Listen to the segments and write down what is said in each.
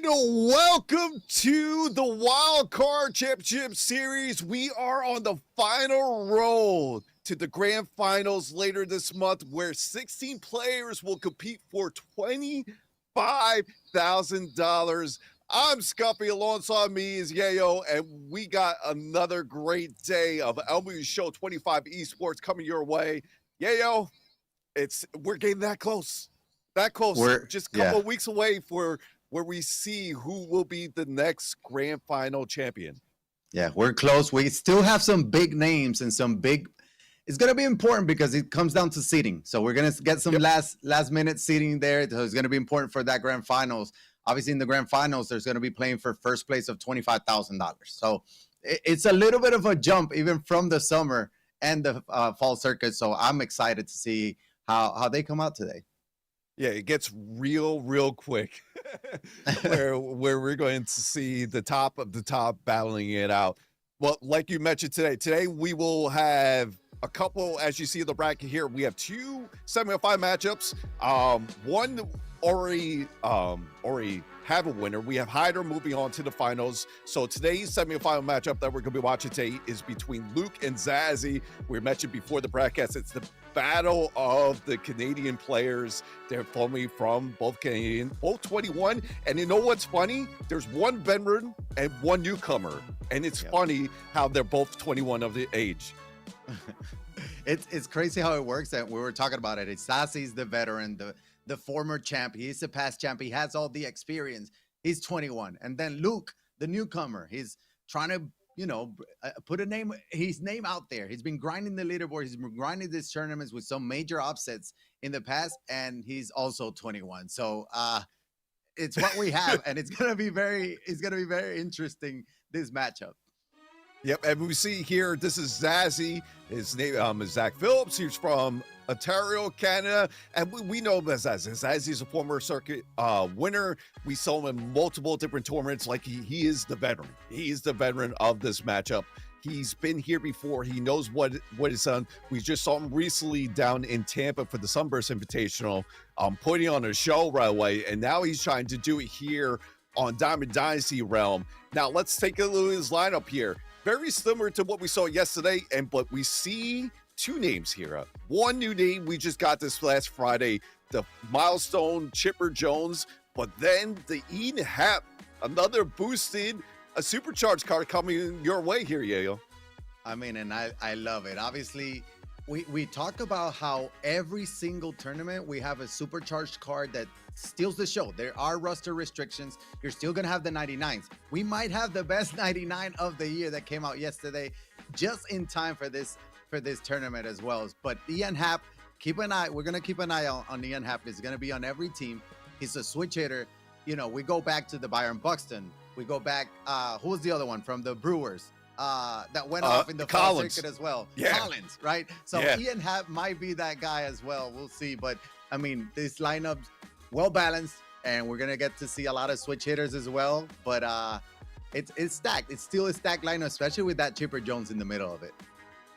welcome to the Wildcard Championship Series. We are on the final road to the grand finals later this month, where 16 players will compete for $25,000. I'm Scuffy. Alongside me is Yayo, and we got another great day of MLB Show 25 Esports coming your way. Yayo, we're getting that close. We're just a couple of weeks away for where we see who will be the next grand final champion. Yeah, we're close. We still have some big names and some big. It's going to be important because it comes down to seeding. So we're going to get some last minute seeding there. So it's going to be important for that grand finals. Obviously, in the grand finals, there's going to be playing for first place of $25,000. So it's a little bit of a jump even from the summer and the fall circuit. So I'm excited to see how they come out today. Yeah, it gets real quick where we're going to see the top of the top battling it out. Well, like you mentioned today we will have a couple, as you see in the bracket here, we have two semifinal matchups. One already have a winner. We have Hyder moving on to the finals. So today's semifinal matchup that we're going to be watching today is between Luke and Zazzy. We mentioned before the broadcast, it's the battle of the Canadian players. They're forming from both Canadian, both 21. And you know what's funny? There's one veteran and one newcomer. And it's funny how they're both 21 of the age. It's crazy how it works. And we were talking about it. It's Zazzy's the veteran, the former champ. He's the past champ. He has all the experience. He's 21. And then Luke, the newcomer, he's trying to, put his name out there. He's been grinding the leaderboard. He's been grinding these tournaments with some major upsets in the past. And he's also 21. So it's what we have. And it's going to be very interesting, this matchup. Yep, and we see here, this is Zazzy. His name is Zach Phillips. He's from Ontario, Canada, and we know him as Zazzy. Zazzy's a former circuit winner. We saw him in multiple different tournaments. Like he is the veteran. He is the veteran of this matchup. He's been here before. He knows what is done. We just saw him recently down in Tampa for the Sunburst Invitational, putting on a show right away, and now he's trying to do it here on Diamond Dynasty realm. Now let's take a look at his lineup here. Very similar to what we saw yesterday, but we see two names here. One new name we just got this last Friday, the milestone Chipper Jones, but then the Ian Happ, another boosted, a supercharged card coming your way here, Yayo. I mean, and I love it. Obviously, we talk about how every single tournament we have a supercharged card that steals the show. There are roster restrictions. You're still gonna have the 99s. We might have the best 99 of the year that came out yesterday, just in time for this tournament as well. But Ian Happ, keep an eye. We're gonna keep an eye on Ian Happ. He's gonna be on every team. He's a switch hitter. We go back to the Byron Buxton. We go back. Who was the other one from the Brewers? That went off in the fall circuit as well. Yeah. Collins, right? So Ian Happ might be that guy as well. We'll see. But I mean, this lineup's well balanced, and we're gonna get to see a lot of switch hitters as well. But it's stacked. It's still a stacked lineup, especially with that Chipper Jones in the middle of it.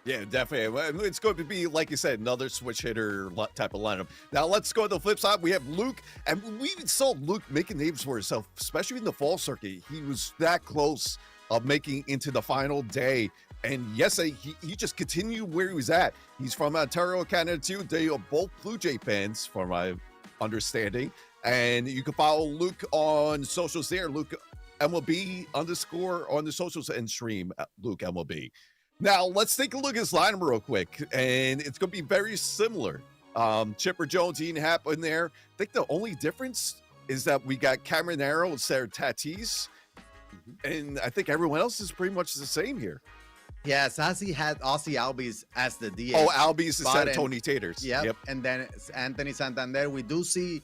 Yeah, definitely. It's going to be, like you said, another switch hitter type of lineup. Now, let's go to the flip side. We have Luke, and we saw Luke making names for himself, especially in the fall circuit. He was that close of making into the final day. And yesterday, he just continued where he was at. He's from Ontario, Canada, too. They are both Blue Jay fans, from my understanding. And you can follow Luke on socials there, Luke MLB _ on the socials, and stream Luke MLB. Now, let's take a look at his lineup real quick, and it's going to be very similar. Chipper Jones, Ian Happ in there. I think the only difference is that we got Cameron Arrow instead of Tatis, and I think everyone else is pretty much the same here. Yeah, Zazzy had Aussie Albies as the DH. Oh, Albies instead of Tony Taters. Yep. And then Anthony Santander. We do see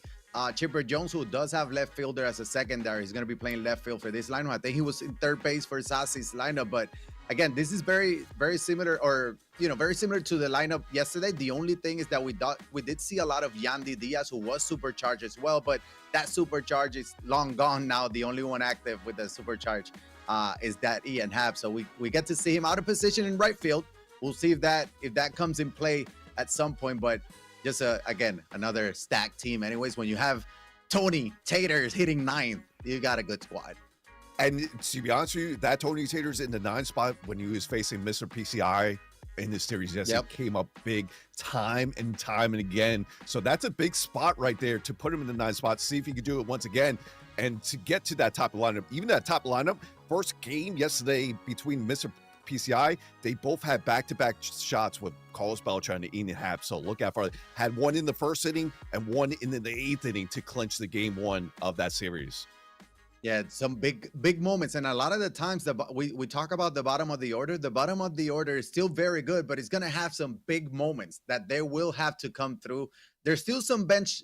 Chipper Jones, who does have left fielder as a secondary. He's going to be playing left field for this lineup. I think he was in third base for Zazzy's lineup, but again, this is very similar, or very similar to the lineup yesterday. The only thing is that we did see a lot of Yandy Diaz, who was supercharged as well, but that supercharge is long gone now. The only one active with the supercharge is that Ian Happ. So we get to see him out of position in right field. We'll see if that comes in play at some point, but just again, another stacked team. Anyways, when you have Tony Tater's hitting ninth. You got a good squad. And to be honest with you, that Tony Tater's in the 9 spot when he was facing Mr. PCI in this series. Yes, Yep. It came up big time and again. So that's a big spot right there to put him in the 9 spot, see if he could do it once again. And to get to that top lineup, even that top lineup, first game yesterday between Mr. PCI, they both had back-to-back shots with Carlos Beltran and Ian Happ. So look out for it. Had one in the first inning and one in the 8th inning to clinch the game 1 of that series. Yeah, some big moments, and a lot of the times we talk about the bottom of the order. The bottom of the order is still very good, but it's gonna have some big moments that they will have to come through. There's still some bench,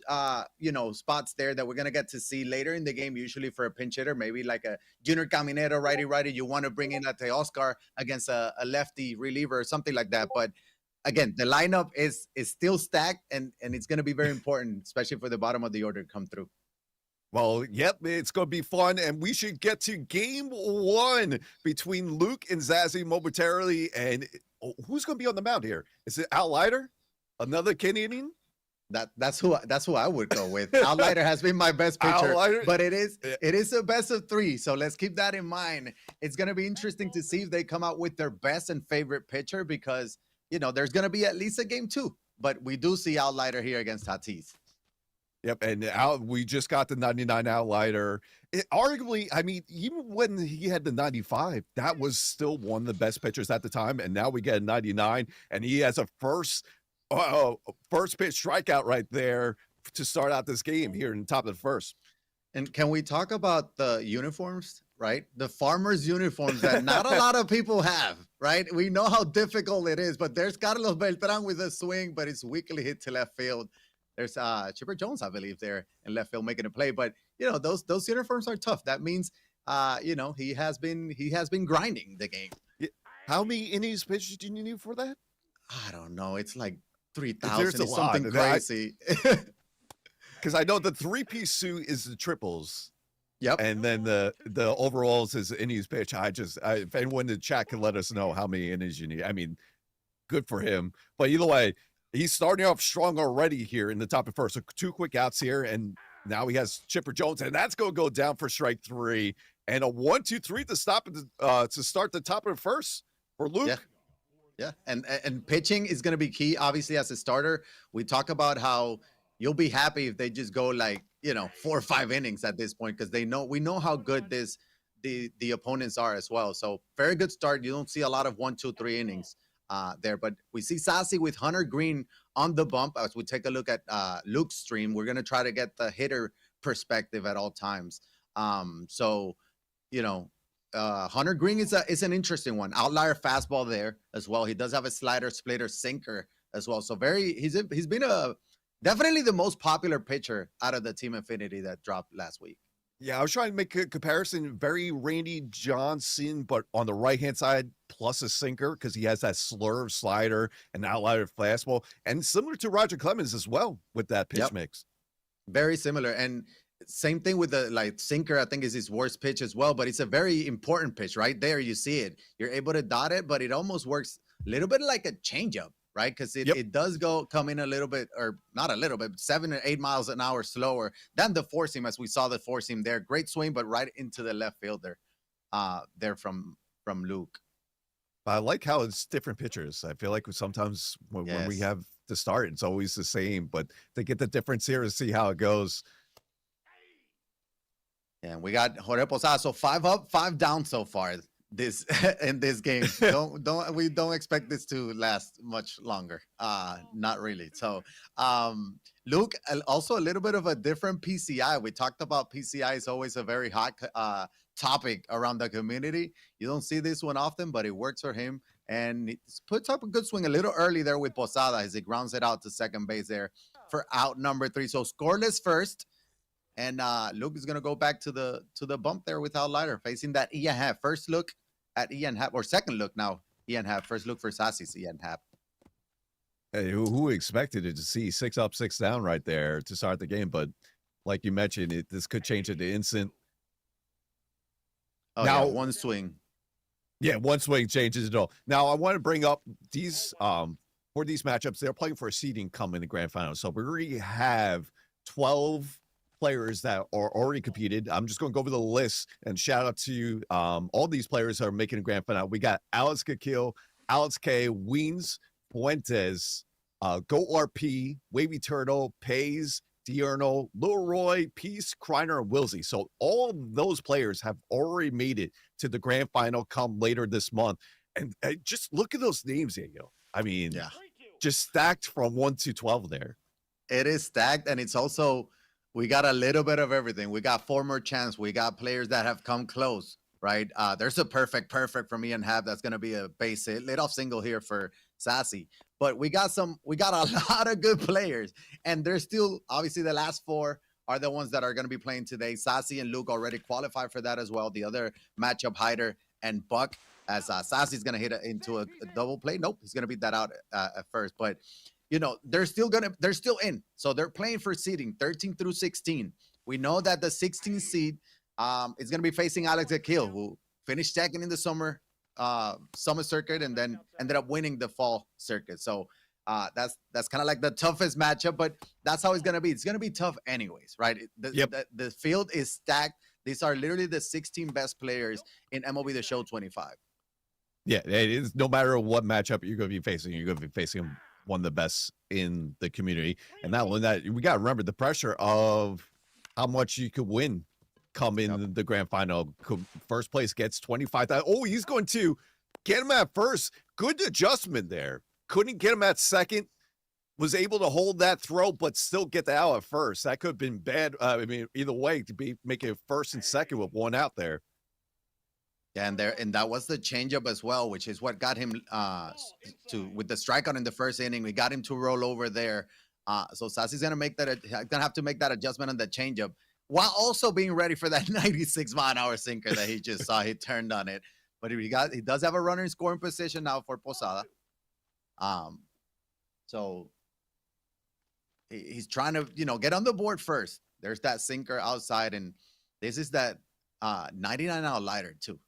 spots there that we're gonna get to see later in the game. Usually for a pinch hitter, maybe like a Junior Caminero, righty. You want to bring in a Oscar against a lefty reliever or something like that. But again, the lineup is still stacked, and it's gonna be very important, especially for the bottom of the order to come through. Well, yep, it's going to be fun, and we should get to game 1 between Luke and Zazzy momentarily. And who's going to be on the mound here? Is it Al Leiter? Another Canadian? That's who I would go with. Al Leiter has been my best pitcher, but it is a best of 3. So let's keep that in mind. It's going to be interesting to see if they come out with their best and favorite pitcher, because there's going to be at least a game 2. But we do see Al Leiter here against Tatis. Yep, and we just got the 99 Al Leiter. Arguably, I mean, even when he had the 95, that was still one of the best pitchers at the time. And now we get a 99, and he has a first pitch strikeout right there to start out this game here in the top of the first. And can we talk about the uniforms, right? The farmers' uniforms that not a lot of people have, right? We know how difficult it is, but there's Carlos Beltran with a swing, but it's weakly hit to left field. There's Chipper Jones, I believe, there in left field making a play. But those uniforms are tough. That means he has been grinding the game. How many innings pitches do you need for that? I don't know. It's like 3,000. It's something crazy. Because I know the 3-piece suit is the triples. Yep. And then the overalls is innings pitch. If anyone in the chat can let us know how many innings you need. I mean, good for him. But either way, he's starting off strong already here in the top of first. So 2 quick outs here, and now he has Chipper Jones, and that's going to go down for strike 3. And a 1-2-3 to start the top of the first for Luke. Yeah. And pitching is going to be key, obviously, as a starter. We talk about how you'll be happy if they just go 4 or 5 innings at this point, because we know how good the opponents are as well. So very good start. You don't see a lot of 1, 2, 3 innings there, but we see Zazzy with Hunter Green on the bump. As we take a look at Luke's stream, we're going to try to get the hitter perspective at all times. Hunter Green is an interesting one. Outlier fastball there as well. He does have a slider, splitter, sinker as well. So he's been definitely the most popular pitcher out of the Team Infinity that dropped last week. Yeah, I was trying to make a comparison. Very Randy Johnson, but on the right-hand side, plus a sinker, because he has that slurve slider and outlier fastball. And similar to Roger Clemens as well with that pitch mix. Very similar. And same thing with the sinker, I think is his worst pitch as well, but it's a very important pitch right there. You see it. You're able to dot it, but it almost works a little bit like a changeup, right? Because it does come in a little bit, or not a little bit, 7 or 8 miles an hour slower than the four seam, as we saw the four seam there. Great swing, but right into the left fielder there from Luke. I like how it's different pitchers. I feel like sometimes when we have to start, it's always the same, but to get the difference here and see how it goes. And we got Jorge Posada, so 5 up, 5 down so far in this game. We don't expect this to last much longer. Not really. So Luke, also a little bit of a different PCI. We talked about PCI is always a very hot topic around the community. You don't see this one often, but it works for him. And he puts up a good swing a little early there with Posada as he grounds it out to second base there for out number 3. So scoreless first. And Luke is going to go back to the bump there with Al Leiter, facing that Ian Happ. First look at Ian Happ, or second look now, Ian Happ. First look for Zazzy's Ian Happ. Hey, who expected it to see 6 up, 6 down right there to start the game? But like you mentioned, this could change it to instant. Oh, now, one swing. Yeah, one swing changes it all. Now, I want to bring up these for these matchups. They're playing for a seeding come in the grand final. So we already have 12 players that are already competed. I'm just going to go over the list and shout out to all these players that are making a grand finale. We got Alex Kakil, Alex K, Weens, Fuentes, Go RP, Wavy Turtle, Pays, Diurno, Lil Roy, Peace, Kreiner, and Wilsey. So all of those players have already made it to the grand final come later this month. And just look at those names, yo. I mean, Yeah. just stacked from 1 to 12 there. It is stacked, and it's also, we got a little bit of everything. We got former champs. We got players that have come close, right? There's a perfect for me and Hab. That's going to be a base hit. Lead off single here for Zazzy. But we got a lot of good players, and there's still, obviously, the last four are the ones that are going to be playing today. Zazzy and Luke already qualified for that as well. The other matchup, Hyder and Buck, as Zazzy's going to hit into a double play. Nope, he's going to beat that out at first. But, you know, they're still in. So they're playing for seeding 13 through 16. We know that the 16th seed is going to be facing Alex Akil, who finished second in the summer circuit and then ended up winning the fall circuit. So that's kind of like the toughest matchup, but that's how it's going to be. It's going to be tough anyways, right? The field is stacked. These are literally the 16 best players in MLB The Show 25. Yeah, it is. No matter what matchup you're going to be facing, you're going to be facing one of the best in the community. And not only that, we got to remember the pressure of how much you could win come in the grand final. First place gets 25,000. Oh, he's going to get him at first. Good adjustment there. Couldn't get him at second. Was able to hold that throw, but still get the out at first. That could have been bad. I mean, either way, to be making first and second with one out there. Yeah, and that was the changeup as well, which is what got him with the strikeout in the first inning. We got him to roll over there. So Zazzy's gonna have to make that adjustment on the changeup while also being ready for that 96-mile-an-hour sinker that he just saw. He turned on it, but he does have a runner in scoring position now for Posada. So he's trying to get on the board first. There's that sinker outside, and this is that 99 outlighter too.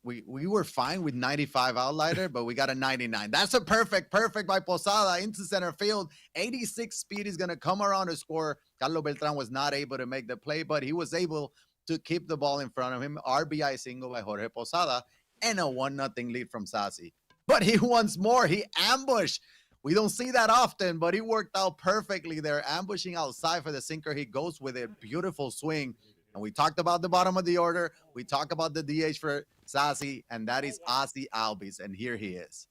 We were fine with 95 outlighter, but we got a 99. That's a perfect by Posada into center field. 86 speed is going to come around to score. Carlos Beltran was not able to make the play, but he was able to keep the ball in front of him. RBI single by Jorge Posada and a 1-0 lead from Zazzy. But he wants more. He ambushed. We don't see that often, but he worked out perfectly there, ambushing outside for the sinker. He goes with a beautiful swing. And we talked about the bottom of the order. We talk about the DH for Zazzy, and that is Ozzy Albies, and here he is.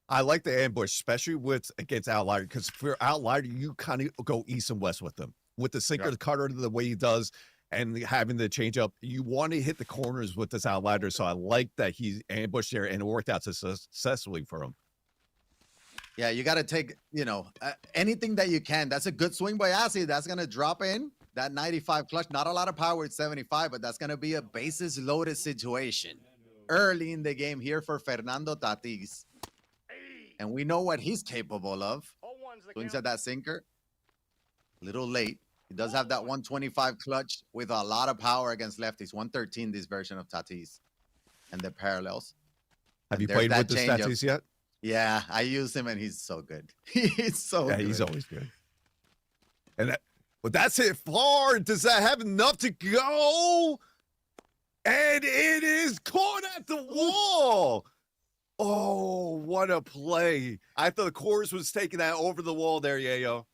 I like the ambush, especially against Outlier, because for Outlier, you kind of go east and west with them. With the sinker, the cutter, the way he does, and having the changeup, you want to hit the corners with this Outlier. So I like that he ambushed there, and it worked out successfully for him. Yeah, you got to take, anything that you can. That's a good swing by Ozzy. That's going to drop in. That 95 clutch, not a lot of power at 75, but that's going to be a bases loaded situation early in the game here for Fernando Tatis. And we know what he's capable of. Swings at that sinker. Little late. He does have that 125 clutch with a lot of power against lefties. 113 this version of Tatis. And the parallels. Have you played with the Tatis yet? Yeah, I use him and he's so good. He's so good. He's always good. But that's it far. Does that have enough to go? And it is caught at the wall. Oh, what a play. I thought the course was taking that over the wall there, Yayo.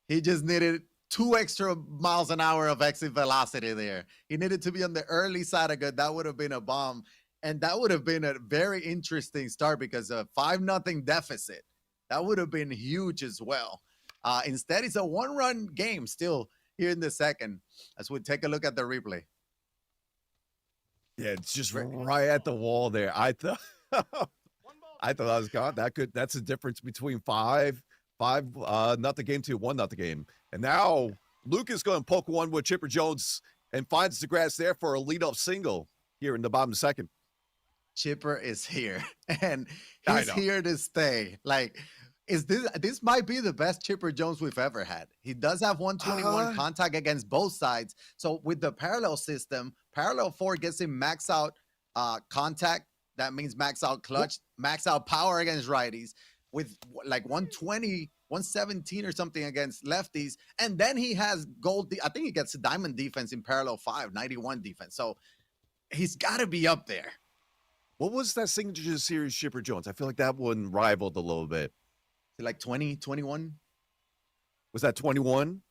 He just needed 2 extra miles an hour of exit velocity there. He needed to be on the early side of good. That would have been a bomb. And that would have been a very interesting start because a 5-0 deficit. That would have been huge as well. Instead, it's a 1-run game still here in the second as we take a look at the replay. Yeah, it's just right at the wall there. I thought I was gone. That's the difference between 5 nothing game to 1-0 game. And now Luke is going to poke one with Chipper Jones and finds the grass there for a leadoff single here in the bottom second. Chipper is here and he's here to stay. Like, this might be the best Chipper Jones we've ever had. He does have 121 contact against both sides. So with the parallel system, parallel 4 gets him max out contact. That means max out clutch, max out power against righties. With like 120 117 or something against lefties. And then he has gold. I think he gets diamond defense in parallel 5, 91 defense. So he's got to be up there. What was that signature series Chipper Jones? I feel like that one rivaled a little bit. Like 20, 21? Was that 21?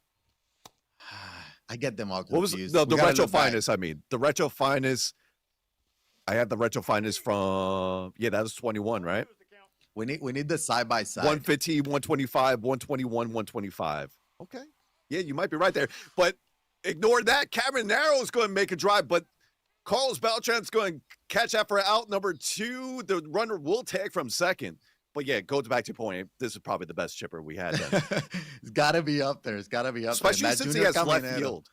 I get them all What confused. was the retro finest? I mean, the retro finest. I had the retro finest from that was 21, right? We need the side by side. 115, 125, 121, 125. Okay, yeah, you might be right there, but ignore that. Caminero is going to make a drive, but Carlos Beltran's going to catch that for out number 2. The runner will tag from second. But yeah, goes back to your point. This is probably the best chipper we had. It's got to be up there. It's got to be up Especially there. Especially since he has left field.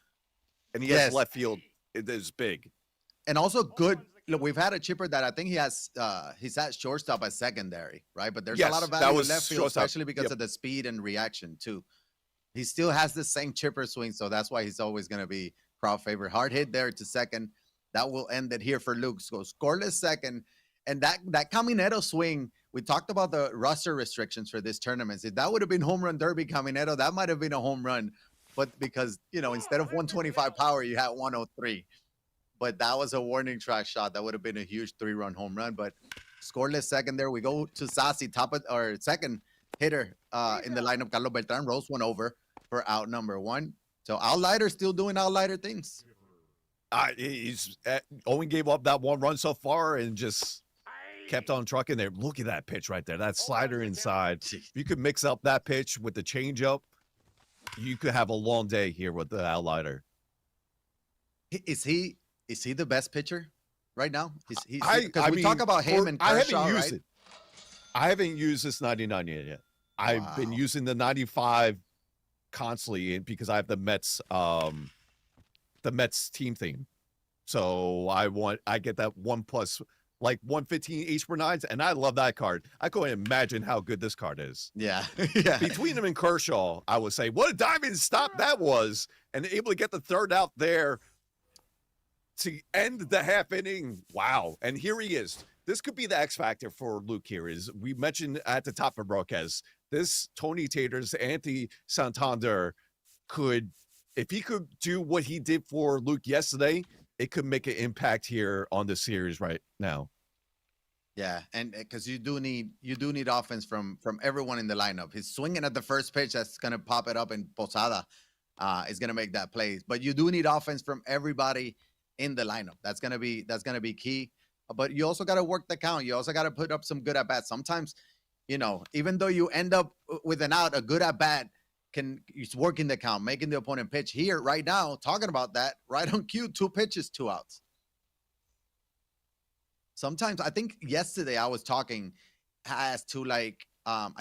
And he has left field. It is big. And also good. Look, we've had a chipper that I think he's at shortstop at secondary, right? But there's a lot of value in left field, especially because of the speed and reaction too. He still has the same chipper swing, so that's why he's always going to be crowd favorite. Hard hit there to second. That will end it here for Luke. So scoreless second. And that Caminero swing, we talked about the roster restrictions for this tournament. If that would have been home run derby Caminero, that might have been a home run. But because, instead of 125 power, you had 103. But that was a warning track shot. That would have been a huge 3-run home run. But scoreless second there. We go to Zazzy, second hitter in the lineup. Carlos Beltran rolls one over for out number 1. So Outlighter still doing Outlighter things. He's only gave up that 1 run so far and just kept on trucking there. Look at that pitch right there. That slider inside. If you could mix up that pitch with the changeup, you could have a long day here with the Outlighter. Is he the best pitcher right now? Because we talk about him and Kershaw, I haven't used it. I haven't used this 99 yet. I've been using the 95 constantly because I have the Mets team theme. So I get that 1+ like 115 each per 9s, and I love that card. I couldn't imagine how good this card is. Yeah. Between him and Kershaw, I would say what a diamond stop that was, and able to get the third out there to end the half inning. Wow. And here he is. This could be the X factor for Luke here. Is we mentioned at the top of broadcast, this Tony Taters, Anthony Santander could, if he could do what he did for Luke yesterday, it could make an impact here on the series right now. Yeah, and because you do need offense from everyone in the lineup. He's swinging at the first pitch that's gonna pop it up, and Posada is gonna make that play. But you do need offense from everybody in the lineup. That's gonna be key. But you also got to work the count. You also got to put up some good at bats. Sometimes, even though you end up with an out, a good at bat is working the count, making the opponent pitch. Here right now, talking about that, right on cue, 2 pitches, 2 outs. Sometimes I think yesterday I was talking as to I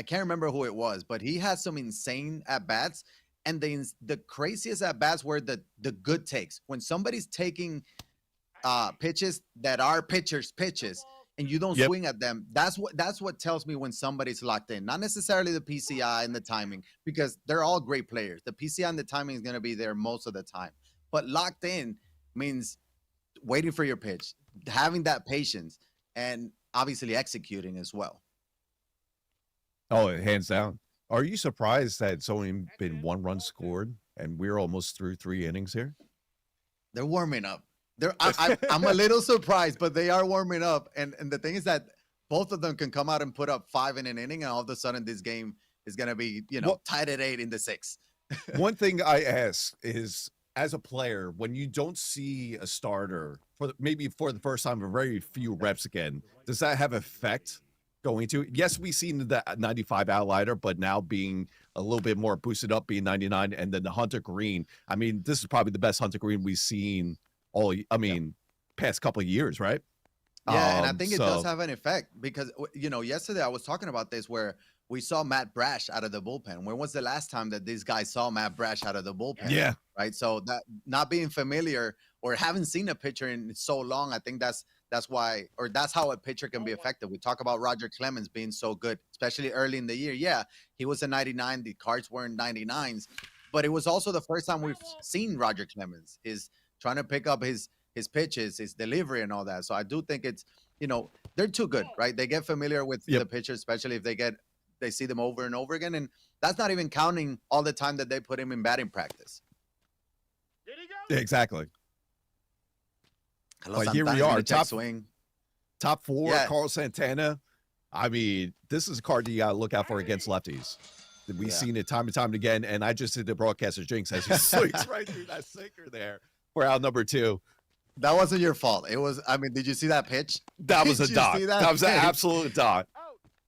can't remember who it was, but he has some insane at bats, and the craziest at bats were the good takes. When somebody's taking pitches that are pitchers' pitches, and you don't swing at them, that's what tells me when somebody's locked in. Not necessarily the PCI and the timing, because they're all great players. The PCI and the timing is going to be there most of the time. But locked in means waiting for your pitch, having that patience, and obviously executing as well. Oh, hands down. Are you surprised that it's only been 1 run scored and we're almost through 3 innings here? They're warming up. I'm a little surprised, but they are warming up. And the thing is that both of them can come out and put up 5 in an inning, and all of a sudden this game is going to be, tied at 8 in the 6th. One thing I ask is, as a player, when you don't see a starter maybe for the first time, or very few reps again, does that have effect going to? Yes, we've seen the 95 Outlighter, but now being a little bit more boosted up, being 99, and then the Hunter Green. I mean, this is probably the best Hunter Green we've seen past couple of years, right? Yeah, and I think it does have an effect because, yesterday I was talking about this where we saw Matt Brash out of the bullpen. When was the last time that these guys saw Matt Brash out of the bullpen? Yeah. Right. So that not being familiar or haven't seen a pitcher in so long, I think that's why, or that's how a pitcher can be effective. We talk about Roger Clemens being so good, especially early in the year. Yeah, he was a 99. The Cards weren't 99s, but it was also the first time we've seen Roger Clemens is trying to pick up his pitches, his delivery, and all that. So I do think it's, they're too good, right? They get familiar with the pitcher, especially if they see them over and over again. And That's not even counting all the time that they put him in batting practice. Exactly. Carlos But here we Santana's gonna are, check swing. top 4, Yeah. Carlos Santana. I mean, this is a card that you got to look out for against lefties. We've seen it time and time again, and I just did the broadcaster jinx as he swings right through that sinker there for out number 2. That wasn't your fault. It was, I mean, did you see that pitch? That was a Did you dot. see That was an pitch? absolute dot.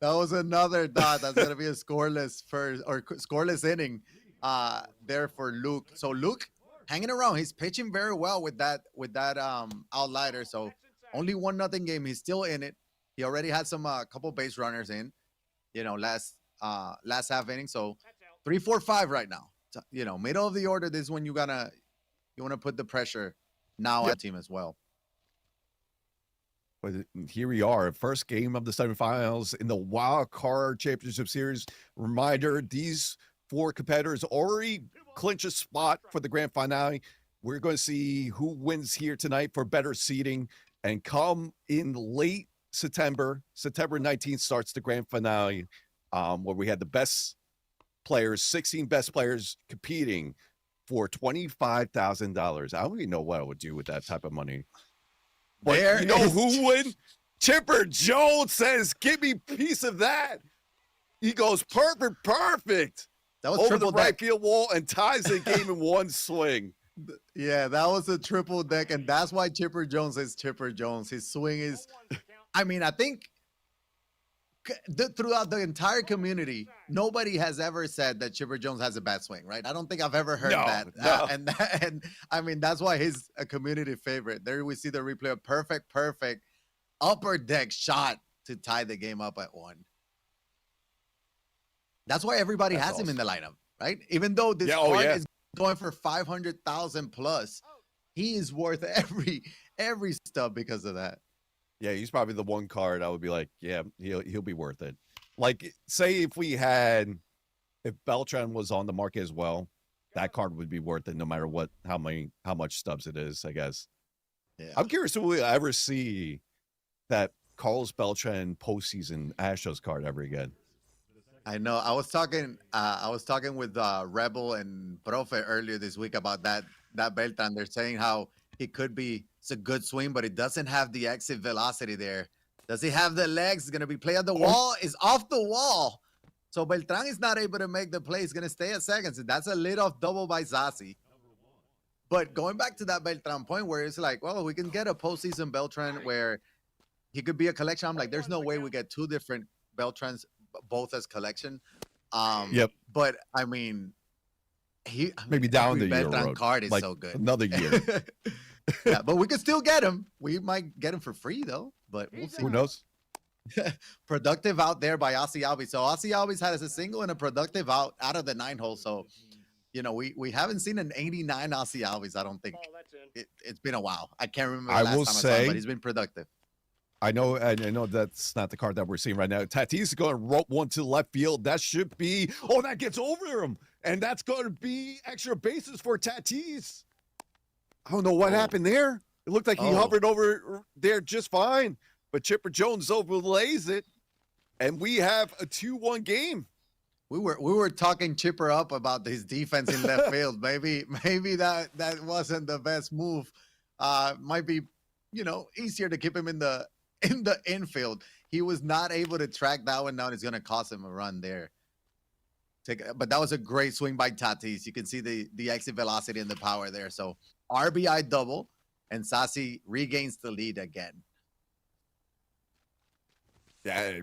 That was another dot. That's gonna be a scoreless first or scoreless inning there for Luke. So Luke hanging around. He's pitching very well with that outlighter. So only 1-0 game. He's still in it. He already had some couple base runners in, last half inning. So 3, 4, 5 right now. So, middle of the order. This is when you want to put the pressure now on the team as well. But here we are, first game of the semifinals in the Wild Card Championship Series. Reminder, these 4 competitors already clinch a spot for the grand finale. We're going to see who wins here tonight for better seeding. And come in late September 19th starts the grand finale, where we had the best players, 16 best players competing for $25,000. I don't even know what I would do with that type of money. But you know who would? Chipper Jones says, give me a piece of that. He goes, perfect. That was over the triple right deck. field wall and ties the game in one swing. Yeah, that was a triple deck, and that's why Chipper Jones is Chipper Jones. His swing is, I mean, I think throughout the entire community, nobody has ever said that Chipper Jones has a bad swing, right? I don't think I've ever heard that. No. And I mean, that's why he's a community favorite. There we see the replay of perfect upper deck shot to tie the game up at 1. That's why everybody has him in the lineup, right? Even though this card is going for 500,000 plus, he is worth every stub because of that. Yeah, he's probably the one card I would be like, yeah, he'll be worth it. Like, say if Beltran was on the market as well, that card would be worth it no matter how much stubs it is, I guess. Yeah. I'm curious if we'll ever see that Carlos Beltran postseason Astros card ever again. I know. I was talking with Rebel and Profe earlier this week about that Beltran. They're saying how it's a good swing, but it doesn't have the exit velocity there. Does he have the legs? It's gonna be play at the wall. Is off the wall. So Beltran is not able to make the play. He's gonna stay at seconds. And that's a leadoff double by Zazzy. But going back to that Beltran point where it's like, well, we can get a postseason Beltran where he could be a collection. I'm like, there's no way we get 2 different Beltrans both as collection. Yep. But I mean, Maybe down the Beltran year road. card is like so good. Another year. Yeah, but we could still get him. We might get him for free though, but we'll see. Who knows? Productive out there by Ozzy Albies. So Ozzy Albies had a single and a productive out of the 9 hole. So, we haven't seen an 89 Ozzy Albies. I don't think it's been a while. I can't remember the last time I saw him, but he's been productive. I know that's not the card that we're seeing right now. Tatis is going to rope one to left field. That should be, that gets over him. And that's going to be extra bases for Tatis. I don't know what happened there. It looked like he hovered over there just fine. But Chipper Jones overlays it. And we have a 2-1 game. We were talking Chipper up about his defense in left field. Maybe that wasn't the best move. Might be, easier to keep him in the infield. He was not able to track that one down. It's going to cost him a run there. But that was a great swing by Tatis. You can see the exit velocity and the power there. So RBI double, and Zazzy regains the lead again. Yeah,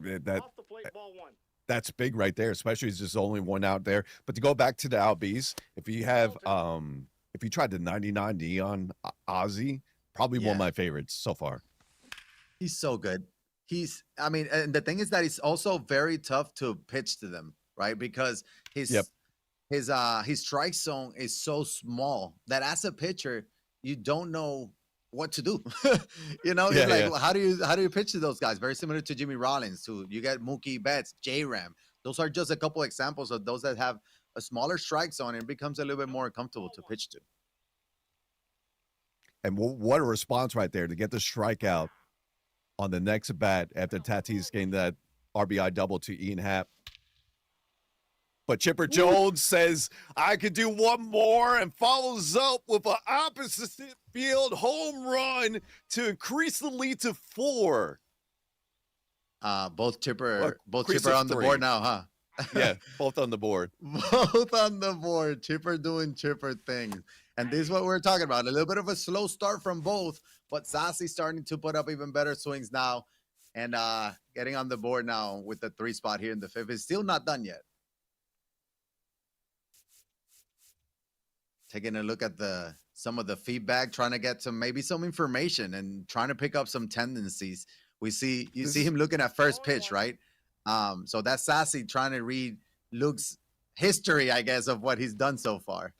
that's big right there, especially as there's only one out there. But to go back to the Albies, if you tried the 99 Neon Ozzy, probably one of my favorites so far. He's so good. And the thing is that it's also very tough to pitch to them, right? Because his strike zone is so small that as a pitcher, you don't know what to do. How do you pitch to those guys? Very similar to Jimmy Rollins. You get Mookie Betts, J-Ram. Those are just a couple examples of those that have a smaller strike zone, and it becomes a little bit more comfortable to pitch to. And what a response right there to get the strikeout on the next bat after Tatis gained that RBI double to Ian Happ. But Chipper Jones says, I could do one more, and follows up with an opposite field home run to increase the lead to 4. Both Chipper increase on the 3. board now, huh? Yeah, both on the board. Both on the board. Chipper doing Chipper things. And this is what we're talking about. A little bit of a slow start from both, but Zazzy starting to put up even better swings now. And getting on the board now with the 3 spot here in the 5th. Is still not done yet. Taking a look at some of the feedback, trying to get maybe some information and trying to pick up some tendencies. You see him looking at first pitch, right? So that's Zazzy trying to read Luke's history, I guess, of what he's done so far.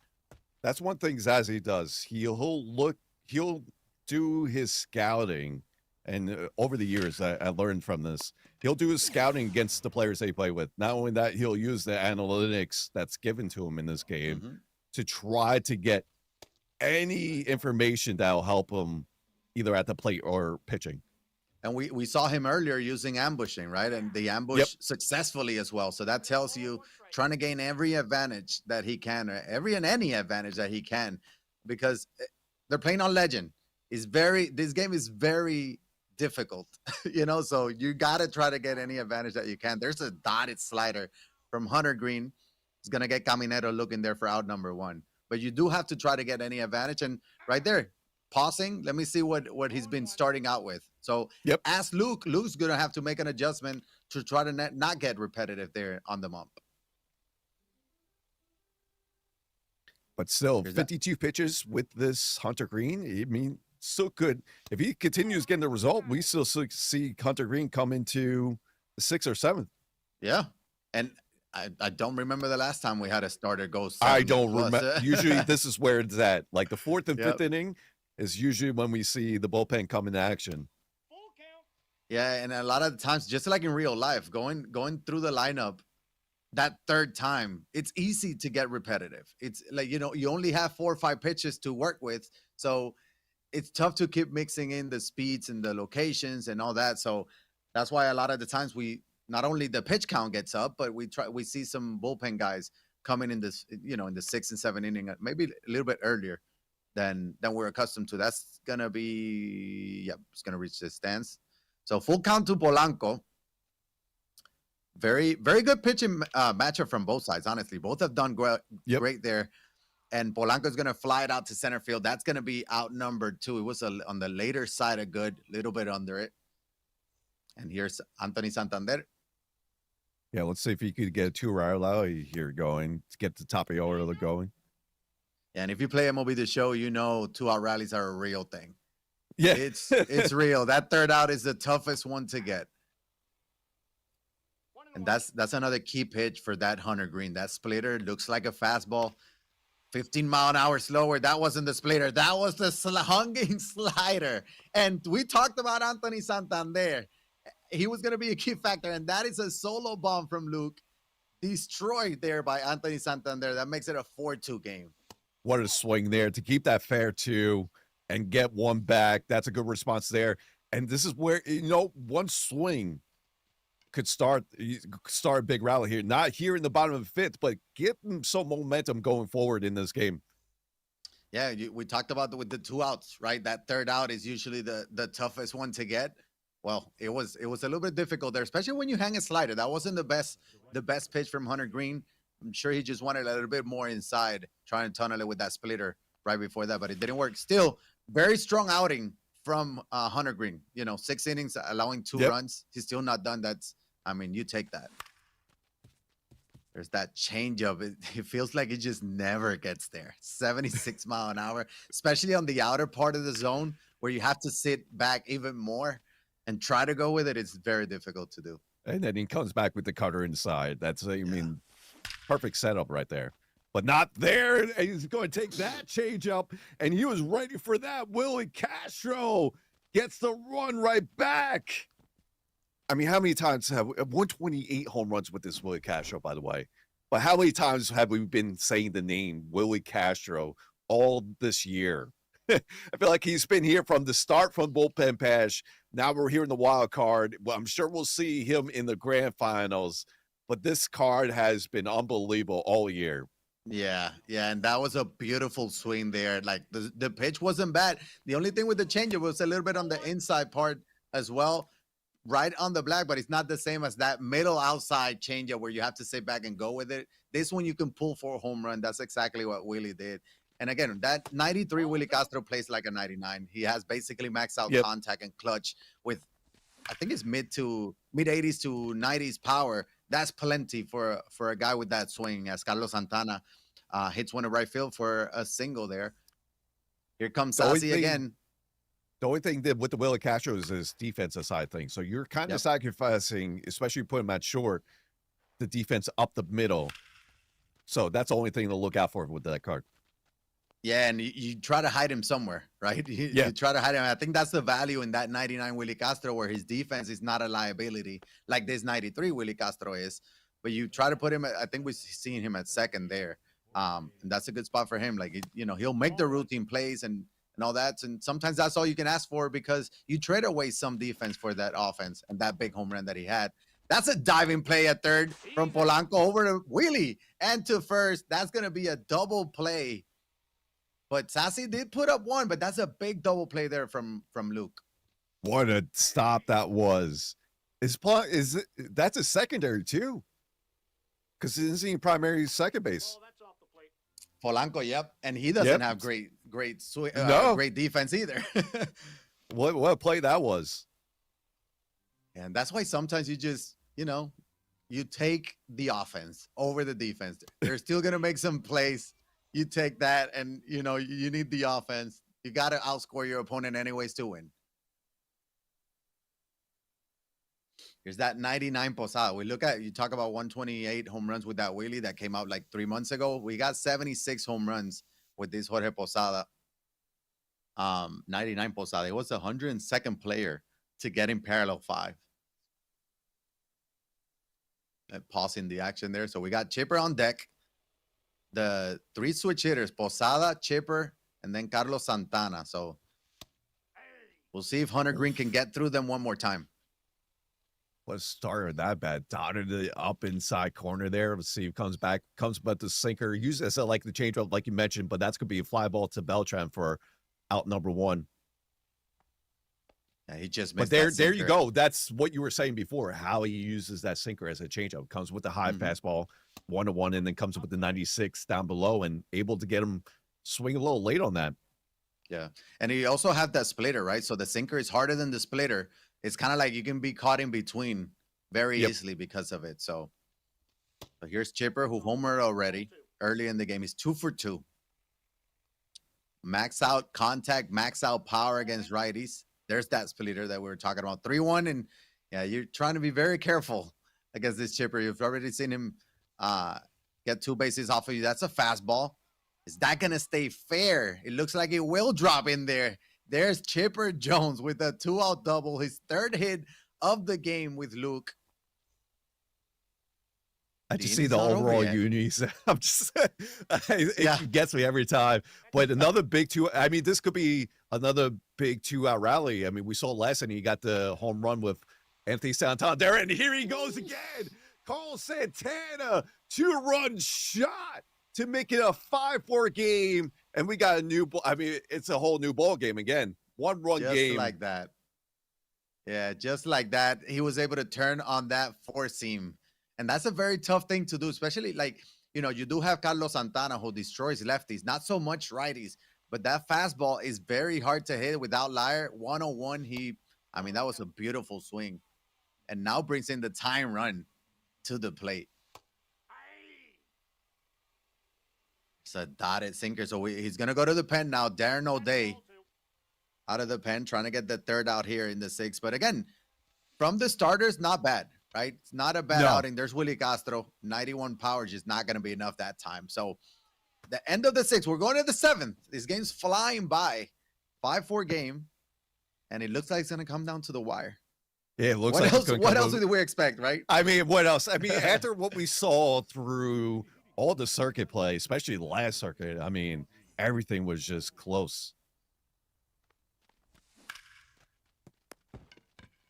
That's one thing Zazzy does. He'll do his scouting, and over the years I learned from this. He'll do his scouting against the players they play with. Not only that, he'll use the analytics that's given to him in this game to try to get any information that'll help him either at the plate or pitching. And we saw him earlier using ambushing, right? And the ambush successfully as well. So that tells you trying to gain every advantage that he can, or any advantage that he can, because they're playing on legend. This game is very difficult, so you got to try to get any advantage that you can. There's a dotted slider from Hunter Green. He's going to get Caminero looking there for out number 1. But you do have to try to get any advantage. And right there, pausing, let me see what he's been starting out with. So ask Luke. Luke's going to have to make an adjustment to try to not get repetitive there on the bump. But still, 52 pitches with this Hunter Green. I mean, so good. If he continues getting the result, we still see Hunter Green come into the 6th or 7th. Yeah. And I don't remember the last time we had a starter go 7. I don't remember. Usually this is where it's at. Like the 4th and 5th inning is usually when we see the bullpen come into action. Yeah, and a lot of the times, just like in real life, going through the lineup that 3rd time, it's easy to get repetitive. It's like, you only have 4 or 5 pitches to work with. So it's tough to keep mixing in the speeds and the locations and all that. So that's why a lot of the times not only the pitch count gets up, but we see some bullpen guys coming in this, in the 6th and 7th inning, maybe a little bit earlier than we're accustomed to. That's gonna be, it's gonna reach the stands. So full count to Polanco. Very, very good pitching matchup from both sides. Honestly, both have done great there. And Polanco's gonna fly it out to center field. That's gonna be out number 2. It was on the later side of good, little bit under it. And here's Anthony Santander. Yeah, let's see if he could get a 2-run here going to get the top of the order going. And if you play MLB The Show, 2-out rallies are a real thing. Yeah, it's real. That 3rd out is the toughest one to get. And that's another key pitch for that Hunter Green. That splitter looks like a fastball. 15-mile-an-hour slower. That wasn't the splitter. That was the hanging slider. And we talked about Anthony Santander. He was going to be a key factor, and that is a solo bomb from Luke. Destroyed there by Anthony Santander. That makes it a 4-2 game. What a swing there to keep that fair 2 and get 1 back. That's a good response there. And this is where, one swing could start a big rally here. Not here in the bottom of the 5th, but get some momentum going forward in this game. Yeah, we talked about with the 2 outs, right? That 3rd out is usually the toughest one to get. Well, it was a little bit difficult there, especially when you hang a slider. That wasn't the best pitch from Hunter Green. I'm sure he just wanted a little bit more inside, trying to tunnel it with that splitter right before that, but it didn't work. Still, very strong outing from Hunter Green. 6 innings, allowing 2 runs. He's still not done. You take that. There's that changeup. It feels like it just never gets there. 76 mile an hour, especially on the outer part of the zone where you have to sit back even more and try to go with it. It's very difficult to do. And then he comes back with the cutter inside. That's, perfect setup right there. But not there. He's going to take that change up, and he was ready for that. Willie Castro gets the run right back. I mean, how many times have 128 home runs with this Willie Castro, by the way? But how many times have we been saying the name Willie Castro all this year? I feel like he's been here from the start from bullpen patch. Now we're here in the wild card. Well, I'm sure we'll see him in the grand finals. but this card has been unbelievable all year. Yeah, yeah, and that was a beautiful swing there. Like the pitch wasn't bad. The only thing with the changeup was a little bit on the inside part as well, right on the black, but it's not the same as that middle outside changeup where you have to sit back and go with it. This one you can pull for a home run. That's exactly what Willie did. And again, that 93 Willie Castro plays like a 99. He has basically maxed out Yep. contact and clutch with, I think it's mid 80s to 90s power. That's plenty for a guy with that swing. As Carlos Santana hits one to right field for a single there. Here comes The only Zazzy thing- again. The only thing that with the Willie Castro is his defensive side thing. So you're kind of Yep. sacrificing, especially putting him at short, the defense up the middle. So that's the only thing to look out for with that card. Yeah, and you try to hide him somewhere, right? Yeah. You try to hide him. I think that's the value in that 99 Willie Castro, where his defense is not a liability like this 93 Willie Castro is. But you try to put him, I think we've seen him at second there. And that's a good spot for him. Like, he'll make the routine plays and all that. And sometimes that's all you can ask for because you trade away some defense for that offense and that big home run that he had. That's a diving play at third from Polanco over to Willie and to first. That's going to be a double play. But Zazzy did put up one, but that's a big double play there from Luke. What a stop that was. That's a secondary too. Because isn't he primary second base? Polanco, yep. And he doesn't have great defense either. What a play that was. And that's why sometimes you just, you take the offense over the defense. They're still going to make some plays. You take that and, you need the offense. You got to outscore your opponent anyways to win. Here's that 99 Posada. You talk about 128 home runs with that Willie that came out like 3 months ago. We got 76 home runs with this Jorge Posada. 99 Posada. He was the 102nd player to get in parallel 5. Pausing the action there. So we got Chipper on deck. The 3 switch hitters, Posada, Chipper, and then Carlos Santana. So we'll see if Hunter Green can get through them one more time. What started that bad? Dotted the up inside corner there. Let's see if comes back, comes but the sinker. Use this like the changeup, like you mentioned, but that's gonna be a fly ball to Beltran for out number 1. Yeah, he just missed. But there you go. That's what you were saying before. How he uses that sinker as a changeup. Comes with the high fastball, 1-1, and then comes with the 96 down below, and able to get him swing a little late on that. Yeah, and he also had that splitter, right? So the sinker is harder than the splitter. It's kind of like you can be caught in between very easily because of it. So here's Chipper, who homered already early in the game. He's 2 for 2. Max out contact, max out power against righties. There's that splitter that we were talking about. 3-1, and yeah, you're trying to be very careful against this Chipper. You've already seen him get 2 bases off of you. That's a fastball. Is that going to stay fair? It looks like it will drop in there. There's Chipper Jones with a 2-out double, his 3rd hit of the game with Luke. I just see the overall unis. I'm just, it gets me every time. But another big 2. I mean, this could be another big 2-out rally. I mean, we saw last and he got the home run with Anthony Santana there, and here he goes again. Carl Santana, 2-run shot to make it a 5-4 game. And we got a new, it's a whole new ball game again. 1-run game. Just like that. Yeah, just like that. He was able to turn on that 4-seam. And that's a very tough thing to do, especially you do have Carlos Santana who destroys lefties, not so much righties. But that fastball is very hard to hit without liar. 101, that was a beautiful swing. And now brings in the time run to the plate. It's a dotted sinker. So he's going to go to the pen now. Darren O'Day out of the pen, trying to get the 3rd out here in the 6th. But again, from the starters, not bad, right? It's not a bad outing. There's Willie Castro. 91 power, just not going to be enough that time. So the end of the 6th, we're going to the 7th. This game's flying by. 5-4 game. And it looks like it's going to come down to the wire. Yeah, it looks what else did we expect, right? I mean, what else? I mean, after what we saw through all the circuit play, especially the last circuit, I mean, everything was just close.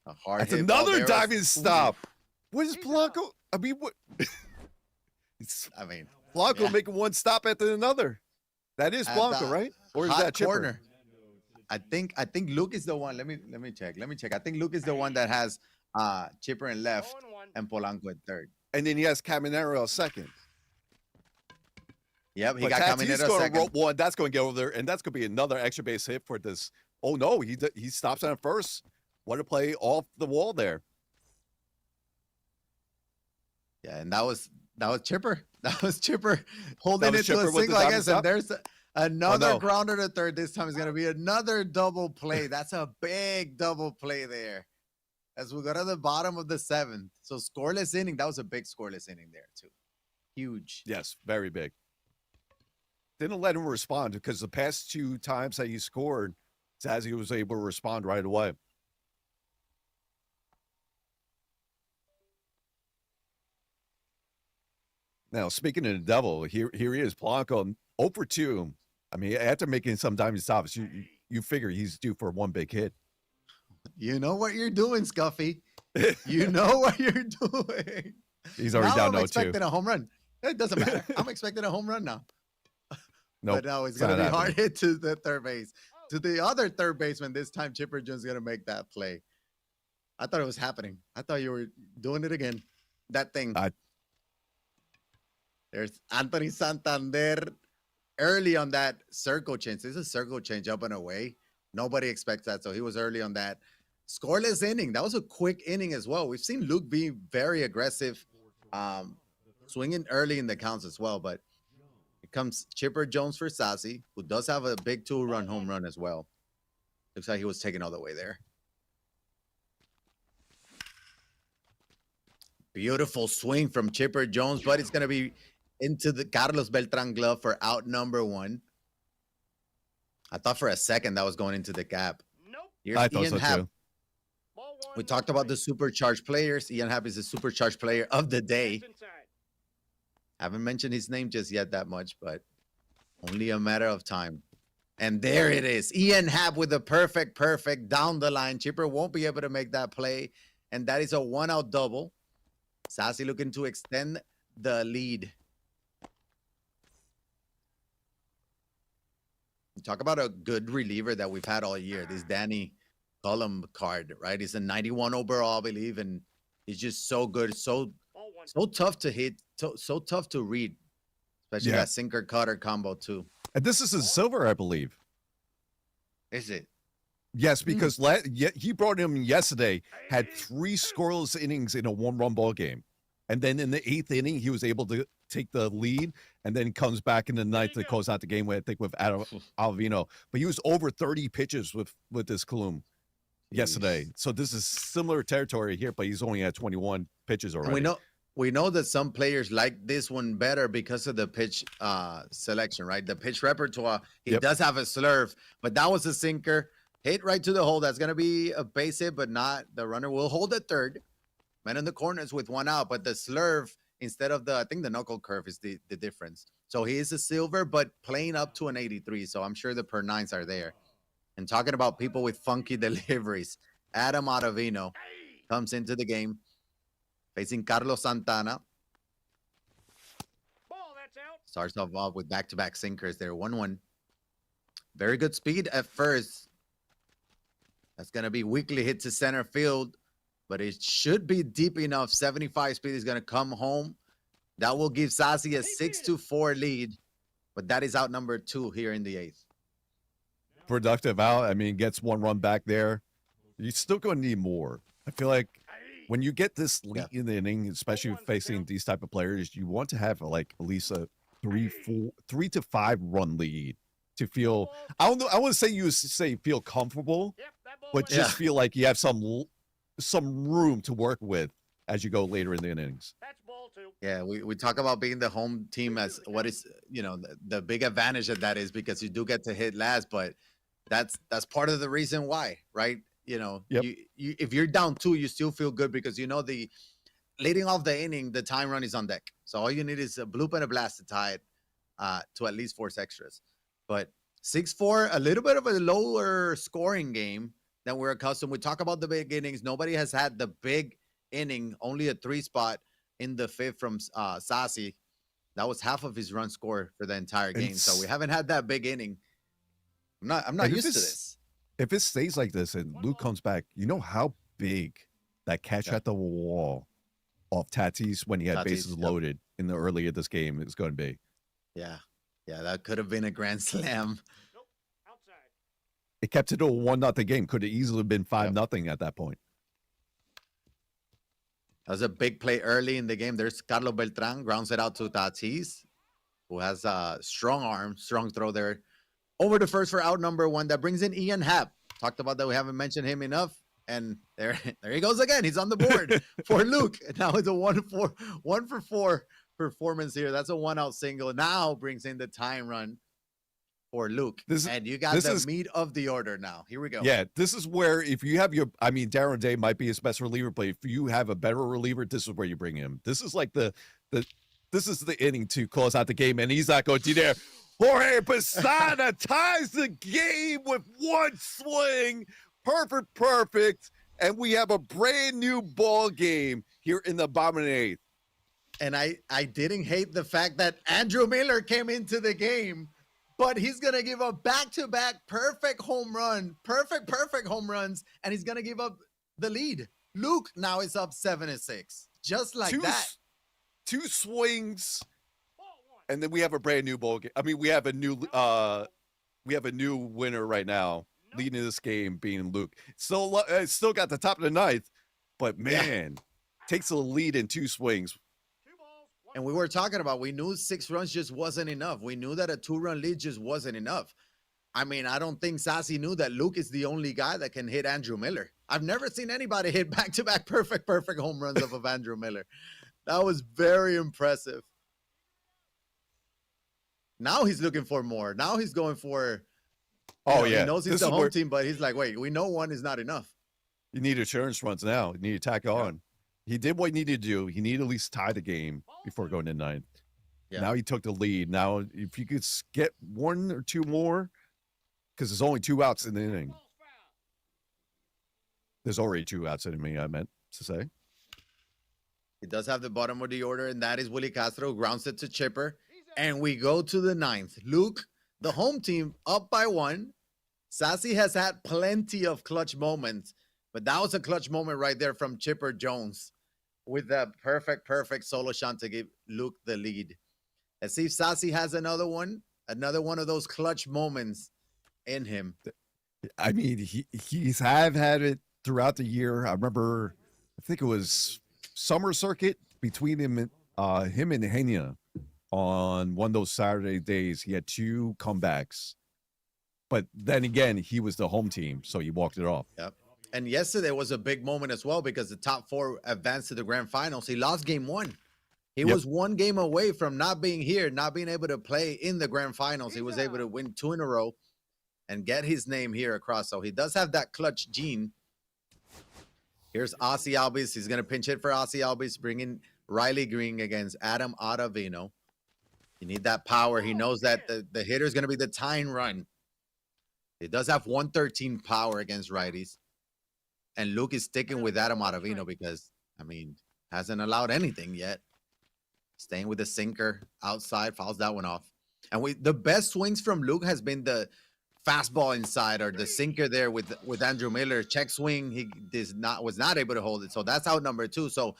A hard That's hit another ball. diving stop. What is Polanco? I mean, what? I mean, Blanco yeah. making one stop after another. That is At Blanco, the right? Or is hot that Chipper? corner. I think Luke is the one. Let me check. I think Luke is the one that has Chipper in left and Polanco at third. And then he has Caminero second. Yep, he But got Tatis Caminero going to second. rope one. That's going to get over there, and that's going to be another extra base hit for this. Oh no, he stops on first. What a play off the wall there. Yeah, and that was Chipper. That was Chipper holding was it Chipper to a with the single, I diving guess. stop? And there's another no. grounder to third. This time is going to be another double play. That's a big double play there. As we go to the bottom of the seventh. So scoreless inning. That was a big scoreless inning there too. Huge. Yes, very big. Didn't let him respond because the past two times that he scored, Zazzy was able to respond right away. Now, speaking of the devil, here he is, Polanco, 0 for 2. I mean, after making some diving stops, you figure he's due for one big hit. You know what you're doing, Scuffy. You know what you're doing. He's already now down 0-2. I'm expecting a home run. It doesn't matter. I'm expecting a home run now. Nope, but no, it's going to be hard hit to the third base. To the other third baseman, this time Chipper Jones going to make that play. I thought it was happening. I thought you were doing it again. That thing. There's Anthony Santander early on that circle change. This is a circle change up and away. Nobody expects that, so he was early on that. Scoreless inning. That was a quick inning as well. We've seen Luke be very aggressive, swinging early in the counts as well, but it comes Chipper Jones for Zazzy, who does have a big 2-run home run as well. Looks like he was taken all the way there. Beautiful swing from Chipper Jones, but it's going to be into the Carlos Beltran glove for out number 1. I thought for a second that was going into the gap. Nope. I thought so too. We talked about the supercharged players. Ian Happ is the supercharged player of the day. Haven't mentioned his name just yet that much, but only a matter of time. And there it is. Ian Happ with a perfect down the line. Chipper won't be able to make that play. And that is a 1-out double. Zazzy looking to extend the lead. Talk about a good reliever that we've had all year. This Danny Cullum card, right? He's a 91 overall, I believe, and he's just so good, so tough to hit, so tough to read, especially that sinker cutter combo too. And this is a silver, I believe. Is it? Yes, because he brought him yesterday, had 3 scoreless innings in a 1-run ball game. And then in the 8th inning, he was able to take the lead and then comes back in the 9th to close out the game with, I think, with Alvino. But he was over 30 pitches with this Clume yesterday. So this is similar territory here, but he's only at 21 pitches already. And we know that some players like this one better because of the pitch selection, right? The pitch repertoire. He does have a slurve, but that was a sinker. Hit right to the hole. That's going to be a base hit, but not. The runner will hold at third. Man in the corners with 1 out, but the slurve instead of I think the knuckle curve is the difference. So he is a silver, but playing up to an 83. So I'm sure the per 9s are there. And talking about people with funky deliveries, Adam Ottavino comes into the game facing Carlos Santana. Ball, that's out. Starts off with back-to-back sinkers there, 1-1. Very good speed at first. That's going to be weakly hit to center field, but it should be deep enough. 75 speed is going to come home. That will give Zazzy a 6-4 lead, but that is out number 2 here in the 8th. Productive out. I mean, gets 1 run back there. You're still going to need more. I feel like when you get this late in the inning, especially facing these type of players, you want to have like at least a 3 to 5 run lead to feel. I don't know. I wouldn't say feel comfortable, but just feel like you have some room to work with as you go later in the innings. That's ball 2. Yeah, we talk about being the home team as what is, the big advantage of that is because you do get to hit last, but that's part of the reason why, right? If you're down 2, you still feel good because the leading off the inning, the time run is on deck. So all you need is a bloop and a blast to tie it to at least 4 extras. But 6-4, a little bit of a lower scoring game than we're accustomed. We talk about the big innings. Nobody has had the big inning, only a 3 spot in the fifth from Zazzy. That was half of his run score for the entire game. So we haven't had that big inning. I'm not used to this. If it stays like this and Luke comes back, you know how big that catch at the wall off Tatis when he had bases loaded in the early of this game is going to be. Yeah. Yeah, that could have been a grand slam. It kept it a 1-0 game. Could have easily been 5-0 at that point. That was a big play early in the game. There's Carlos Beltran, grounds it out to Tatis, who has a strong arm, strong throw there. Over to first for out number 1. That brings in Ian Happ. Talked about that. We haven't mentioned him enough. And there he goes again. He's on the board for Luke. Now it's a 1 for 4 performance here. That's a 1-out single. Now brings in the tying run for Luke. And you got the meat of the order now. Here we go. Yeah, this is where if you have Darren Day might be his best reliever, but if you have a better reliever, this is where you bring him. This is like this is the inning to close out the game, and he's not going to there. Jorge Posada ties the game with one swing. Perfect. And we have a brand new ball game here in the bottom of the 8th. And I didn't hate the fact that Andrew Miller came into the game, but he's going to give up back-to-back perfect home runs, and he's going to give up the lead. Luke now is up 7-6, just like that. 2 swings, and then we have a brand new ball game. I mean, we have a new winner right now, leading this game being Luke. Still got the top of the 9th, but man, takes a lead in 2 swings. And we were talking about, we knew 6 runs just wasn't enough. We knew that a 2-run lead just wasn't enough. I mean, I don't think Zazzy knew that Luke is the only guy that can hit Andrew Miller. I've never seen anybody hit back-to-back perfect home runs off of Andrew Miller. That was very impressive. Now he's looking for more. Now he's going for, he knows he's the home team, but he's like, wait, we know 1 is not enough. You need insurance runs now. You need to tack on. He did what he needed to do. He needed to at least tie the game before going to 9th. Yeah. Now he took the lead. Now, if you could get 1 or 2 more, because there's only 2 outs in the inning. There's already 2 outs in the inning, I meant to say. He does have the bottom of the order, and that is Willie Castro, grounds it to Chipper. And we go to the 9th. Luke, the home team, up by 1. Zazzy has had plenty of clutch moments, but that was a clutch moment right there from Chipper Jones with that perfect solo shot to give Luke the lead. Let's see if Zazzy has another one of those clutch moments in him. I mean, he's had it throughout the year. I remember, I think it was summer circuit between him and Henya on one of those Saturday days. He had 2 comebacks, but then again, he was the home team, so he walked it off. Yep. And yesterday was a big moment as well because the top 4 advanced to the grand finals. He lost game 1. He was 1 game away from not being here, not being able to play in the grand finals. He was able to win 2 in a row and get his name here across. So he does have that clutch gene. Here's Ozzy Albies. He's going to pinch hit for Ozzy Albies, bringing Riley Green against Adam Ottavino. You need that power. He knows that the hitter is going to be the tying run. He does have 113 power against righties. And Luke is sticking with Adam Ottavino because, I mean, hasn't allowed anything yet. Staying with the sinker outside, fouls that one off. And the best swings from Luke has been the fastball inside or the sinker there with Andrew Miller. Check swing, he was not able to hold it. So that's out number 2. So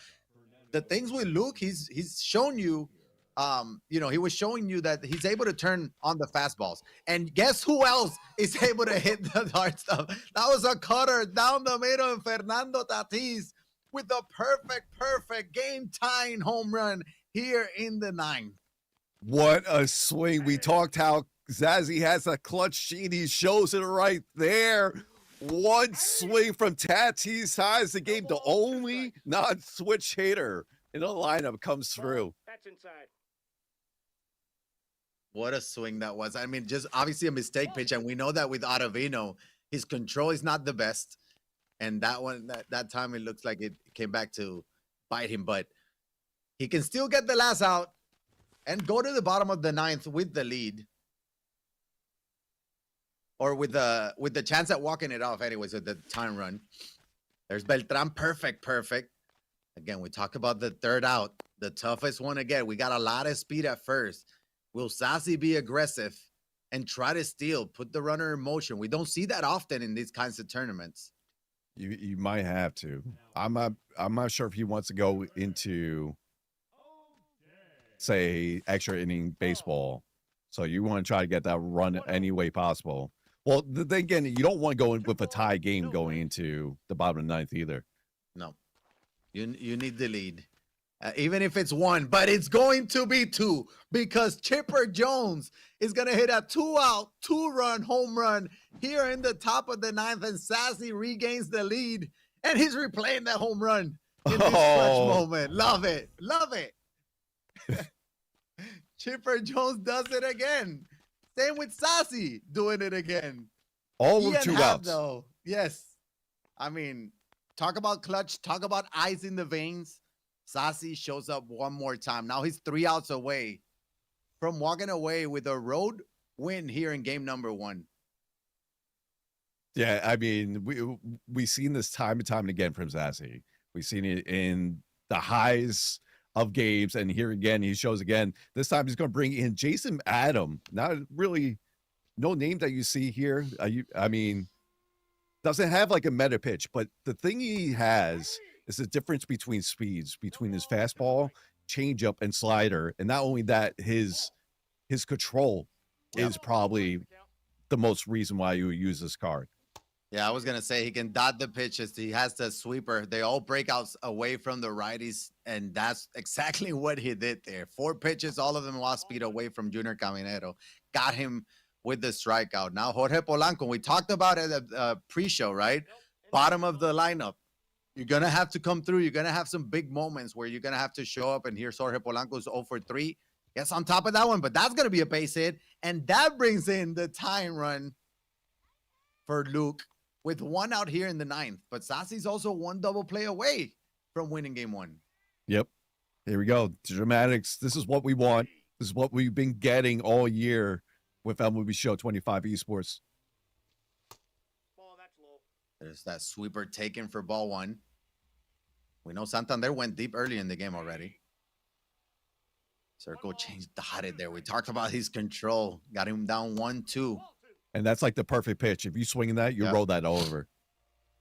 the things with Luke, he's shown you, he was showing you that he's able to turn on the fastballs. And guess who else is able to hit the hard stuff? That was a cutter down the middle of Fernando Tatis with the perfect game-tying home run here in the 9th. What a swing. We talked how Zazzy has a clutch gene. He shows it right there. 1 swing from Tatis ties the game. The only non-switch hitter in the lineup comes through. That's inside. What a swing that was. I mean, just obviously a mistake pitch. And we know that with Ottavino, his control is not the best. And that one, that time, it looks like it came back to bite him. But he can still get the last out and go to the bottom of the 9th with the lead. Or with the chance at walking it off anyways with the time run. There's Beltran, perfect. Again, we talked about the 3rd out. the toughest one again. We got a lot of speed at first. Will Zazzy be aggressive and try to steal, put the runner in motion? We don't see that often in these kinds of tournaments. You might have to. I'm not sure if he wants to go into, say, extra inning baseball. So you want to try to get that run any way possible. Well, then again, you don't want to go in with a tie game going into the bottom of the ninth either. No, you need the lead. Even if it's one, but it's going to be two because Chipper Jones is going to hit a 2-out, 2-run home run here in the top of the ninth, and Zazzy regains the lead, and he's replaying that home run in this clutch moment. Love it. Love it. Chipper Jones does it again. Same with Zazzy doing it again. All with 2 outs. Though. Yes. I mean, talk about clutch, talk about ice in the veins. Zazzy shows up one more time. Now he's 3 outs away from walking away with a road win here in game number 1. Yeah, I mean, we've seen this time and time again from Zazzy. We've seen it in the highs of games, and here again, he shows again. This time he's going to bring in Jason Adam. Not really, no name that you see here. I mean, doesn't have like a meta pitch, but the thing he has is the difference between speeds, between his fastball, changeup, and slider. And not only that, his control is probably the most reason why you would use this card. Yeah, I was going to say he can dot the pitches. He has the sweeper. They all breakouts away from the righties, and that's exactly what he did there. 4 pitches, all of them lost speed away from Junior Caminero. Got him with the strikeout. Now Jorge Polanco, we talked about it at the pre-show, right? Bottom of the lineup. You're going to have to come through. You're going to have some big moments where you're going to have to show up, and here's Jorge Polanco's 0 for 3. Yes, on top of that one, but that's going to be a base hit, and that brings in the tying run for Luke with 1 out here in the 9th. But Zazzy's also 1 double play away from winning game 1. Yep. Here we go. Dramatics. This is what we want. This is what we've been getting all year with MLB Show 25 Esports. There's that sweeper taken for ball 1. We know Santander went deep early in the game already. Circle change dotted there. We talked about his control. Got him down 1-2. And that's like the perfect pitch. If you swing that, you roll that over.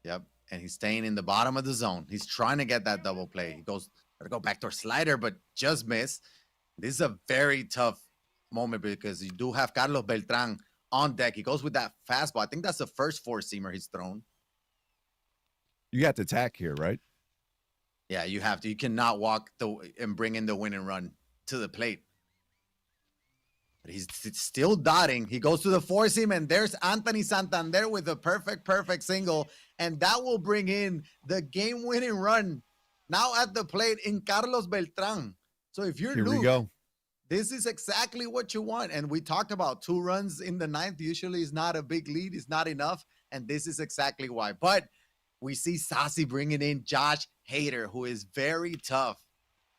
Yep. And he's staying in the bottom of the zone. He's trying to get that double play. He goes to go backdoor slider, but just missed. This is a very tough moment because you do have Carlos Beltran on deck. He goes with that fastball. I think that's the first 4-seamer he's thrown. You have to attack here, right? Yeah, you have to. You cannot walk and bring in the winning run to the plate. But he's still dotting. He goes to the 4-seam, and there's Anthony Santander with a perfect single. And that will bring in the game-winning run now at the plate in Carlos Beltran. So if you're Luke, we go. This is exactly what you want. And we talked about 2 runs in the 9th. Usually is not a big lead. It's not enough. And this is exactly why. But we see Zazzy bringing in Josh Hader, who is very tough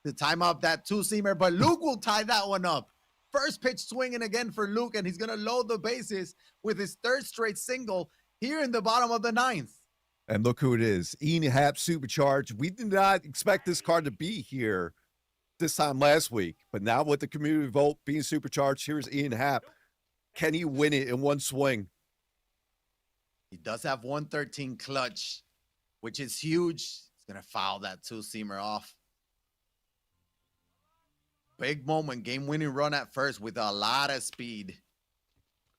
to time up that 2-seamer. But Luke will tie that one up. First pitch swinging again for Luke, and he's going to load the bases with his 3rd straight single here in the bottom of the 9th. And look who it is. Ian Happ supercharged. We did not expect this card to be here this time last week, but now with the community vote being supercharged, here's Ian Happ. Can he win it in one swing? He does have 113 clutch, which is huge. He's going to foul that 2-seamer off. Big moment, game-winning run at first with a lot of speed.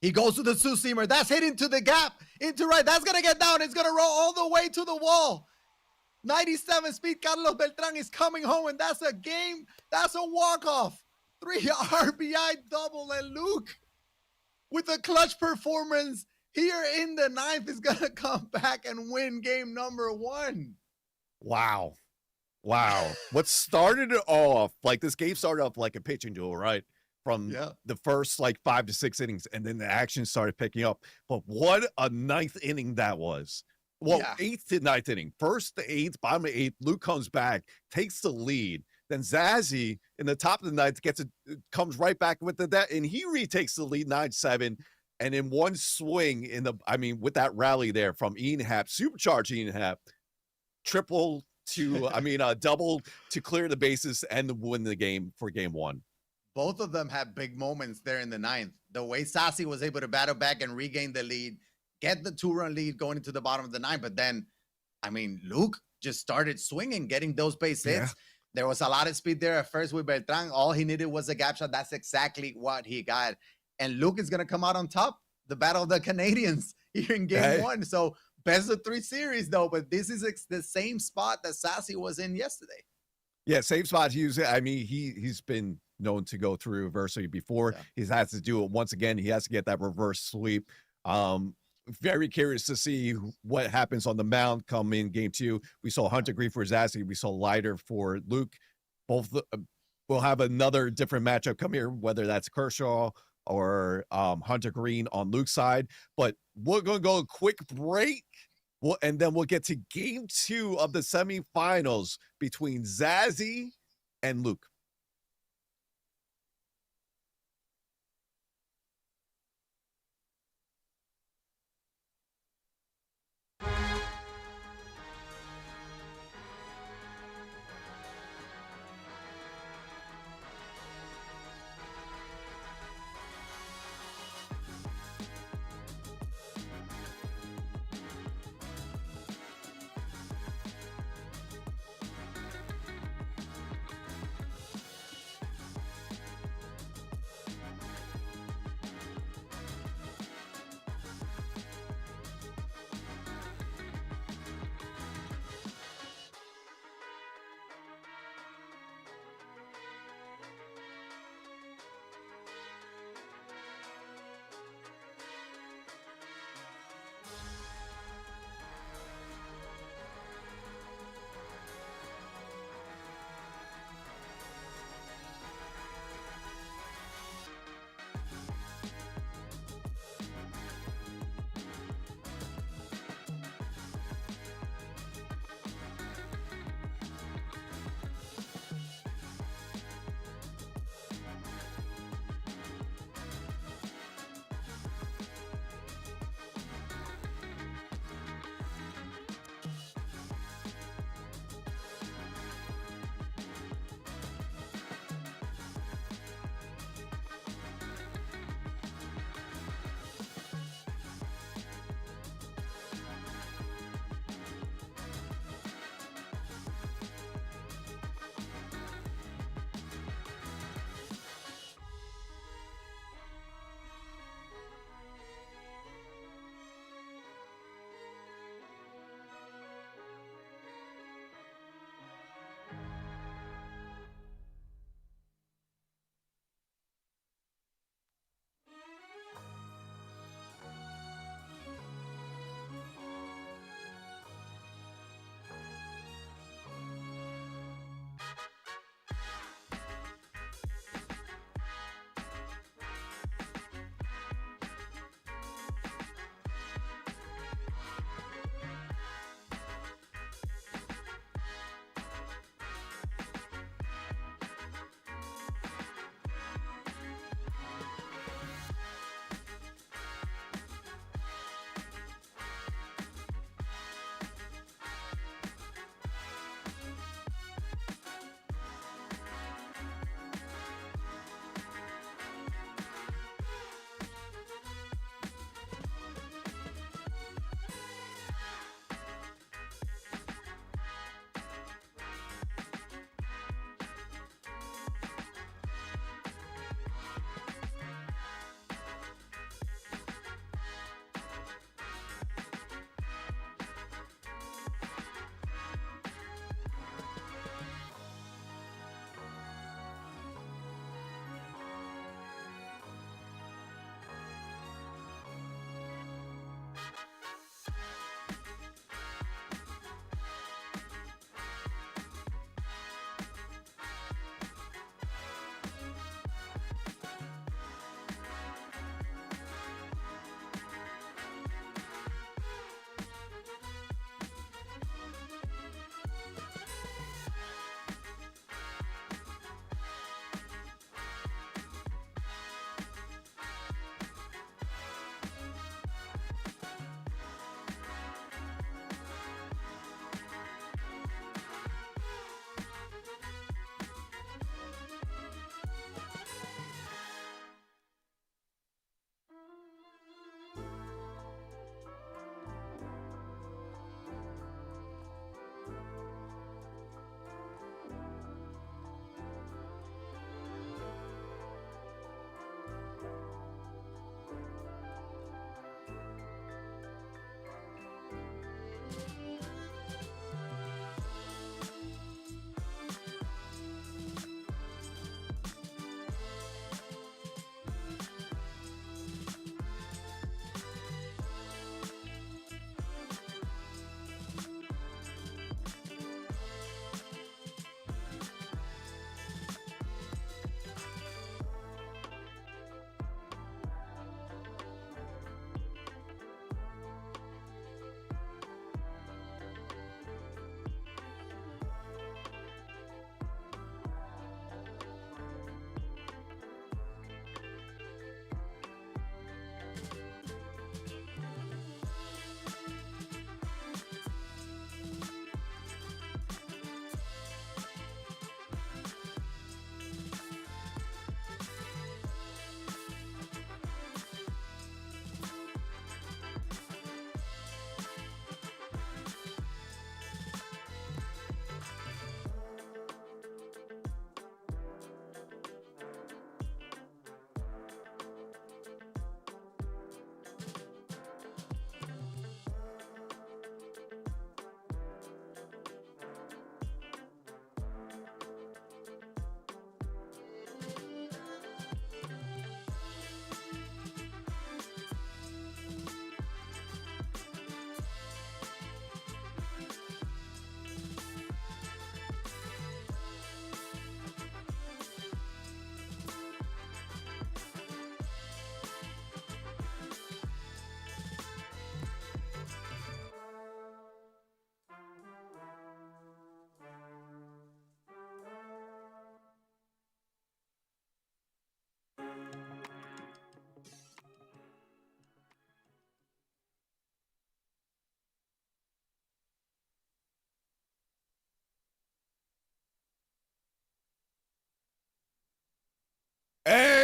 He goes to the 2-seamer. That's hit into the gap, into right. That's going to get down. It's going to roll all the way to the wall. 97 speed. Carlos Beltran is coming home, and that's a game. That's a walk-off. 3 RBI double, and Luke, with a clutch performance here in the 9th, is going to come back and win game number 1. Wow. Wow. What started it off, like this game started off like a pitching duel, right? From the first like 5 to 6 innings, and then the action started picking up. But what a 9th inning that was. Well, 8th to 9th inning. First to 8th, bottom of 8th, Luke comes back, takes the lead. Then Zazzy in the top of the 9th comes right back with that, and he retakes the lead 9-7. And in one swing with that rally there from Ian Happ, supercharged Ian Happ, triple to, I mean, a double to clear the bases and win the game for game one. Both of them had big moments there in the ninth. The way Zazzy was able to battle back and regain the lead, get the 2-run lead going into the bottom of the ninth. But then, I mean, Luke just started swinging, getting those base hits. Yeah. There was a lot of speed there at first with Beltran. All he needed was a gap shot. That's exactly what he got. And Luke is going to come out on top. The battle of the Canadians here in game one. So best of 3 series, though. But this is the same spot that Zazzy was in yesterday. Yeah, same spot he was. I mean, he's been known to go through adversity before. Yeah. He has to do it once again. He has to get that reverse sweep. Very curious to see what happens on the mound come in game 2. We saw Hunter Green for Zazzy. We saw Leiter for Luke. Both will have another different matchup come here, whether that's Kershaw or Hunter Green on Luke's side. But we're going to go a quick break. And then we'll get to game 2 of the semifinals between Zazzy and Luke.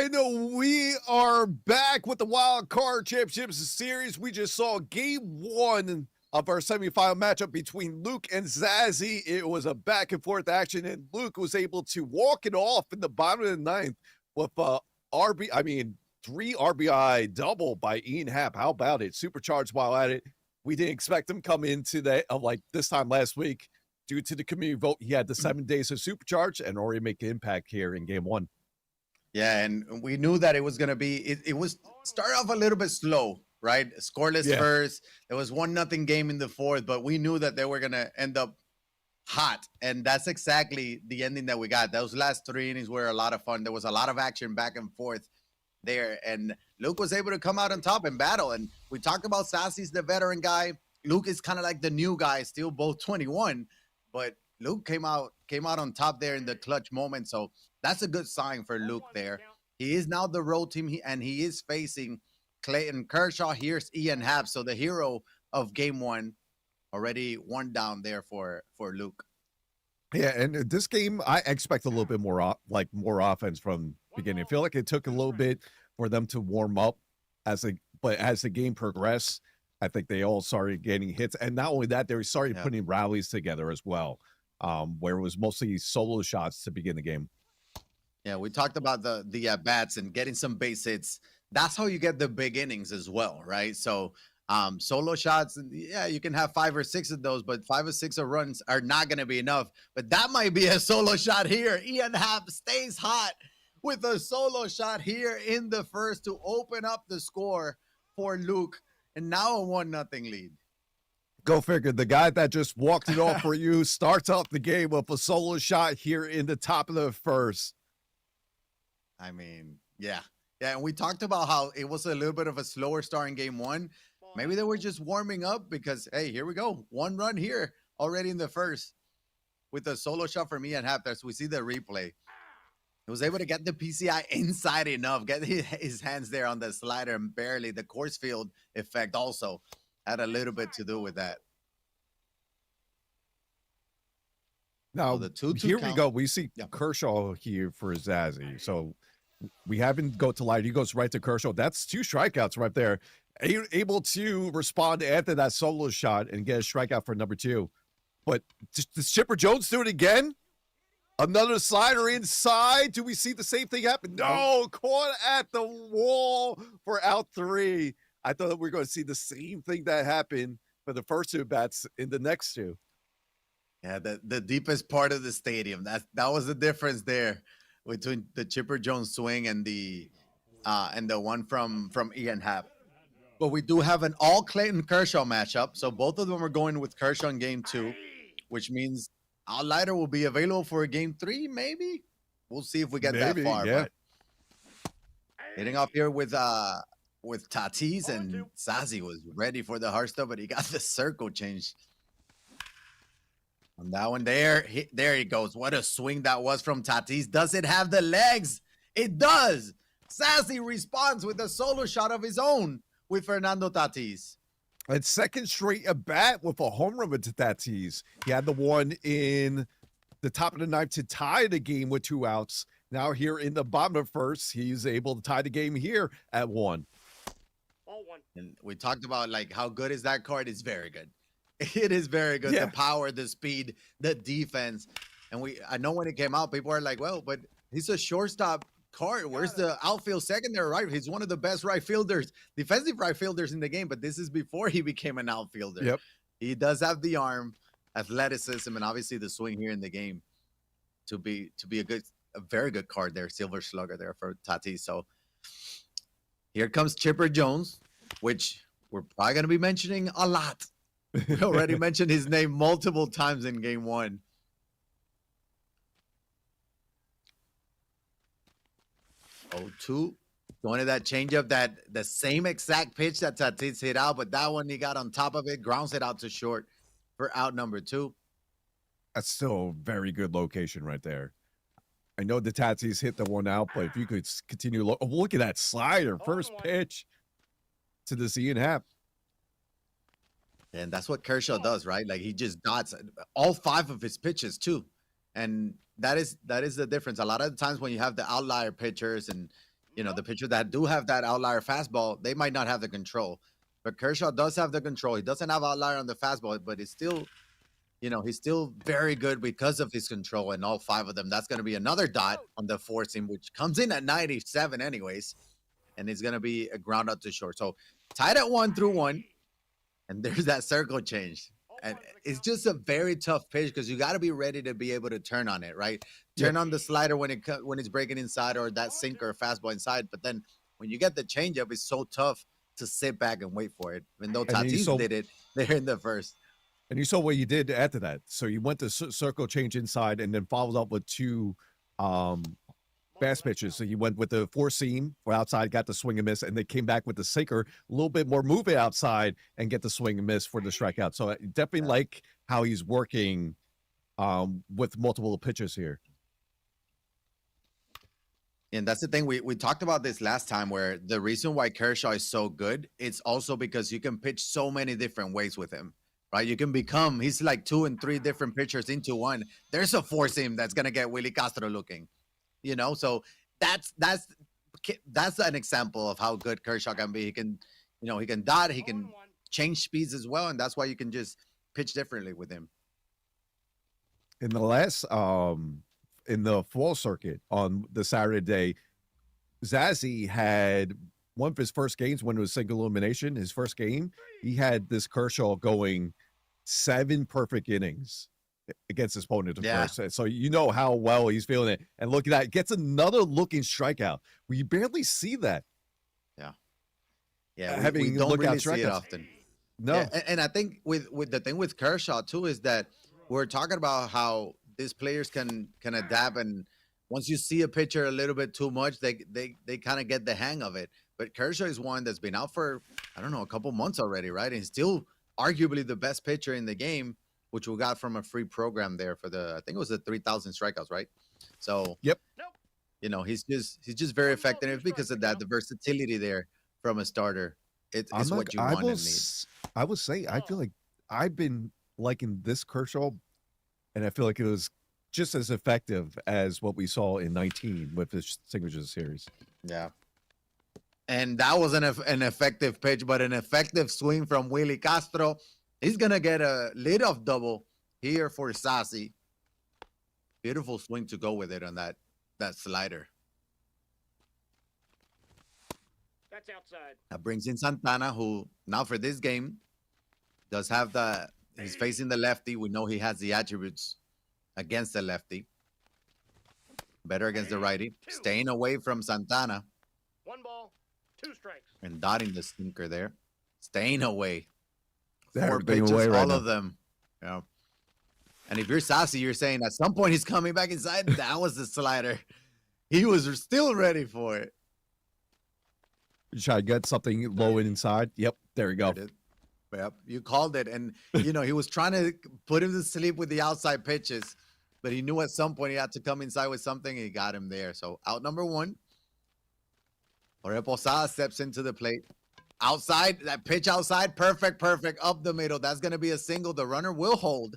And we are back with the Wild Card Championships Series. We just saw game one of our semifinal matchup between Luke and Zazzy. It was a back and forth action, and Luke was able to walk it off in the bottom of the ninth with three RBI double by Ian Happ. How about it? Supercharged while at it. We didn't expect him come into that like this time last week. Due to the community vote, he had the 7 days of supercharge and already make an impact here in game one. Yeah, and we knew that it was going to be, it was start off a little bit slow, right? Scoreless first. There was 1-0 game in the fourth, but we knew that they were going to end up hot. And that's exactly the ending that we got. Those last 3 innings were a lot of fun. There was a lot of action back and forth there. And Luke was able to come out on top and battle. And we talked about Zazzy's the veteran guy. Luke is kind of like the new guy, still both 21. But Luke came out on top there in the clutch moment. So that's a good sign for Luke there. He is now the road team, and he is facing Clayton Kershaw. Here's Ian Happ, so the hero of game one, already 1 down there for Luke. Yeah, and this game, I expect a little bit more offense from beginning. I feel like it took a little bit for them to warm up but as the game progressed, I think they all started getting hits. And not only that, they started putting rallies together as well, where it was mostly solo shots to begin the game. Yeah, we talked about the at-bats and getting some base hits. That's how you get the big innings as well, right? So solo shots, yeah, you can have 5 or 6 of those, but 5 or 6 of runs are not going to be enough. But that might be a solo shot here. Ian Happ stays hot with a solo shot here in the first to open up the score for Luke. And now a 1-0 lead. Go figure. The guy that just walked it off for you starts off the game with a solo shot here in the top of the first. I mean, yeah. Yeah, and we talked about how it was a little bit of a slower start in game one. Maybe they were just warming up because, hey, here we go. 1 run here already in the first with a solo shot from Ian Happ. As we see the replay. He was able to get the PCI inside enough, get his hands there on the slider, and barely. The course field effect also had a little bit to do with that. Now, here we go. We see Kershaw here for Zazzy. So we haven't go to light. He goes right to Kershaw. That's 2 strikeouts right there. Able to respond after that solo shot and get a strikeout for number 2. But does Chipper Jones do it again? Another slider inside. Do we see the same thing happen? No, caught at the wall for out 3. I thought we were going to see the same thing that happened for the first 2 bats in the next 2. Yeah, the deepest part of the stadium. That was the difference there between the Chipper Jones swing and the one from Ian Happ. But we do have an all Clayton Kershaw matchup. So both of them are going with Kershaw in game 2, which means Outlighter will be available for game 3, maybe. We'll see if we get that far. Yeah. But hitting off here with Tatis, and Zazzy was ready for the hard stuff, but he got the circle changed. On that one there he goes. What a swing that was from Tatis. Does it have the legs? It does. Zazzy responds with a solo shot of his own with Fernando Tatis. And second straight at bat with a home run with Tatis. He had the one in the top of the ninth to tie the game with 2 outs. Now here in the bottom of first, he's able to tie the game here at 1. And we talked about like how good is that card? It's very good. It is very good. Yeah. The power, the speed, the defense. And I know when it came out, people are like, well, but he's a shortstop card. Where's the outfield secondary, right? He's one of the best right fielders, defensive right fielders in the game, but this is before he became an outfielder. Yep. He does have the arm, athleticism, and obviously the swing here in the game to be a very good card there, Silver Slugger there for Tatis. So here comes Chipper Jones, which we're probably going to be mentioning a lot. We already mentioned his name multiple times in game 1. 0-2. Going to that changeup, the same exact pitch that Tatis hit out, but that one he got on top of it, grounds it out to short for out number 2. That's still a very good location right there. I know the Tatis hit the one out, but if you could continue, look at that slider, first pitch to the Ian Happ. And that's what Kershaw does, right? Like he just dots all 5 of his pitches too. And that is the difference. A lot of the times when you have the outlier pitchers and the pitchers that do have that outlier fastball, they might not have the control. But Kershaw does have the control. He doesn't have outlier on the fastball, but it's still, he's still very good because of his control and all 5 of them. That's going to be another dot on the 4 seam, which comes in at 97 anyways. And it's going to be a ground out to short. So tied at 1-1. And there's that circle change. And it's just a very tough pitch because you got to be ready to be able to turn on it, right? Turn on the slider when it's breaking inside, or that sinker or fastball inside. But then when you get the changeup, it's so tough to sit back and wait for it. Even though Tatis did it there in the first. And you saw what you did after that. So you went to circle change inside and then followed up with 2 fast pitches. So you went with the 4 seam for outside, got the swing and miss, and they came back with the sinker, a little bit more movement outside and get the swing and miss for the strikeout. So I definitely like how he's working with multiple pitches here. And that's the thing. We talked about this last time, where the reason why Kershaw is so good, it's also because you can pitch so many different ways with him, right? You can he's like 2 and 3 different pitchers into one. There's a 4 seam that's going to get Willie Castro looking. So that's an example of how good Kershaw can be. He can, he can dot, he can change speeds as well, and that's why you can just pitch differently with him. In the last in the fall circuit on the Saturday day, Zazzy had one of his first games when it was single elimination. His first game, he had this Kershaw going 7 perfect innings against his opponent at first. So you know how well he's feeling it. And look at that. Gets another looking strikeout. We barely see that. Yeah. We don't really see it often. No. Yeah, and I think with the thing with Kershaw too is that we're talking about how these players can adapt, and once you see a pitcher a little bit too much, they kind of get the hang of it. But Kershaw is one that's been out for, I don't know, a couple months already, right? And still arguably the best pitcher in the game, which we got from a free program there for I think it was the 3,000 strikeouts, right? So, yep. He's just very effective because of that, the versatility there from a starter. It's what you want and need. I would say, I feel like I've been liking this Kershaw, and I feel like it was just as effective as what we saw in 19 with the signature series. Yeah. And that was an effective pitch, but an effective swing from Willie Castro. He's going to get a leadoff double here for Zazzy. Beautiful swing to go with it on that slider. That's outside. That brings in Santana, who now for this game does have he's facing the lefty. We know he has the attributes against the lefty. Better against the righty. Staying away from Santana. 1 ball, 2 strikes. And dotting the sinker there. Staying away. They're 4 being pitches, away right all now. of them. Yeah. And if you're Zazzy, you're saying at some point he's coming back inside. That was the slider. He was still ready for it. You try to get something low and inside. Yep, there you go. Yep, you called it. And, he was trying to put him to sleep with the outside pitches, but he knew at some point he had to come inside with something, and he got him there. So out number 1. Jorge Posada steps into the plate. Outside, that pitch outside, perfect, up the middle. That's going to be a single. The runner will hold.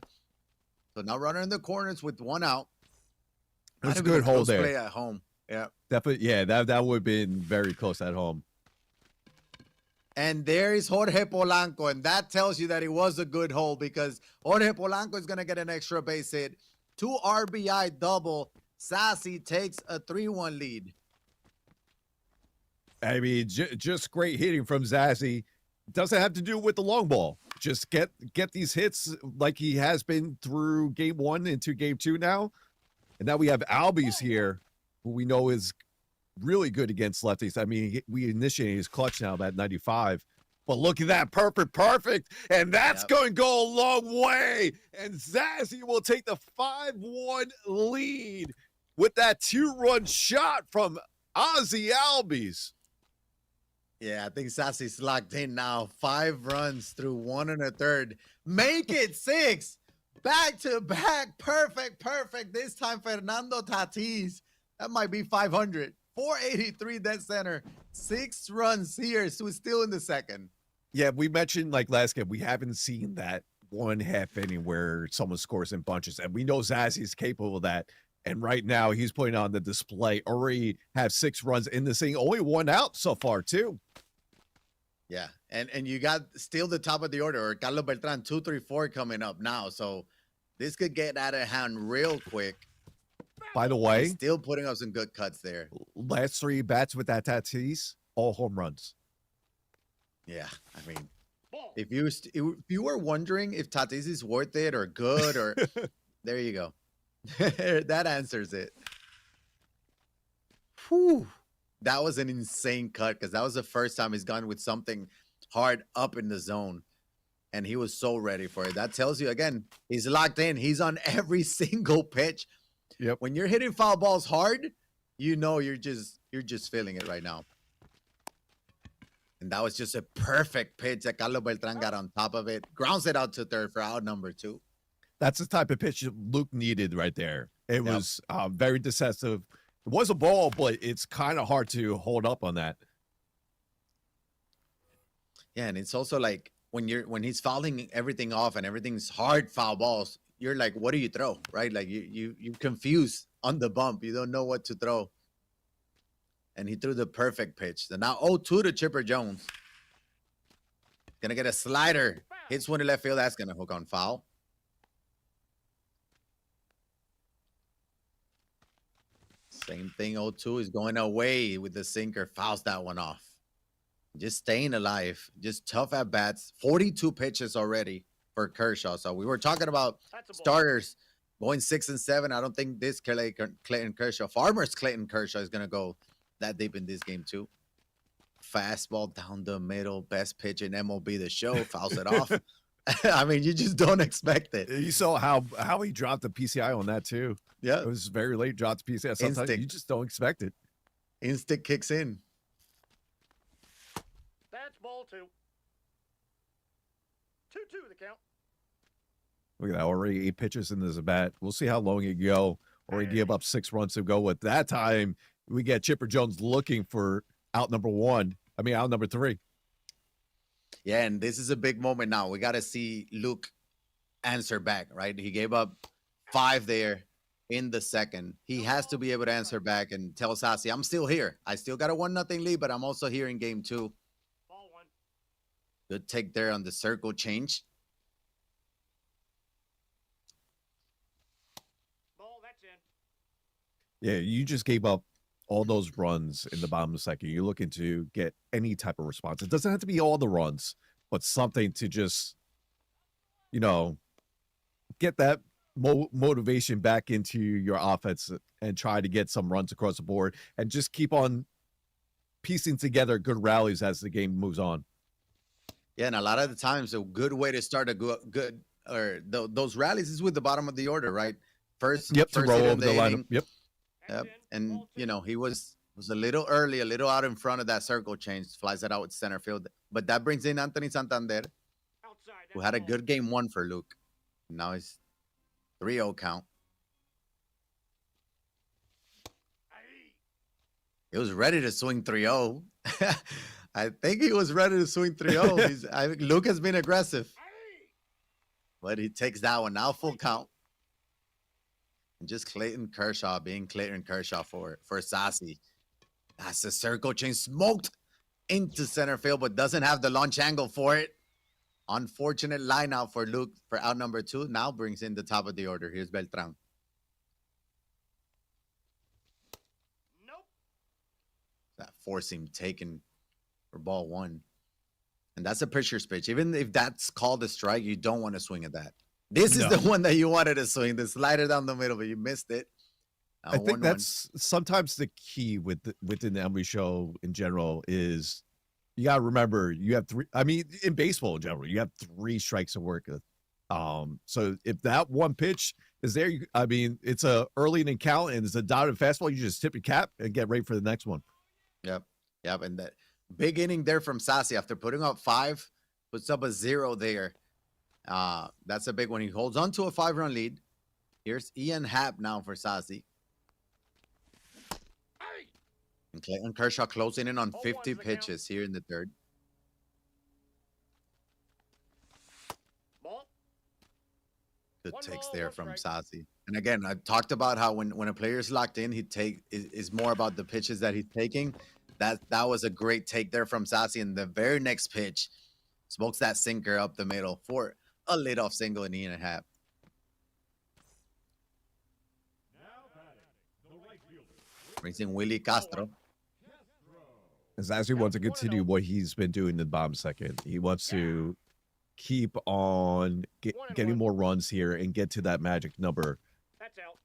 So now runner in the corners with 1 out. That's a good hold there. Play at home. Yeah. Definitely, yeah, that would have been very close at home. And there is Jorge Polanco, and that tells you that it was a good hold, because Jorge Polanco is going to get an extra base hit. 2 RBI double. Zazzy takes a 3-1 lead. I mean, just great hitting from Zazzy. Doesn't have to do with the long ball. Just get these hits like he has been through game 1 into game 2 now. And now we have Albies here, who we know is really good against lefties. I mean, we initiated his clutch now about 95. But look at that, perfect. And that's going to go a long way. And Zazzy will take the 5-1 lead with that 2-run shot from Ozzy Albies. Yeah, I think Zazzy's locked in now. 5 runs through 1 1/3. Make it 6. Back to back. Perfect. This time, Fernando Tatis. That might be 500. 483 dead center. 6 runs here. So it's still in the second. Yeah, we mentioned like last game, we haven't seen that 1/2 inning where someone scores in bunches. And we know Zazzy's capable of that. And right now, he's putting on the display. Already have 6 runs in this thing. Only 1 out so far, too. Yeah, and you got still the top of the order, or Carlos Beltran 2, 3, 4 coming up now. So this could get out of hand real quick. By the He's way, still putting up some good cuts there. last 3 bats with that Tatis, all home runs. Yeah, I mean, Ball. if you were wondering if Tatis is worth it or good, or there you go. That answers it. Whew. That was an insane cut because that was the first time he's gone with something hard up in the zone. And he was so ready for it. That tells you, again, he's locked in. He's on every single pitch. Yep. When you're hitting foul balls hard, you know you're just feeling it right now. And that was just a perfect pitch that Carlos Beltran got on top of it. Grounds it out to third for out number 2. That's the type of pitch that Luke needed right there. It was very decisive. It was a ball, but it's kind of hard to hold up on that. Yeah, and it's also like when he's fouling everything off and everything's hard foul balls, you're like, what do you throw? Right? Like you confused on the bump. You don't know what to throw. And he threw the perfect pitch. So now 0-2 to Chipper Jones. Gonna get a slider. Hits one to left field. That's gonna hook on foul. Same thing, 0-2 is going away with the sinker. Fouls that one off. Just staying alive. Just tough at bats. 42 pitches already for Kershaw. So we were talking about That's a ball. starters going 6 and 7. I don't think this Clayton Kershaw, Farmer's Clayton Kershaw, is going to go that deep in this game too. Fastball down the middle. Best pitch in MLB The Show. Fouls it off. I mean, you just don't expect it. You saw how he dropped the PCI on that, too. Yeah. It was very late, dropped the PCI. Sometimes Instinct. you just don't expect it. Instinct kicks in. That's ball 2. 2-2 the count. Look at that. Already 8 pitches in this bat. We'll see how long it go. Already give up 6 runs to go with. That time, we get Chipper Jones looking for out number 1. I mean, out number 3. Yeah, and this is a big moment now. We got to see Luke answer back, right? He gave up 5 there in the second. He has to be able to answer back and tell Zazzy, I'm still here. I still got a 1-0 lead, but I'm also here in game 2. Ball 1. Good take there on the circle change. Ball, that's in. Yeah, you just gave up all those runs in the bottom of the second. You're looking to get any type of response. It doesn't have to be all the runs, but something to just, get that motivation back into your offense and try to get some runs across the board and just keep on piecing together good rallies as the game moves on. Yeah, and a lot of the times a good way to start a good or those rallies is with the bottom of the order, right? First, to first roll hit over of the inning. lineup. Yep. Yep. That's in. And Ball 2. he was a little early, a little out in front of that circle change, flies it out with center field. But that brings in Anthony Santander, Outside. who That's had a ball. good game 1 for Luke. Now he's 3-0 count. Aye. He was ready to swing 3-0. I think he was ready to swing 3-0. Luke has been aggressive, Aye. but he takes that one now full count. And just Clayton Kershaw being Clayton Kershaw for Zazzy. That's the circle change, smoked into center field, but doesn't have the launch angle for it. Unfortunate line out for Luke for out number 2. Now brings in the top of the order. Here's Beltran. Nope. That four seam taken for ball 1. And that's a pitcher's pitch. Even if that's called a strike, you don't want to swing at that. This is No. the one that you wanted to swing, the slider down the middle, but you missed it. I think that's sometimes the key within the MLB show in general is you got to remember you have 3. I mean, in baseball in general, you have 3 strikes to work with. So if that one pitch is there, it's a early inning count and it's a dotted fastball. You just tip your cap and get ready for the next one. Yep. And that big inning there from Zazzy after putting up 5, puts up a 0 there. That's a big one. He holds on to a 5-run lead. Here's Ian Happ now for Zazzy. Aye. And Clayton Kershaw closing in on 0-1's 50 the count. pitches here in the third. Ball. Good good One takes ball, there one from strike. Zazzy. And again, I talked about how when a player is locked in, is more about the pitches that he's taking. That was a great take there from Zazzy. And the very next pitch smokes that sinker up the middle for a leadoff single in and a half. Brings in Willie Castro. Zazzy wants to continue what he's been doing in the bottom second. He wants to keep on getting more runs here and get to that magic number. That's out.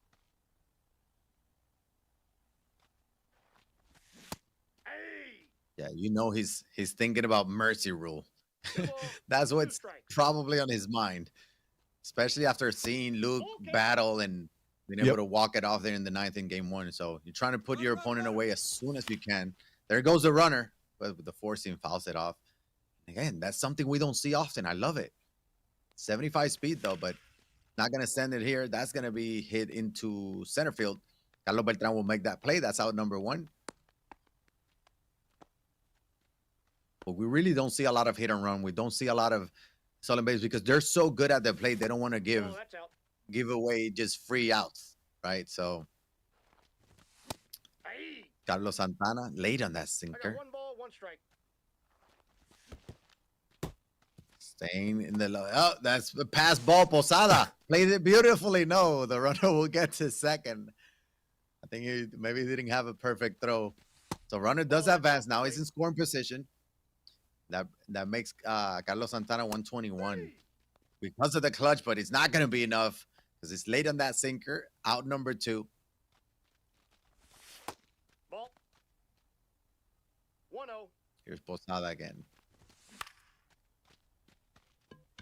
Hey. Yeah, you know he's thinking about mercy rule. Two ball, That's two what's strikes. probably on his mind, especially after seeing Luke battle and being able to walk it off there in the ninth in game one. So you're trying to put your opponent away as soon as you can. There goes the runner, but the four seam fouls it off. Again, that's something we don't see often. I love it. 75 speed though, but not gonna send it here. That's gonna be hit into center field. Carlos Beltran will make that play. That's out number one. But we really don't see a lot of hit and run. We don't see a lot of stolen base because they're so good at the plate. They don't want to Oh, that's out. give away just free outs, right? So Hey. Carlos Santana late on that I got sinker. one ball, one strike. Staying in the low. Oh, that's the pass ball. Posada played it beautifully. No, the runner will get to second. I think maybe he didn't have a perfect throw. So runner does advance now. He's in scoring position. That makes Carlos Santana 121 because of the clutch, but it's not going to be enough because it's late on that sinker. Out number two. Ball. 1-0. Here's Posada again.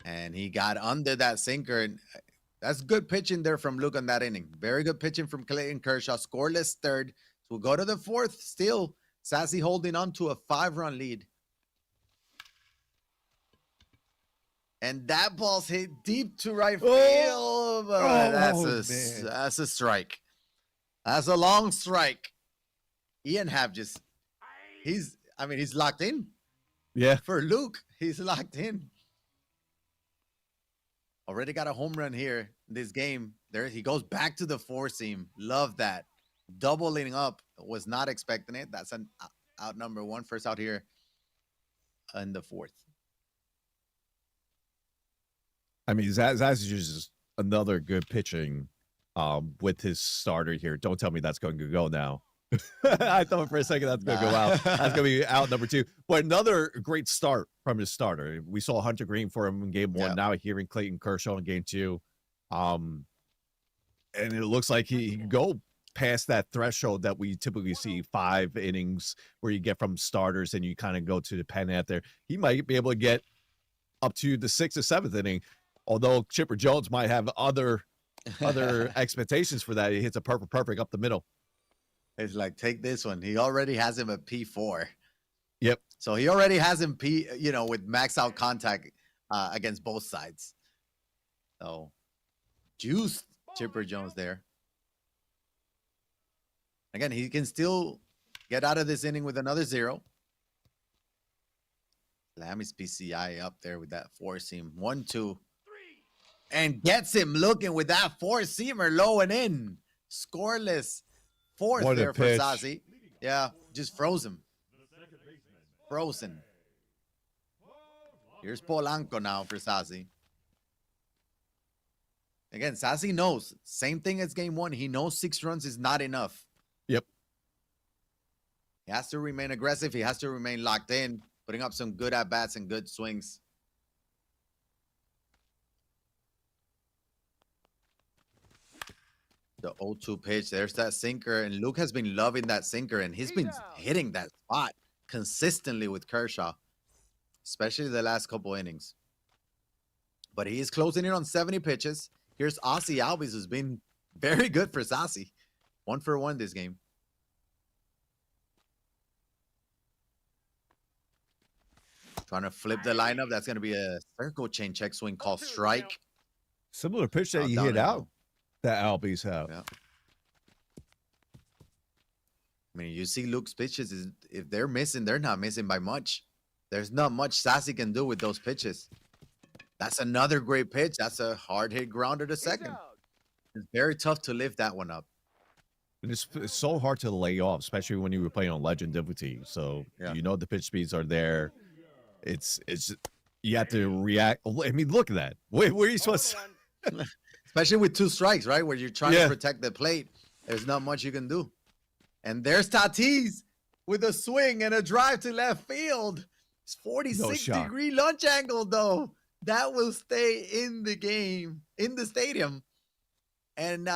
And he got under that sinker. And that's good pitching there from Luke on that inning. Very good pitching from Clayton Kershaw. Scoreless third. So we'll go to the fourth. Still, Zazzy holding on to a 5-run lead. And that ball's hit deep to right field. But that's a strike. That's a long strike. Ian Happ just, he's locked in. Yeah. For Luke, he's locked in. Already got a home run here in this game. There he goes back to the four seam. Love that. Doubling up. Was not expecting it. That's an out number one. First out here in the fourth. I mean, Zazzy is just another good pitching with his starter here. Don't tell me that's going to go now. I thought for a second that's going to go out. That's going to be out number two. But another great start from his starter. We saw Hunter Green for him in game one. Yeah. Now hearing Clayton Kershaw in game two. And it looks like he can go past that threshold that we typically see 5 innings where you get from starters and you kind of go to the pen out there. He might be able to get up to the 6th or 7th inning. Although Chipper Jones might have other expectations for that. He hits a perfect up the middle. It's like, take this one. He already has him at P4. Yep. So he already has him with max out contact against both sides. So juiced Chipper Jones there. Again, he can still get out of this inning with another 0. Lammy's PCI up there with that 4-seam. 1-2. And gets him looking with that 4-seamer low and in. Scoreless. Fourth What a there for pitch. Zazzy. Yeah, just froze him. Frozen. Here's Polanco now for Zazzy. Again, Zazzy knows. Same thing as game one. He knows 6 runs is not enough. Yep. He has to remain aggressive. He has to remain locked in, putting up some good at-bats and good swings. The 0-2 pitch. There's that sinker. And Luke has been loving that sinker. And he's been hitting that spot consistently with Kershaw, especially the last couple innings. But he is closing in on 70 pitches. Here's Ozzy Albies, who's been very good for Zazzy. 1 for 1 this game. Trying to flip the lineup. That's going to be a circle chain check swing called strike. Similar pitch that he Down hit and out low. that Albies have. Yeah. I mean, you see Luke's pitches. If they're missing, they're not missing by much. There's not much Zazzy can do with those pitches. That's another great pitch. That's a hard hit grounder to He's second. out. It's very tough to lift that one up. And it's so hard to lay off, especially when you were playing on legend difficulty. So Yeah. you know the pitch speeds are there. It's you have to react. I mean, look at that. Where are you supposed to? 0-1. Especially with 2 strikes, right? Where you're trying Yeah. to protect the plate. There's not much you can do. And there's Tatis with a swing and a drive to left field. It's 46-degree launch angle, though. That will stay in the game, in the stadium. And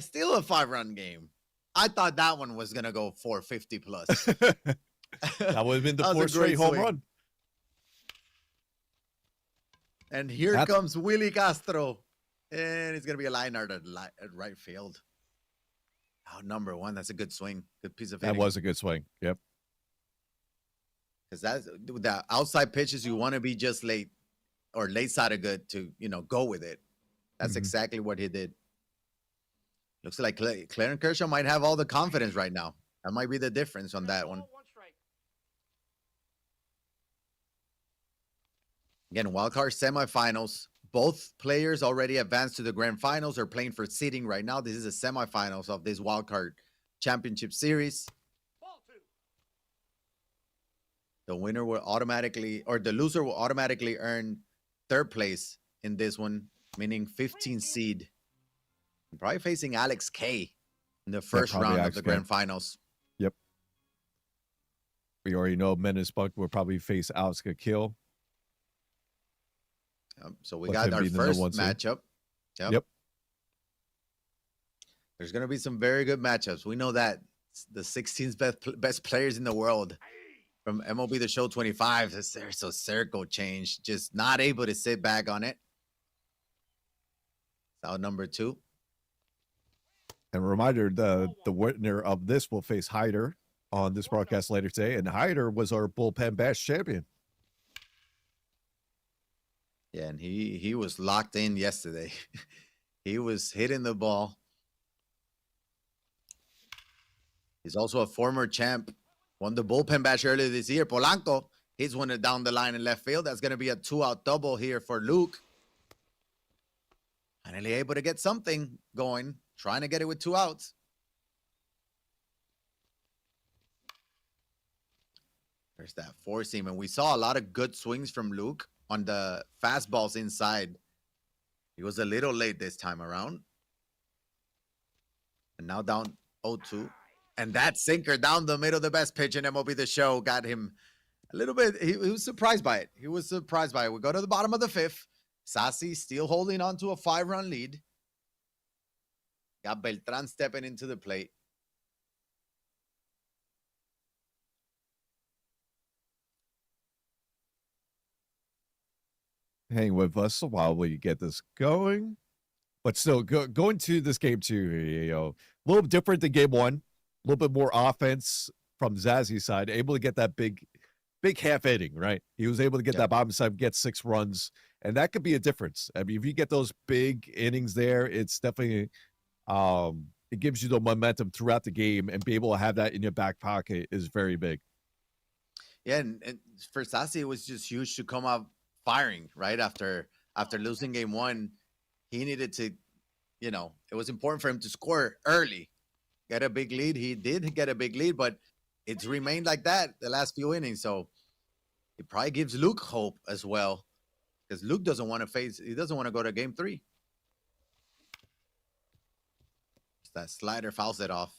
still a 5-run game. I thought that one was going to go 450 plus. That would have been the That was a 4th straight great home swing. run. And here comes Willie Castro. And it's going to be a line out at right field. Oh, number 1. That's a good swing. Good piece of That hitting. was a good swing. Yep. Because that's the outside pitches you want to be just late or late side of good to, go with it. That's Mhm. exactly what he did. Looks like Clarence Kershaw might have all the confidence right now. That might be the difference on that one. 1 strike. Again, wildcard semifinals. Both players already advanced to the grand finals, are playing for seeding right now. This is the semifinals of this wildcard championship series. Ball 2. The winner will automatically, or the loser will automatically earn 3rd place in this one, meaning 15 seed. Probably facing Alex K in the first probably round of Alex the K. grand finals. We already know Menace Buck will probably face Alex Kill. So we With got him our being the first number 1 seed. matchup. Yep. There's going to be some very good matchups. We know that the 16 best players in the world from MLB The Show 25, there's a circle change, just not able to sit back on it. It's out number 2. And a reminder, the winner of this will face Hyder on this broadcast later today. And Hyder was our bullpen bash champion. Yeah, and he was locked in yesterday. He was hitting the ball. He's also a former champ. Won the bullpen bash earlier this year. Polanco, he's won it down the line in left field. That's going to be a 2-out double here for Luke. Finally able to get something going. Trying to get it with 2 outs. There's that 4-seam. And we saw a lot of good swings from Luke on the fastballs inside. He was a little late this time around. And now down 0-2. And that sinker down the middle, the best pitch in MLB The Show, got him a little bit. He was surprised by it. We go to the bottom of the 5th. Zazzy still holding on to a 5-run lead. Got Beltran stepping into the plate. Hang with us while we get this going. But still, going to this game too, a little different than game 1. A little bit more offense from Zazzy's side. Able to get that big half inning, right? He was able to get that bottom side, get 6 runs. And that could be a difference. I mean, if you get those big innings there, it's definitely it gives you the momentum throughout the game, and be able to have that in your back pocket is very big. Yeah, and for Zazzy, it was just huge to come out firing right after losing game 1. He needed to, it was important for him to score early, get a big lead. He did get a big lead, but it's remained like that the last few innings. So it probably gives Luke hope as well, because Luke doesn't want to go to game 3. That slider fouls it off.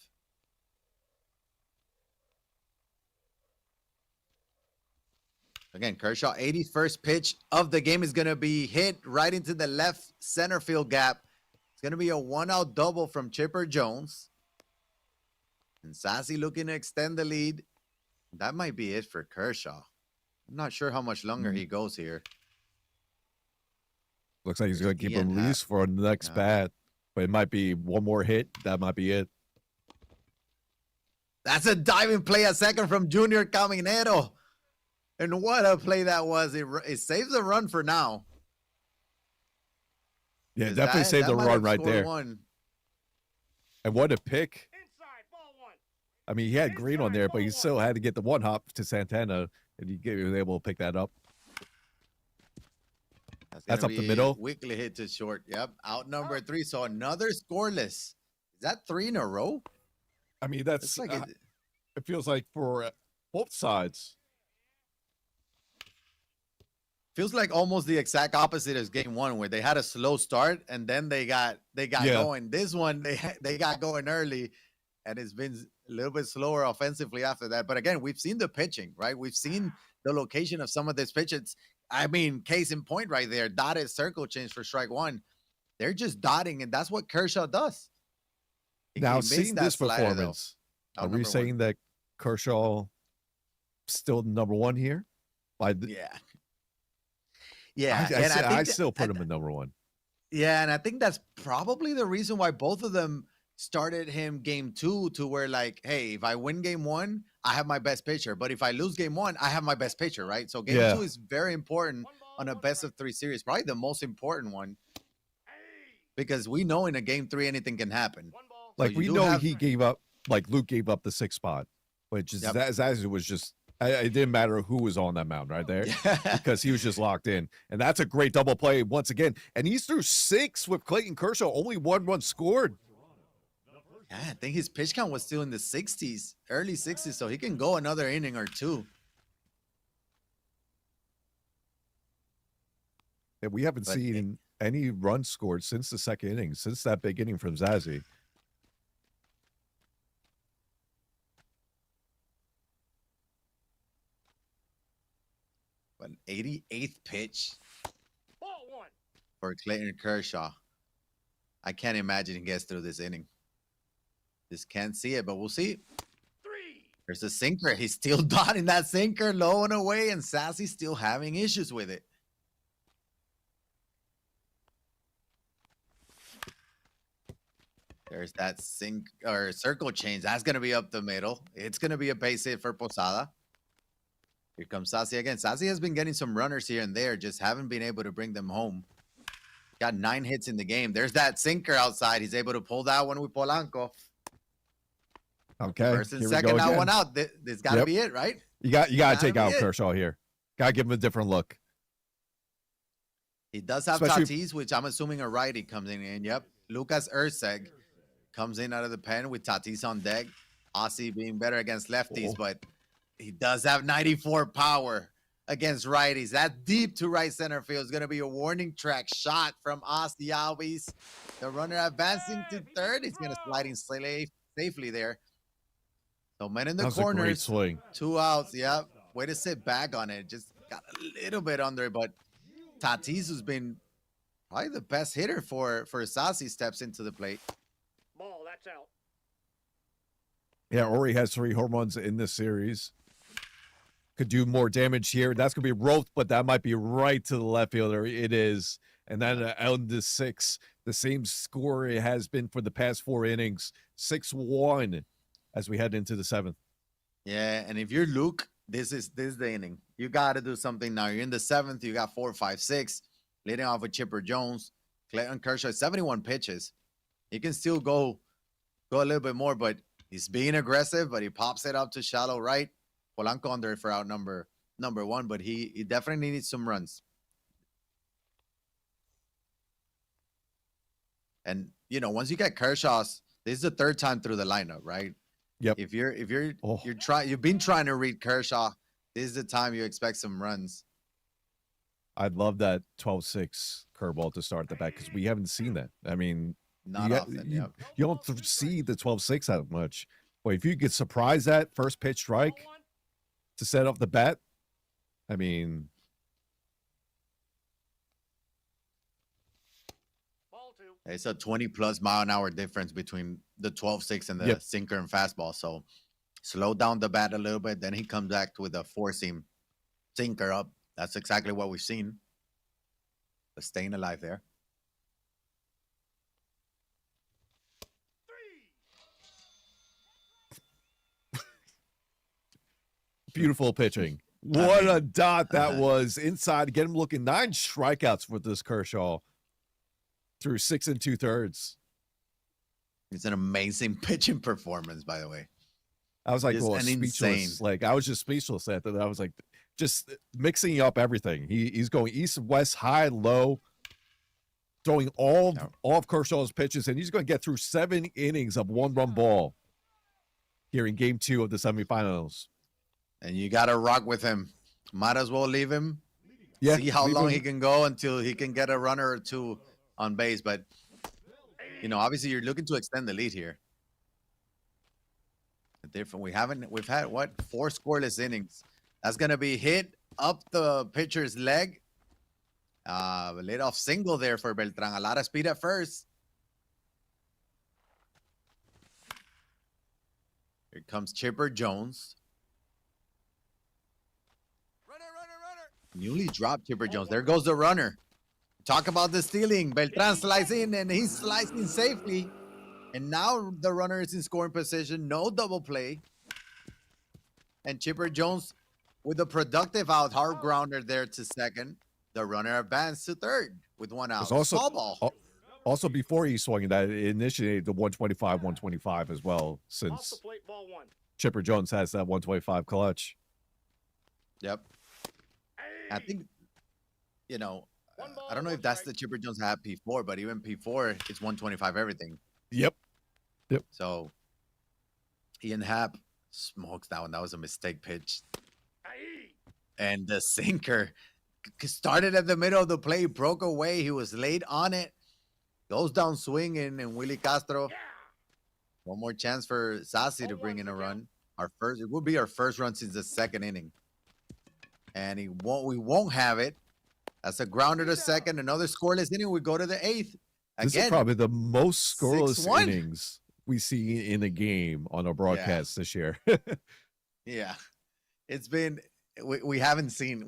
Again, Kershaw, 81st pitch of the game is going to be hit right into the left center field gap. It's going to be a 1-out double from Chipper Jones. And Zazzy looking to extend the lead. That might be it for Kershaw. I'm not sure how much longer he goes here. Looks like he's going to keep Ian him loose for the next bat. But it might be one more hit. That might be it. That's a diving play at second from Junior Caminero. And what a play that was. It saves a run for now. Yeah, definitely saved the run right there. And what a pick. Inside, ball 1. I mean, he had Green on there, but he still had to get the 1 hop to Santana, and he was able to pick that up. That's gonna up the be middle. Weekly hit to short. Yep, out number 3. So another scoreless. Is that 3 in a row? I mean, It's that's like it feels like for both sides. feels like almost the exact opposite as game 1, where they had a slow start and then they got going. This one they got going early, and it's been a little bit slower offensively after that. But again, we've seen the pitching, right? We've seen the location of some of these pitches. I mean, case in point, right there, dotted circle change for strike 1. They're just dotting, and that's what Kershaw does. Now, missed seeing that this slider, though. performance, Out are we number saying 1. that Kershaw still number 1 here? Yeah, I still put him in number 1. Yeah, and I think that's probably the reason why both of them started him game 2, to where, like, hey, if I win game 1, I have my best pitcher. But if I lose game 1, I have my best pitcher, right? So game 2 is very important on a best of 3 series, probably the most important one, because we know in a game 3 anything can happen. Like, we know he gave up, like Luke gave up the 6th spot, which is Zazzy was just. It didn't matter who was on that mound right there because he was just locked in. And that's a great double play once again. And he's through 6 with Clayton Kershaw. Only 1 run scored. Yeah, I think his pitch count was still in the 60s, early 60s, so he can go another inning or 2. And we haven't seen any runs scored since the 2nd inning, since that big inning from Zazzy. An 88th pitch Ball 1. for Clayton Kershaw. I can't imagine he gets through this inning. Just can't see it, but we'll see. 3. There's a sinker. He's still dotting that sinker low and away, and Zazzy's still having issues with it. There's that circle change. That's going to be up the middle. It's going to be a base hit for Posada. Here comes Zazzy again. Zazzy has been getting some runners here and there, just haven't been able to bring them home. Got 9 hits in the game. There's that sinker outside. He's able to pull that one with Polanco. Okay. First and second, that one out. This got to be it, right? You got to take out Kershaw here. Got to give him a different look. He does have Tatis, which I'm assuming a righty comes in. Yep. Lucas Erceg comes in out of the pen with Tatis on deck. Ozzy being better against lefties, but he does have 94 power against righties. That deep to right center field is going to be a warning track shot from Ozzy Albies. The runner advancing to third. He's going to slide in safely there. So men in the corners, 2 outs. Yep. Way to sit back on it. Just got a little bit under it, but Tatis, who's been probably the best hitter for Zazzy, steps into the plate. Ball, that's out. Yeah, Ori has 3 home runs in this series. Could do more damage here. That's going to be roped, but that might be right to the left fielder. It is. And then on the 6, the same score it has been for the past 4 innings, 6-1 as we head into the 7th. Yeah, and if you're Luke, this is the inning. You got to do something now. You're in the 7th. You got 4, 5, 6. Leading off with Chipper Jones. Clayton Kershaw, 71 pitches. He can still go a little bit more, but he's being aggressive, but he pops it up to shallow right. Polanco under for out number 1, but he definitely needs some runs. And, once you get Kershaw's, this is the 3rd time through the lineup, right? Yep. If you've been trying to read Kershaw, this is the time you expect some runs. I'd love that 12-6 curveball to start the bat because we haven't seen that. I mean, not often. You don't see the 12-6 that much. But if you could surprise that first pitch strike to set up the bat, I mean, Ball 2. It's a 20+ mile an hour difference between the 12-6 and the sinker and fastball. So slow down the bat a little bit. Then he comes back with a 4-seam sinker up. That's exactly what we've seen. But staying alive there. 3. beautiful pitching. What a dot that was inside. Get him looking. 9 strikeouts for this Kershaw through 6 2/3. It's an amazing pitching performance, by the way. I was like, Just speechless. insane. Like, I was just speechless after that. I was like, just mixing up everything. He's going east, west, high, low, throwing all of Kershaw's pitches, and he's going to get through 7 innings of 1-run ball here in Game 2 of the semifinals. And you got to rock with him. Might as well leave him. Yeah, see how long he can go until he can get a runner or two on base. But, obviously you're looking to extend the lead here. Different. We've had, 4 scoreless innings. That's going to be hit up the pitcher's leg. Laid off single there for Beltran. A lot of speed at first. Here comes Chipper Jones. Newly dropped Chipper Jones. There goes the runner. Talk about the stealing. Beltran slides in, and he's slicing safely. And now the runner is in scoring position. No double play. And Chipper Jones with a productive out. Hard grounder there to second. The runner advanced to third with 1 out. Small ball. Also, before he swung that, it initiated the 125 as well, since Plate, ball 1. Chipper Jones has that 125 clutch. Yep. I think, I don't know if that's the Chipper Jones had P4, but even P4, it's 125 everything. Yep. So Ian Happ smokes that one. That was a mistake pitch. And the sinker started at the middle of the play, broke away. He was late on it. Goes down swinging, and Willie Castro. One more chance for Zazzy to bring in a run. It will be our first run since the 2nd inning. And we won't have it. That's a grounder to second. Another scoreless inning. We go to the 8th. This is probably the most scoreless innings we see in a game on our broadcast this year. Yeah. It's been we haven't seen,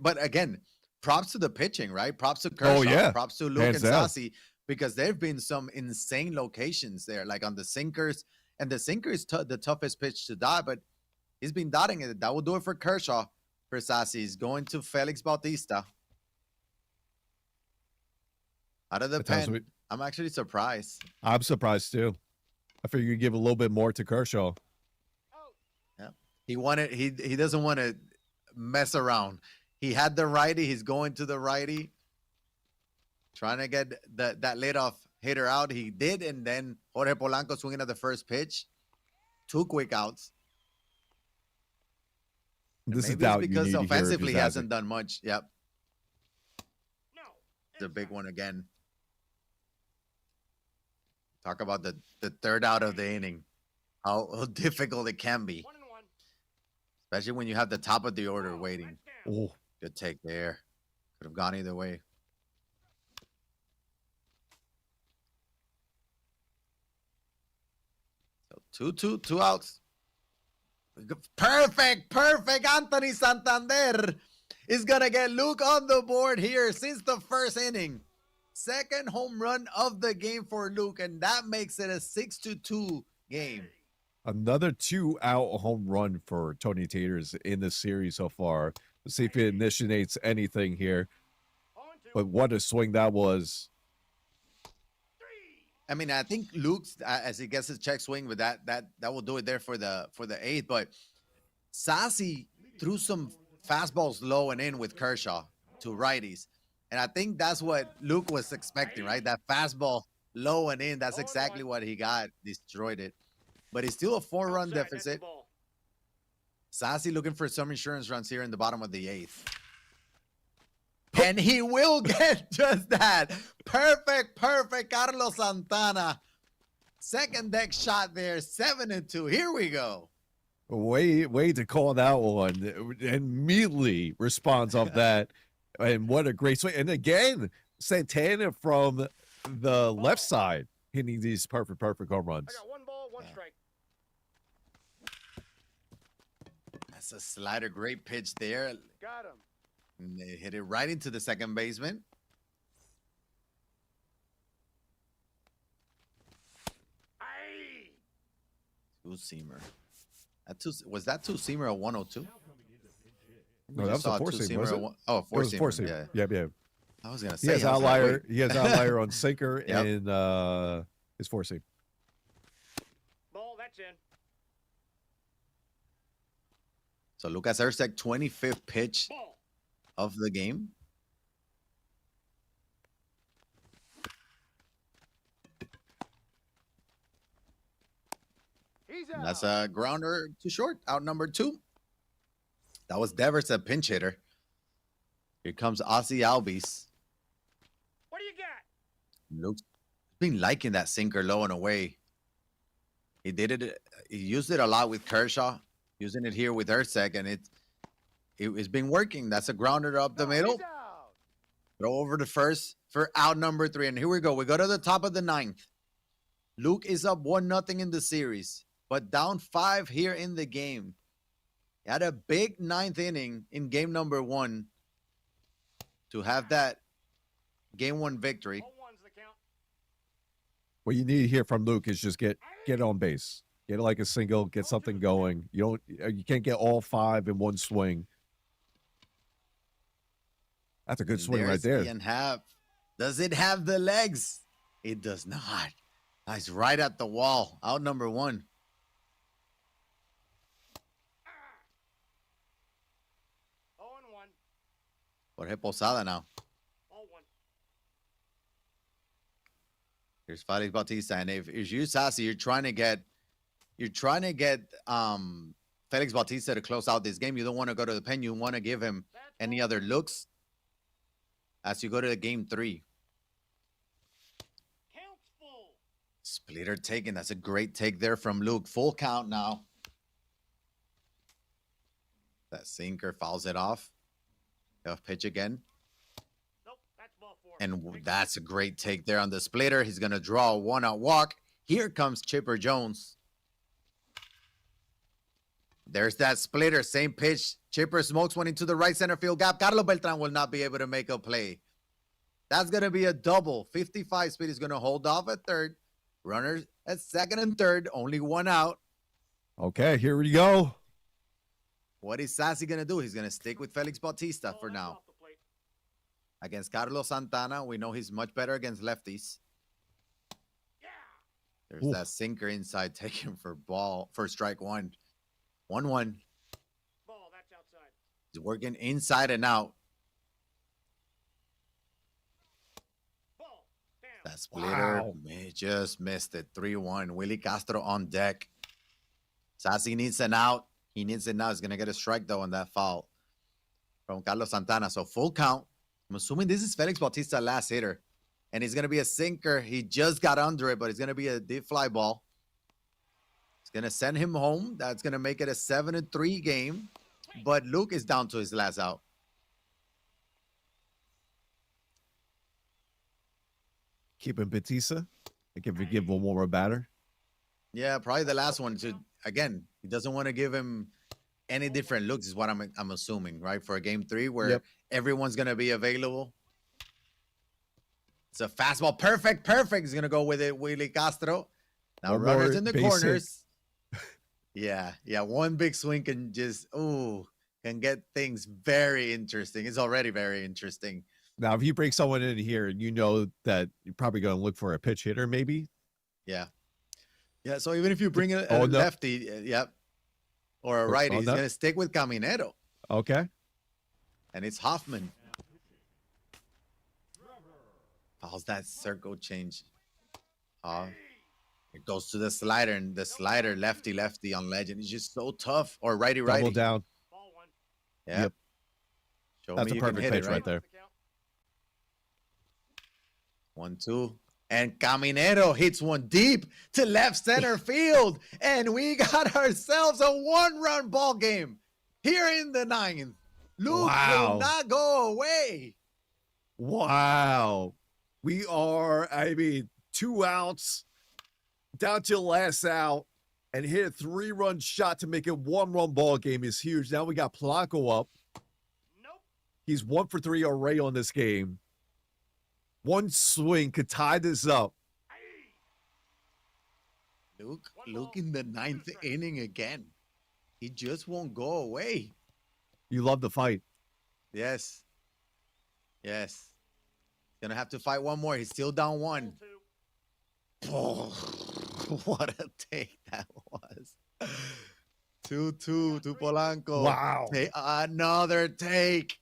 but again, props to the pitching, right? Props to Kershaw. Oh, yeah. Props to Luke and Zazzy, because there have been some insane locations there, like on the sinkers. And the sinker is the toughest pitch to dot, but he's been dotting it. That will do it for Kershaw. For Zazzy, he's going to Felix Bautista. Out of the pen. I'm actually surprised. I'm surprised too. I figured you'd give a little bit more to Kershaw. Yeah. He doesn't want to mess around. He had the righty. He's going to the righty. Trying to get that leadoff hitter out. He did, and then Jorge Polanco swinging at the first pitch. 2 quick outs. This is doubt because offensively he hasn't done much. Yep. No. It's a big one again. Talk about the 3rd out of the inning. How difficult it can be. 1-1. Especially when you have the top of the order waiting. Oh, good take there. Could have gone either way. So 2 outs. Perfect. Anthony Santander is going to get Luke on the board here since the 1st inning. 2nd home run of the game for Luke, and that makes it a 6-2 game. Another 2-out home run for Tony Taters in the series so far. Let's see if it initiates anything here. But what a swing that was. I mean, I think Luke's as he gets his check swing, but that will do it there for the 8th. But Zazzy threw some fastballs low and in with Kershaw to righties, and I think that's what Luke was expecting, right? That fastball low and in. That's exactly what he got. Destroyed it, but it's still a 4-run deficit. Zazzy looking for some insurance runs here in the bottom of the 8th. And he will get just that. Perfect. Carlos Santana. 2nd deck shot there. 7-2. Here we go. Way to call that one. Immediately responds off that. And what a great swing. And again, Santana from the left side hitting these perfect home runs. I got 1 ball, 1 strike. That's a slider. Great pitch there. Got him. And they hit it right into the 2nd baseman. Aye. Two-seamer. Was that two-seamer a 102? No, that was a 4-seamer, was it? Oh, 4-seamer. Yeah. I was going to say. He has outlier on sinker Yep. and his 4-seam. Ball, that's in. So Lucas Erceg, 25th pitch Ball. of the game. He's And out. that's a grounder to short, out number 2. That was Devers, a pinch hitter. Here comes Ozzy Albies. What do you got? Luke's been liking that sinker low and away. He did it. He used it a lot with Kershaw, using it here with Erceg, and it's been working. That's a grounder up the middle. He's out. Throw over to first for out number 3. And here we go. We go to the top of the 9th. Luke is up 1-0 in the series, but down 5 here in the game. He had a big 9th inning in game number 1 to have that game 1 victory. 0-1's the count. What you need to hear from Luke is just get on base. Get like a single, get something going. You can't get all 5 in one swing. That's a good swing right there. Ian Happ. Does it have the legs? It does not. Nice, right at the wall. Out number 1. Ah. 0-1. Jorge Posada now. 0-1. Here's Felix Bautista, and if you Zazzy, you're trying to get Felix Bautista to close out this game. You don't want to go to the pen. You want to give him That's any ball. other looks as you go to the game 3. Count's full. Splitter taken. That's a great take there from Luke. Full count now. That sinker fouls it off. Tough pitch again. Nope, that's ball 4. And that's a great take there on the splitter. He's going to draw a 1-out walk. Here comes Chipper Jones. There's that splitter. Same pitch. Chipper smokes one into the right center field gap. Carlos Beltran will not be able to make a play. That's going to be a double. 55 speed is going to hold off at third. Runners at second and third. Only 1 out. Okay, here we go. What is Zazzy going to do? He's going to stick with Felix Bautista for That's now. off the plate. Against Carlos Santana, we know he's much better against lefties. Yeah. There's Oof. that sinker inside taken for strike 1. 1-1. Ball, that's outside. He's working inside and out. Ball. Down. That splitter Wow. just missed it. 3-1. Willie Castro on deck. Zazzy needs an out. He needs it now. He's going to get a strike, though, on that foul from Carlos Santana. So full count. I'm assuming this is Felix Bautista last hitter. And he's going to be a sinker. He just got under it, but it's going to be a deep fly ball. It's going to send him home. That's going to make it a 7-3 game. But Luke is down to his last out. Keeping Batista. I can give one more batter. Yeah, probably the last one. Again, he doesn't want to give him any different looks, is what I'm assuming, right? For a game 3 where Yep. everyone's going to be available. It's a fastball. Perfect. He's going to go with it, Willie Castro. Now One runners more in the base hit. corners. Yeah. One big swing can just, can get things very interesting. It's already very interesting. Now, if you bring someone in here and you know that you're probably going to look for a pitch hitter, maybe. Yeah. Yeah, so even if you bring a Oh, no. lefty, yep, or a righty, Oh, he's no. going to stick with Caminero. Okay. And it's Hoffman. How's that circle change? It goes to the slider, and the slider lefty on Legend. It's just so tough. Or righty. Double down. Ball 1. Yeah. Yep. Show That's me a you can perfect hit pitch it, right there. That's the count. 1-2. And Caminero hits one deep to left center field. And we got ourselves a 1-run ball game here in the 9th. Luke Wow. will not go away. Wow. We are, 2 outs down to the last out and hit a 3-run shot to make it 1-run ball game is huge. Now we got Polanco up. Nope. He's 1 for 3 already on this game. One swing could tie this up. Aye. Luke One ball, in the 2 9th strikes. inning again. He just won't go away. You love the fight. Yes. Gonna have to fight one more. He's still down 1. Ball 2. Oh, what a take that was. 2-2 to Polanco. Wow. Another take.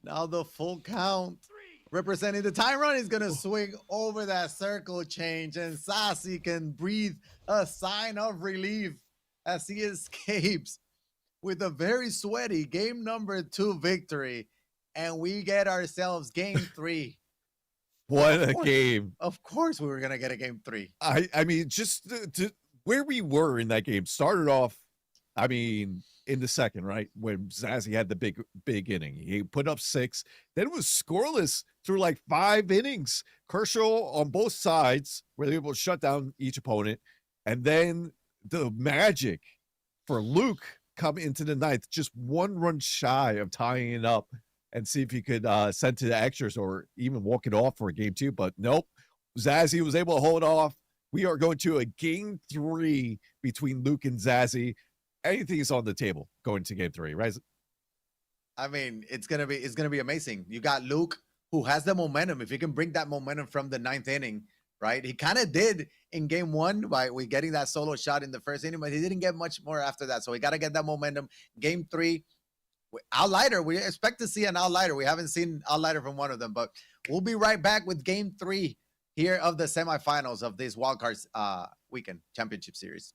Now the full count. Representing the time run is going to swing over that circle change, and Zazzy can breathe a sign of relief as he escapes with a very sweaty game number 2 victory. And we get ourselves game 3. What a game. Of course we were going to get a game 3. I mean, just to where we were in that game started off, I mean, in the second, right? When Zazzy had the big inning. He put up 6. Then it was scoreless through like 5 innings. Kershaw on both sides were able to shut down each opponent. And then the magic for Luke come into the 9th, just 1 run shy of tying it up and see if he could send to the extras or even walk it off for a game 2. But nope, Zazzy was able to hold off. We are going to a game 3 between Luke and Zazzy. Anything is on the table going to game 3, right? I mean, it's gonna be amazing. You got Luke, who has the momentum. If he can bring that momentum from the 9th inning, right? He kind of did in game 1 by getting that solo shot in the first inning, but he didn't get much more after that. So we got to get that momentum. Game 3, outlighter. We expect to see an outlighter. We haven't seen outlighter from one of them, but we'll be right back with game 3 here of the semifinals of this Wildcard weekend championship series.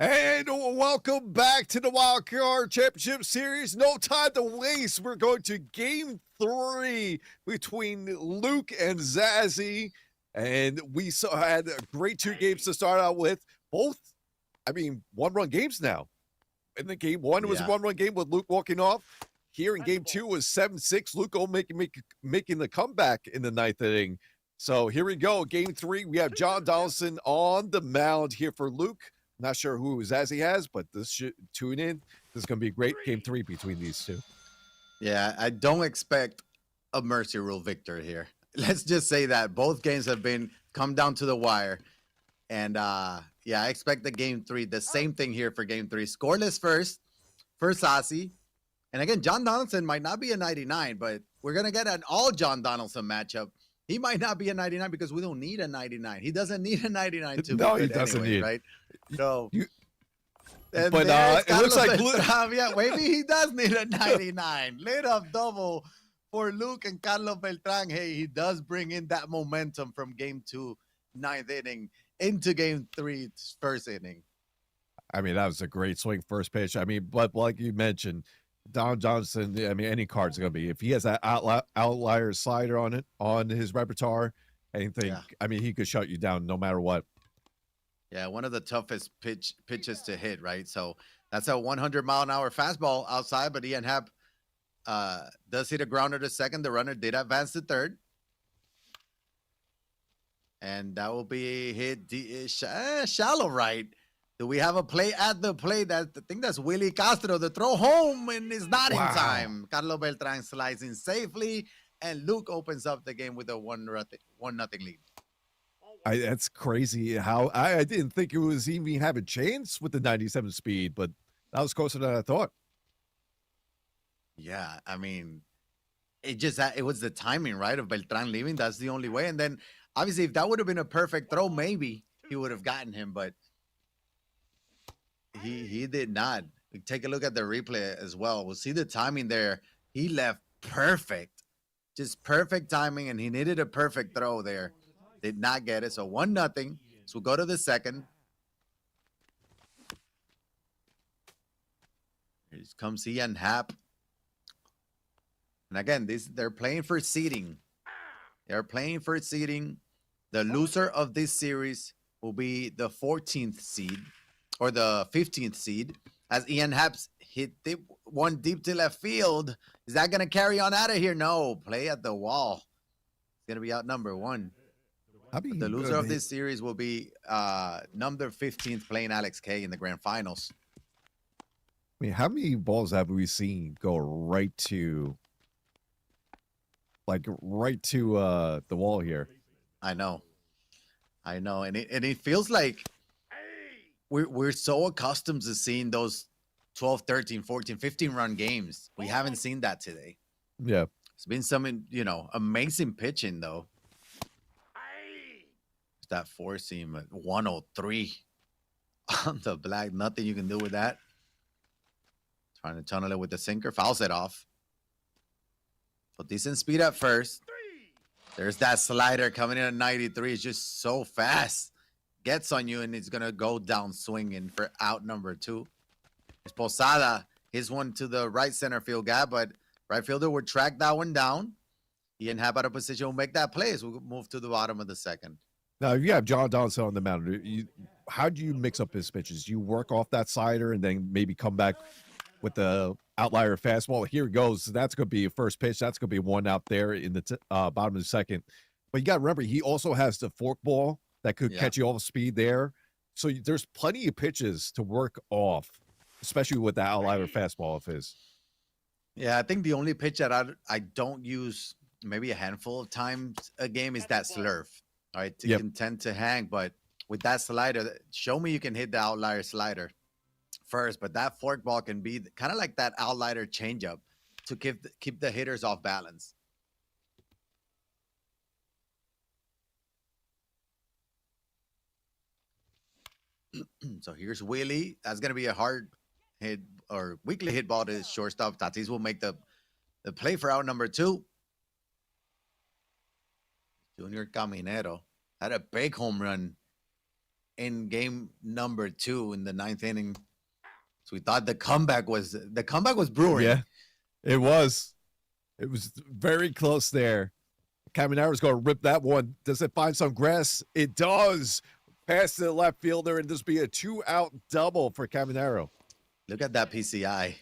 And welcome back to the Wildcard Championship Series. No time to waste. We're going to game 3 between Luke and Zazzy. And we had a great 2 games to start out with. Both, one-run games now. In the game 1, it was a one-run game with Luke walking off. Here in game 2 was 7-6. Luke making the comeback in the 9th inning. So here we go. Game 3, we have John Donaldson on the mound here for Luke. Not sure who Zazzy has, but this should tune in. This is going to be a great game 3 between these two. Yeah, I don't expect a mercy rule victory here. Let's just say that both games have come down to the wire. And I expect the game 3, the same thing here for game 3. Scoreless first for Zazzy. And again, John Donaldson might not be a 99, but we're going to get an all John Donaldson matchup. He might not be a 99 because we don't need a 99. He doesn't need a 99 to no, be he good doesn't anyway, need right? So, but it looks like maybe he does need a 99. Lit up double for Luke and Carlos Beltran. Hey, he does bring in that momentum from game 2, 9th inning into game 3, first inning. That was a great swing first pitch. But like you mentioned, Don Johnson, any card's going to be. If he has that outlier slider on his repertoire, anything, he could shut you down no matter what. Yeah, one of the toughest pitches to hit, right? So that's a 100-mile-an-hour fastball outside, but Ian Happ does hit a grounder to second. The runner did advance to third. And that will be hit shallow right. Do we have a play at the plate? I think that's Willie Castro. The throw home and is not in time. Carlos Beltran slides in safely, and Luke opens up the game with a 1-0 lead. That's crazy how I didn't think it was even have a chance with the 97 speed, but that was closer than I thought. Yeah, it was the timing, right, of Beltran leaving. That's the only way. And then obviously if that would have been a perfect throw, maybe he would have gotten him, but he did not. Take a look at the replay as well. We'll see the timing there. He left perfect, just perfect timing, and he needed a perfect throw there. Did not get it. So 1-0. So we'll go to the second. Here comes Ian Happ. And again, they're playing for seeding. They're playing for seeding. The loser of this series will be the 14th seed. Or the 15th seed, as Ian Happ's hit one deep to left field. Is that going to carry on out of here? No, play at the wall. It's going to be out number 1. The loser of this series will be number 15th playing Alex K in the grand finals. How many balls have we seen go right to the wall here? I know. And it feels like we're so accustomed to seeing those 12, 13, 14, 15-run games. We haven't seen that today. Yeah. It's been some, amazing pitching, though. That 4-seam at 103 on the black. Nothing you can do with that. Trying to tunnel it with the sinker. Fouls it off. So decent speed at first. There's that slider coming in at 93. It's just so fast. Gets on you, and it's going to go down swinging for out number 2. It's Posada. His one to the right center field guy, but right fielder would track that one down. Ian Happ out of position will make that play as we move to the bottom of the second. Now, if you have John Donaldson on the mound, how do you mix up his pitches? You work off that slider and then maybe come back with the outlier fastball. Here it goes. That's going to be a first pitch. That's going to be 1 out there in the bottom of the second. But you got to remember, he also has the forkball that could catch you off speed there. So there's plenty of pitches to work off, especially with the outlier fastball of his. Yeah, I think the only pitch that I don't use maybe a handful of times a game is that slurve. All right, it can tend to hang, but with that slider, show me you can hit the outlier slider first, but that forkball can be kind of like that outlier changeup to keep the hitters off balance. So here's Willie. That's going to be a hard hit or weakly hit ball to his shortstop. Tatis will make the play for out number 2. Junior Caminero had a big home run in game number 2 in the 9th inning. So we thought the comeback was brewing. Yeah, it was. It was very close there. Caminaro's going to rip that one. Does it find some grass? It does. Pass to the left fielder, and this be a 2-out double for Caminaro. Look at that PCI.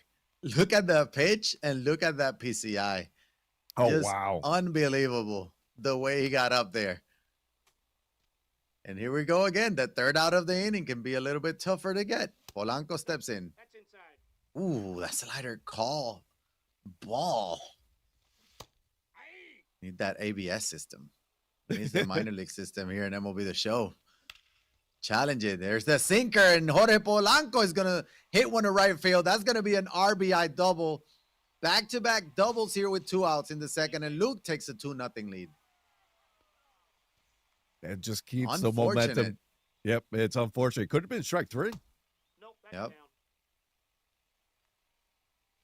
Look at the pitch and look at that PCI. Oh, Just wow. unbelievable the way he got up there. And here we go again. The 3rd out of the inning can be a little bit tougher to get. Polanco steps in. That's inside. Ooh, that slider call. Ball. Need that ABS system. Needs the minor league system here in MLB The Show. Challenge it. There's the sinker, and Jorge Polanco is going to hit one to right field. That's going to be an RBI double. Back-to-back doubles here with 2 outs in the 2nd, and Luke takes a 2-0 lead. It just keeps the momentum. Yep, it's unfortunate. Could have been strike 3. Nope, that's Yep. down.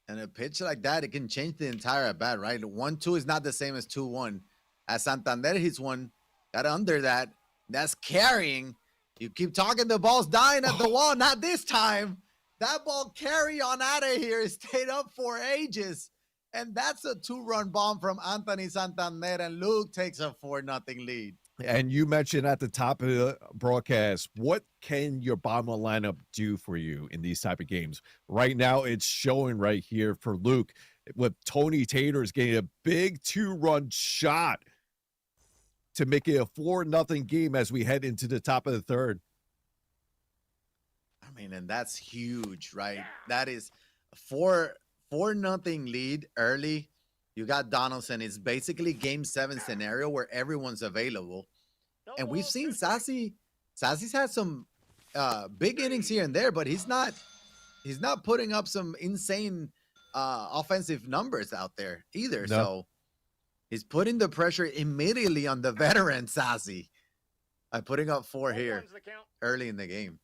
And a pitch like that, it can change the entire at bat, right? 1-2 is not the same as 2-1. As Santander hits one, got under that. That's carrying. You keep talking, the ball's dying at the wall. Not this time. That ball carry on out of here. It stayed up for ages. And that's a 2-run bomb from Anthony Santander. And Luke takes a 4-0 lead. And you mentioned at the top of the broadcast, what can your bottom lineup do for you in these type of games? Right now, it's showing right here for Luke with Tony Taylor's getting a big 2-run shot to make it a 4-0 game as we head into the top of the 3rd. I mean, and that's huge, right? That is a 4-0 lead early. You got Donaldson. It's basically game 7 scenario where everyone's available. No And we've balls, seen two strikes. Zazzy. Zazzy's had some big innings here and there, but he's not putting up some insane offensive numbers out there either. No. So he's putting the pressure immediately on the veteran Zazzy by putting up 4 Ball here one's the count. early in the game.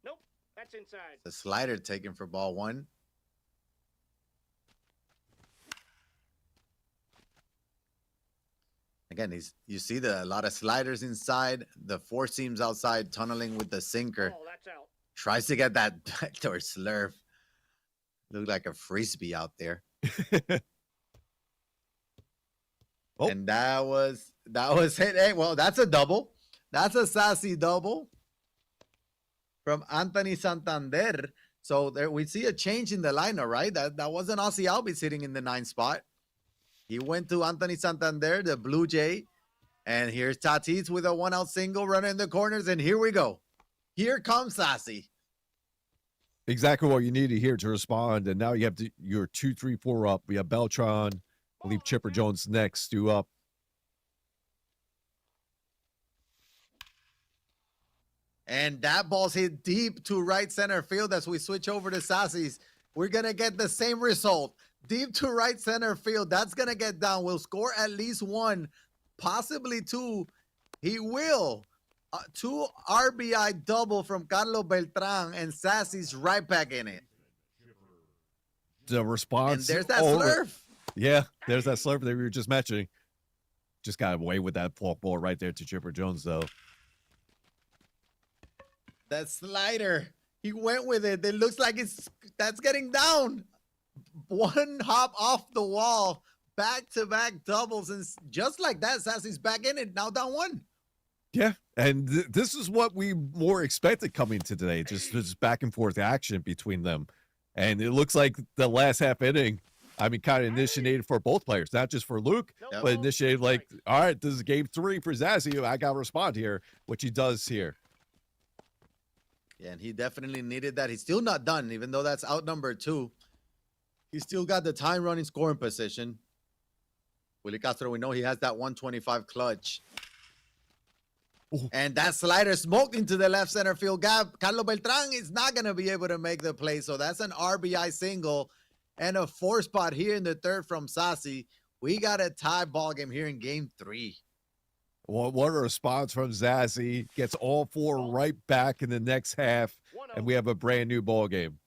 Nope, that's inside. The slider taken for ball 1. Again, you see a lot of sliders inside, the 4 seams outside, tunneling with the sinker. Oh, that's out. Tries to get that backdoor slurve. Looked like a frisbee out there. Oh. And that was hit. Hey, well, that's a double. That's a sassy double from Anthony Santander. So there we see a change in the lineup, right? That wasn't Ozzy Albies sitting in the 9th spot. He went to Anthony Santander, the Blue Jay. And here's Tatis with a 1-out single running in the corners. And here we go. Here comes Sassy. Exactly what you needed here to respond. And now you have your 2, 3, 4 up. We have Beltran. I believe Chipper Jones next, 2 up. And that ball's hit deep to right center field as we switch over to Sassy's. We're going to get the same result. Deep to right center field. That's going to get down. We'll score at least 1, possibly 2. He will. 2 RBI double from Carlos Beltran, and Sassy's right back in it. The response. And there's that over. slurve. Yeah, there's that slurve that we were just mentioning. Just got away with that ball right there to Chipper Jones, though. That slider. He went with it. It looks like that's getting down. 1 hop off the wall. Back-to-back doubles. And just like that, Sassy's back in it. Now down 1. Yeah, and this is what we more expected coming to today. Just back and forth action between them. And it looks like the last half inning, I mean, kind of initiated for both players, not just for Luke, No but balls, initiated two like, strikes. all right, this is game 3 for Zazzy. I got to respond here, which he does here. Yeah, and he definitely needed that. He's still not done, even though that's out number 2. He's still got the time running scoring position. Willie Castro, we know he has that 125 clutch. Ooh. And that slider smoked into the left center field gap. Carlos Beltran is not going to be able to make the play. So that's an RBI single and a 4 spot here in the 3rd from Sassy. We got a tie ball game here in game 3. What a response from Zazzy. Gets all 4 right back in the next half, and we have a brand new ball game.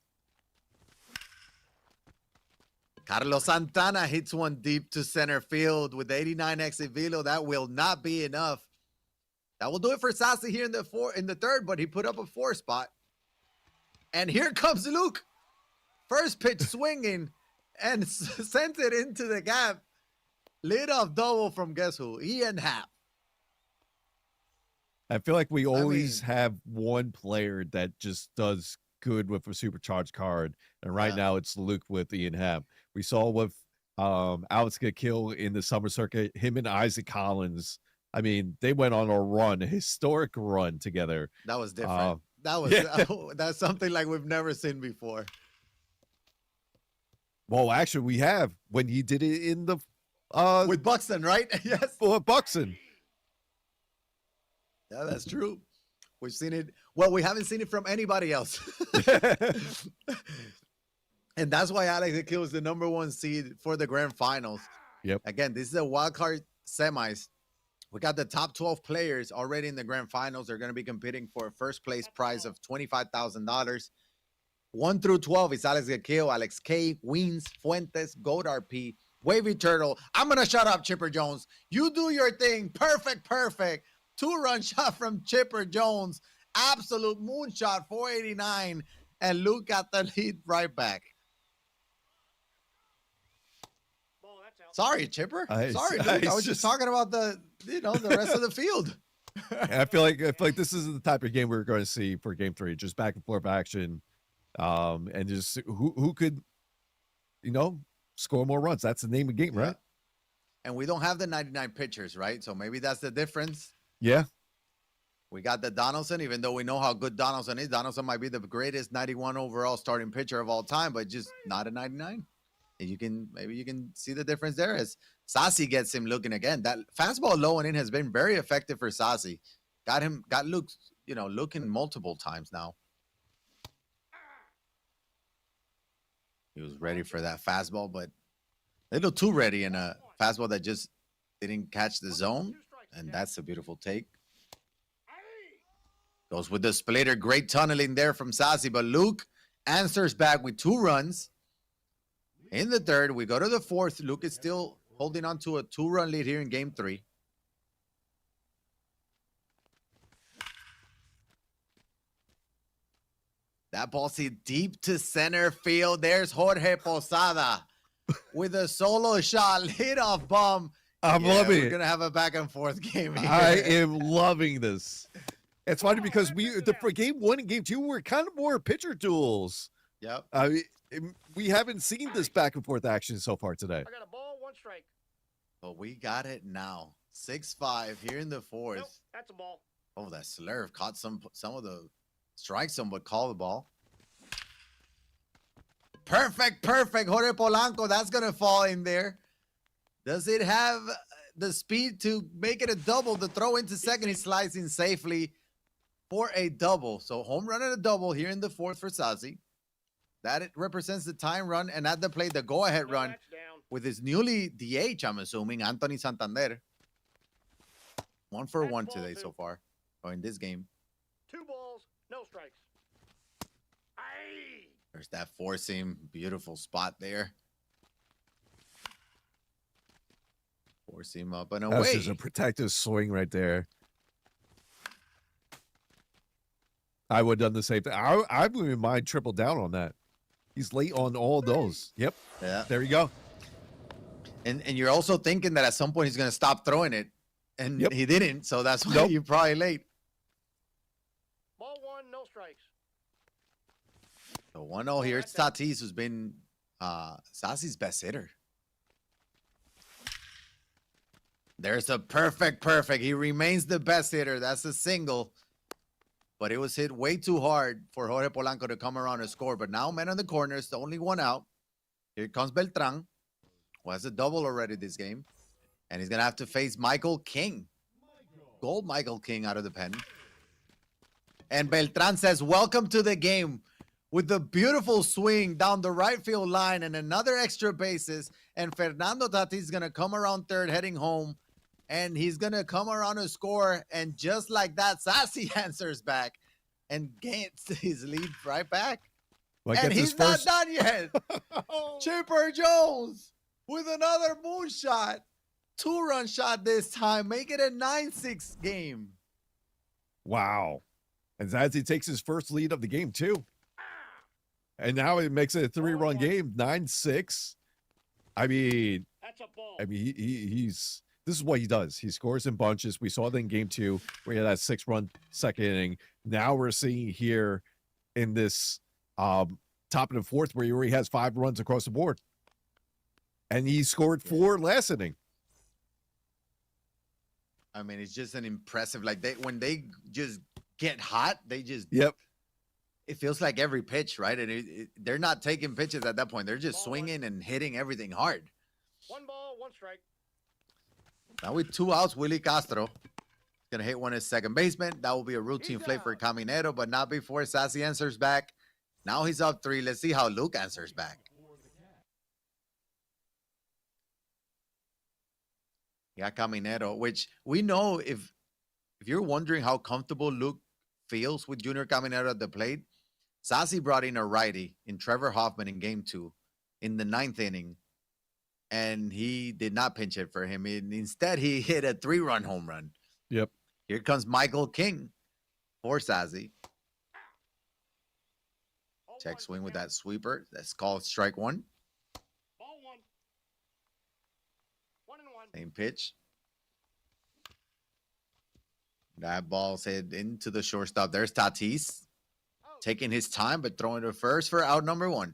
Carlos Santana hits one deep to center field with the 89 exit velo. That will not be enough. That will do it for Zazzy here in the third, but he put up a 4 spot. And here comes Luke. First pitch swinging and sent it into the gap. Leadoff double from guess who? Ian Happ. I feel like we always have one player that just does good with a supercharged card. And right now it's Luke with Ian Happ. We saw with Alex get killed in the summer circuit, him and Isaac Collins. I mean, they went on a run, a historic run together. That was different. That's something like we've never seen before. Well, actually, we have when he did it in the with Buxton, right? Yes. For Buxton. Yeah, that's true. We've seen it. Well, we haven't seen it from anybody else. And that's why Alex Akil was the #1 seed for the grand finals. Yep. Again, this is a wild card semis. We got the top 12 players already in the grand finals. They're going to be competing for a first place prize of $25,000. 1 through 12 is Alex Akil, Alex K, Weens, Fuentes, Gold RP, Wavy Turtle. I'm going to shut up, Chipper Jones. You do your thing. Perfect. 2-run shot from Chipper Jones. Absolute moonshot, 489. And Luke got the lead right back. Sorry, Chipper. Sorry, Luke. I was just talking about the rest of the field. I feel like this is the type of game we're going to see for Game 3, just back and forth action, and just who could, score more runs. That's the name of the game, right? And we don't have the 99 pitchers, right? So maybe that's the difference. Yeah. We got the Donaldson, even though we know how good Donaldson is. Donaldson might be the greatest 91 overall starting pitcher of all time, but just not a 99. And maybe you can see the difference there as Zazzy gets him looking again. That fastball low and in has been very effective for Zazzy. Got Luke, looking multiple times now. He was ready for that fastball, but a little too ready in a fastball that just didn't catch the zone. And that's a beautiful take. Goes with the splitter. Great tunneling there from Zazzy, but Luke answers back with 2 runs. In the third, we go to the fourth. Luke is still holding on to a 2-run lead here in Game 3. That ball's hit deep to center field. There's Jorge Posada with a solo shot, leadoff bomb. I'm loving it. We're going to have a back and forth game here. I am loving this. It's funny because for Game 1 and Game 2, we're kind of more pitcher duels. Yep. We haven't seen this back and forth action so far today. I got a ball, 1 strike. But we got it now. 6-5 here in the fourth. Nope, that's a ball. Oh, that slurve caught some of the strike zone, but call the ball. Perfect. Jorge Polanco, that's going to fall in there. Does it have the speed to make it a double? The throw into second, he slides in safely for a double. So home run and a double here in the fourth for Zazzy. That it represents the time run, and at the plate, the go-ahead run with his newly DH, I'm assuming, Anthony Santander. 1 for 1 today so far, or in this game. 2 balls, no strikes. Aye. There's that 4-seam, beautiful spot there. 4-seam up and away. That's just a protective swing right there. I would have done the same thing. I wouldn't mind triple down on that. He's late on all those. Yep. Yeah. There you go. And you're also thinking that at some point he's going to stop throwing it. And he didn't. So that's why you're probably late. Ball 1, no strikes. So 1-0 here. It's Tatis, who's been Zazzy's best hitter. There's a perfect. He remains the best hitter. That's a single. But it was hit way too hard for Jorge Polanco to come around and score. But now men on the corners, the only one out. Here comes Beltran, who has a double already this game. And he's going to have to face Michael King. Gold Michael King out of the pen. And Beltran says, welcome to the game. With the beautiful swing down the right field line and another extra bases. And Fernando Tatis is going to come around third heading home. And he's going to come around and score. And just like that, Zazzy answers back and gets his lead right back. Well, and he's not done yet. Chipper Jones with another moonshot. 2-run shot this time. Make it a 9-6 game. Wow. And Zazzy takes his first lead of the game, too. And now it makes it a 3-run game, 9-6. I mean, That's a ball. he's this is what he does. He scores in bunches. We saw that in game 2 where he had that 6-run second inning. Now we're seeing here in this top of the fourth where he already has 5 runs across the board. And he scored 4 last inning. I mean, it's just an impressive, like when they just get hot, they just, Yep. it feels like every pitch, right? And they're not taking pitches at that point. They're just swinging and hitting everything hard. 1 ball, 1 strike. Now with 2 outs, Willie Castro is going to hit one as second baseman. That will be a routine He's play for out. Caminero, but not before Zazzy answers back. Now he's up 3. Let's see how Luke answers back. Yeah, Caminero, which we know if you're wondering how comfortable Luke feels with Junior Caminero at the plate, Zazzy brought in a righty in Trevor Hoffman in game 2 in the 9th inning, and he did not pinch hit for him. Instead, he hit a 3-run home run. Yep. Here comes Michael King for Zazzy. Check swing with that sweeper. That's called strike 1. Ball 1. 1 and 1. Same pitch. That ball's hit into the shortstop. There's Tatis Out. taking his time, but throwing to first for out number 1.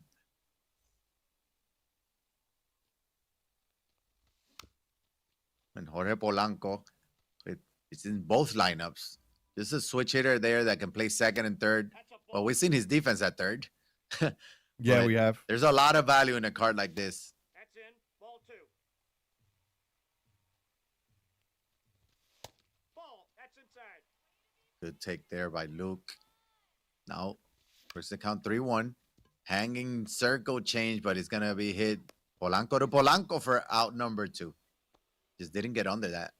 And Jorge Polanco, it's in both lineups. This is a switch hitter there that can play second and third. That's a ball. Well, we've seen his defense at third. Yeah, But we have. There's a lot of value in a card like this. That's in. Ball 2. Ball. That's inside. Good take there by Luke. Now, first the count 3-1. Hanging circle change, but it's going to be hit Polanco to Polanco for out number 2. Just didn't get under that.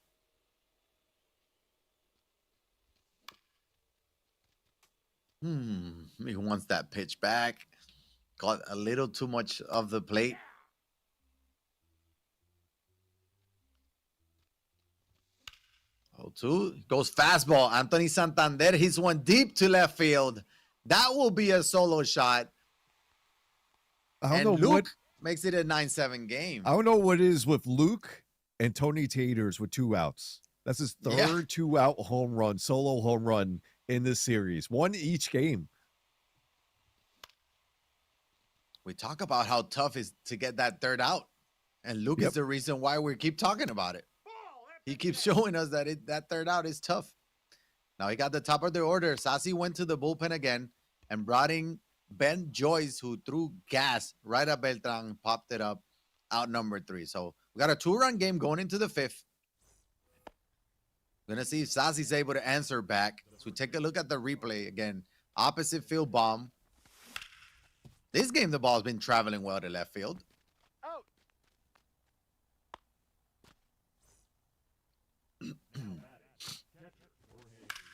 He wants that pitch back. Got a little too much of the plate. Oh, 2 goes fastball. Anthony Santander, he's one deep to left field. That will be a solo shot. I And don't know Luke what makes it a 9-7 game. I don't know what it is with Luke and Tony Taters with 2 outs. That's his third Yeah. 2-out home run, solo home run in this series. 1 each game. We talk about how tough it is to get that third out. And Luke Yep. is the reason why we keep talking about it. Ball. That's He in keeps there. showing us that that third out is tough. Now he got the top of the order. Zazzy went to the bullpen again and brought in Ben Joyce, who threw gas right at Beltran, popped it up, out number 3. So we got a 2-run game going into the 5th. We're going to see if Zazzy's able to answer back. So we take a look at the replay again. Opposite field bomb. This game, the ball's been traveling well to left field. Out.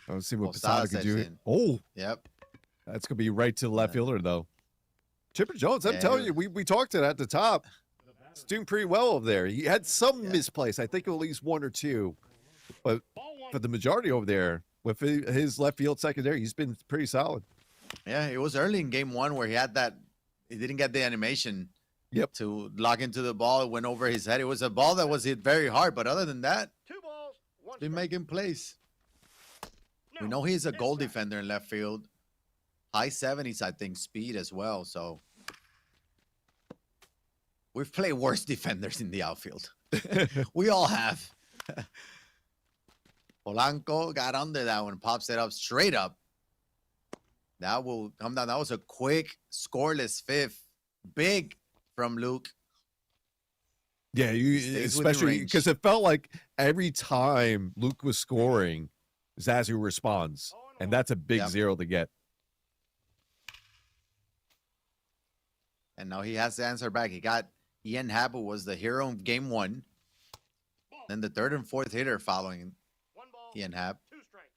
Let's see what Posada Posada can sets do. in. Oh, Yep. that's gonna be right to the left fielder though. Chipper Jones, I'm Yeah. telling you, we talked it at the top. He's doing pretty well over there. He had some misplays, I think at least 1 or 2, but Ball 1. for the majority over there with his left field secondary, he's been pretty solid. Yeah, it was early in game 1 where he had that. He didn't get the animation. Yep. To lock into the ball. It went over his head. It was a ball that was hit very hard, but other than that, 2 balls. 1 been strike. making plays. No. We know he's a That's goal right. defender in left field. High 70s, I think, speed as well. So we've played worse defenders in the outfield. We all have. Polanco got under that one, pops it up straight up. That will come down. That was a quick, scoreless 5th. Big from Luke. Yeah, you Stays within especially range. because it felt like every time Luke was scoring, Zazzy responds, and that's a big Yep. 0 to get. And now he has to answer back. He got Ian Happ, who was the hero of game 1. Ball. Then the 3rd and 4th hitter following 1 ball. Ian Happ. 2 strikes.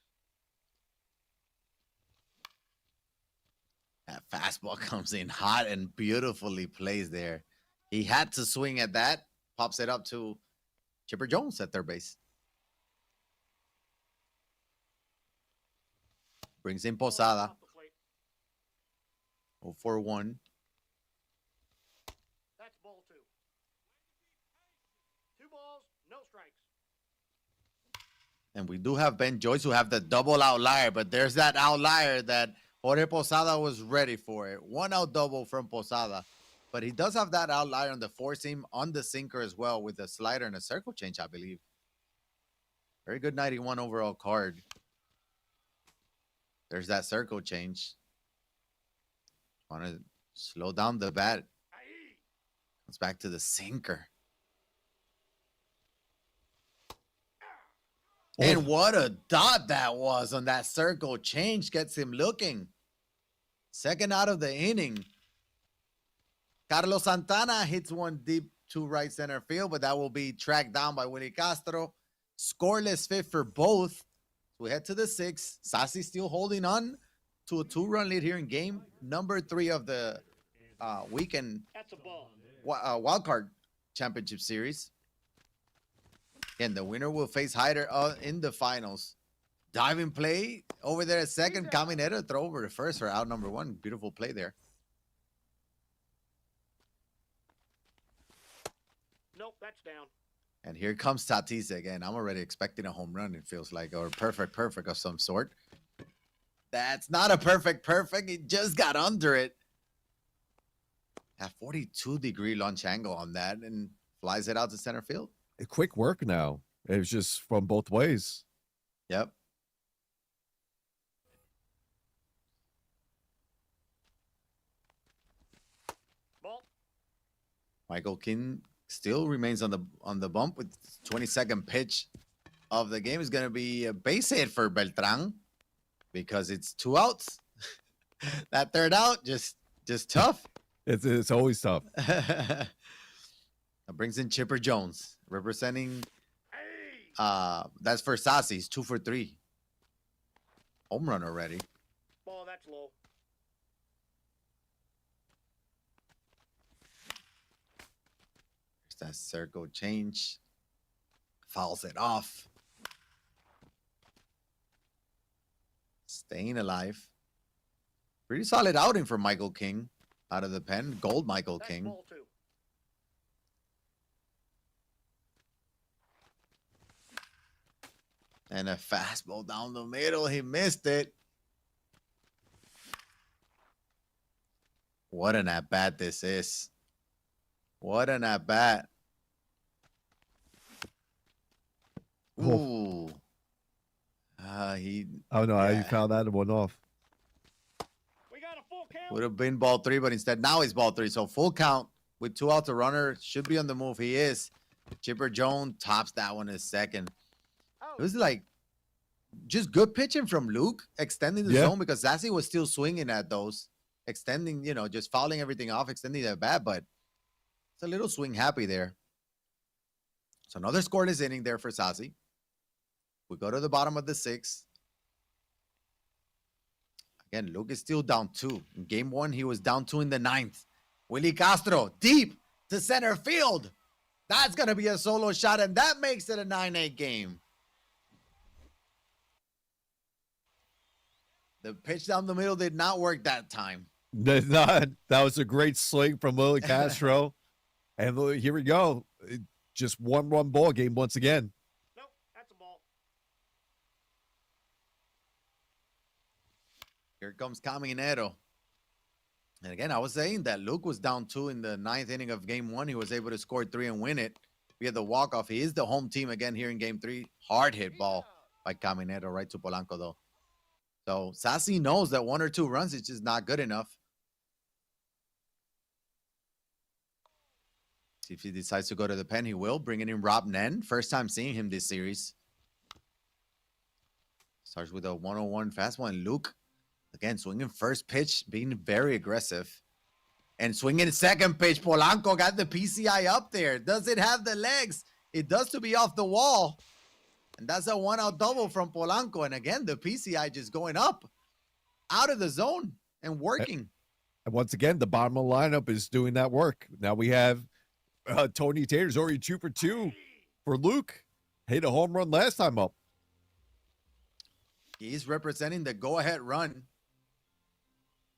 That fastball comes in hot and beautifully plays there. He had to swing at that. Pops it up to Chipper Jones at third base. Brings in Ball Posada. off the plate. 0-for-1. That's ball 2. 2 balls, no strikes. And we do have Ben Joyce who have the double outlier, but there's that outlier that Jorge Posada was ready for it. 1 out double from Posada. But he does have that outlier on the four seam, on the sinker as well, with a slider and a circle change, I believe. Very good 91 overall card. There's that circle change. Want to slow down the bat. Aye. Comes back to the sinker. And what a dot that was on that circle change. Gets him looking. Second out of the inning. Carlos Santana hits one deep to right center field, but that will be tracked down by Willie Castro. Scoreless fifth for both. We head to the 6th. Zazzy still holding on to a 2-run lead here in game number 3 of the weekend That's a ball. Wildcard Championship Series. And the winner will face Hyder in the finals. Diving play over there at second. Caminero throw over to first for out number 1. Beautiful play there. Nope, that's down. And here comes Tatis again. I'm already expecting a home run, it feels like, or perfect of some sort. That's not a perfect. He just got under it. A 42-degree launch angle on that and flies it out to center field. Quick work now. It was just from both ways. Yep. Ball. Michael King still remains on the bump with 22nd pitch of the game. Is going to be a base hit for Beltran because it's 2 outs. That third out just tough. It's always tough. That brings in Chipper Jones representing. Hey. That's for Zazzy. He's 2 for 3. Home run already. Ball, that's low. There's that circle change. Fouls it off. Staying alive. Pretty solid outing for Michael King out of the pen. Gold Michael That's King. ball 2. And a fastball down the middle. He missed it. What an at-bat this is. What an at-bat. Ooh. He Oh no, Yeah. you found that one off. We got a full count. would have been ball 3, but instead now it's ball 3. So full count with 2 outs. A runner should be on the move. He is. Chipper Jones tops that one as second. Out. It was like just good pitching from Luke, extending the Yeah. zone because Zazzy was still swinging at those, extending, just fouling everything off, extending the bat, but it's a little swing happy there. So another scoreless inning there for Zazzy. We go to the bottom of the 6th. Again, Luke is still down 2. In game 1, he was down 2 in the 9th. Willie Castro deep to center field. That's going to be a solo shot, and that makes it a 9-8 game. The pitch down the middle did not work that time. That was a great swing from Willie Castro. And here we go. Just 1-run ball game once again. Nope, that's a ball. Here comes Caminero. And again, I was saying that Luke was down 2 in the 9th inning of game 1. He was able to score 3 and win it. We had the walk-off. He is the home team again here in game 3. Hard hit ball by Caminero right to Polanco, though. So Zazzy knows that 1 or 2 runs is just not good enough. See if he decides to go to the pen, he will. Bringing in Rob Nen. First time seeing him this series. Starts with a 101 fastball. And Luke, again, swinging first pitch, being very aggressive. And swinging second pitch. Polanco got the PCI up there. Does it have the legs? It does to be off the wall. And that's a 1-out double from Polanco. And again, the PCI just going up out of the zone and working. And once again, the bottom of the lineup is doing that work. Now we have Tony Taylor's already 2 for 2 for Luke. Hit a home run last time up. He's representing the go-ahead run.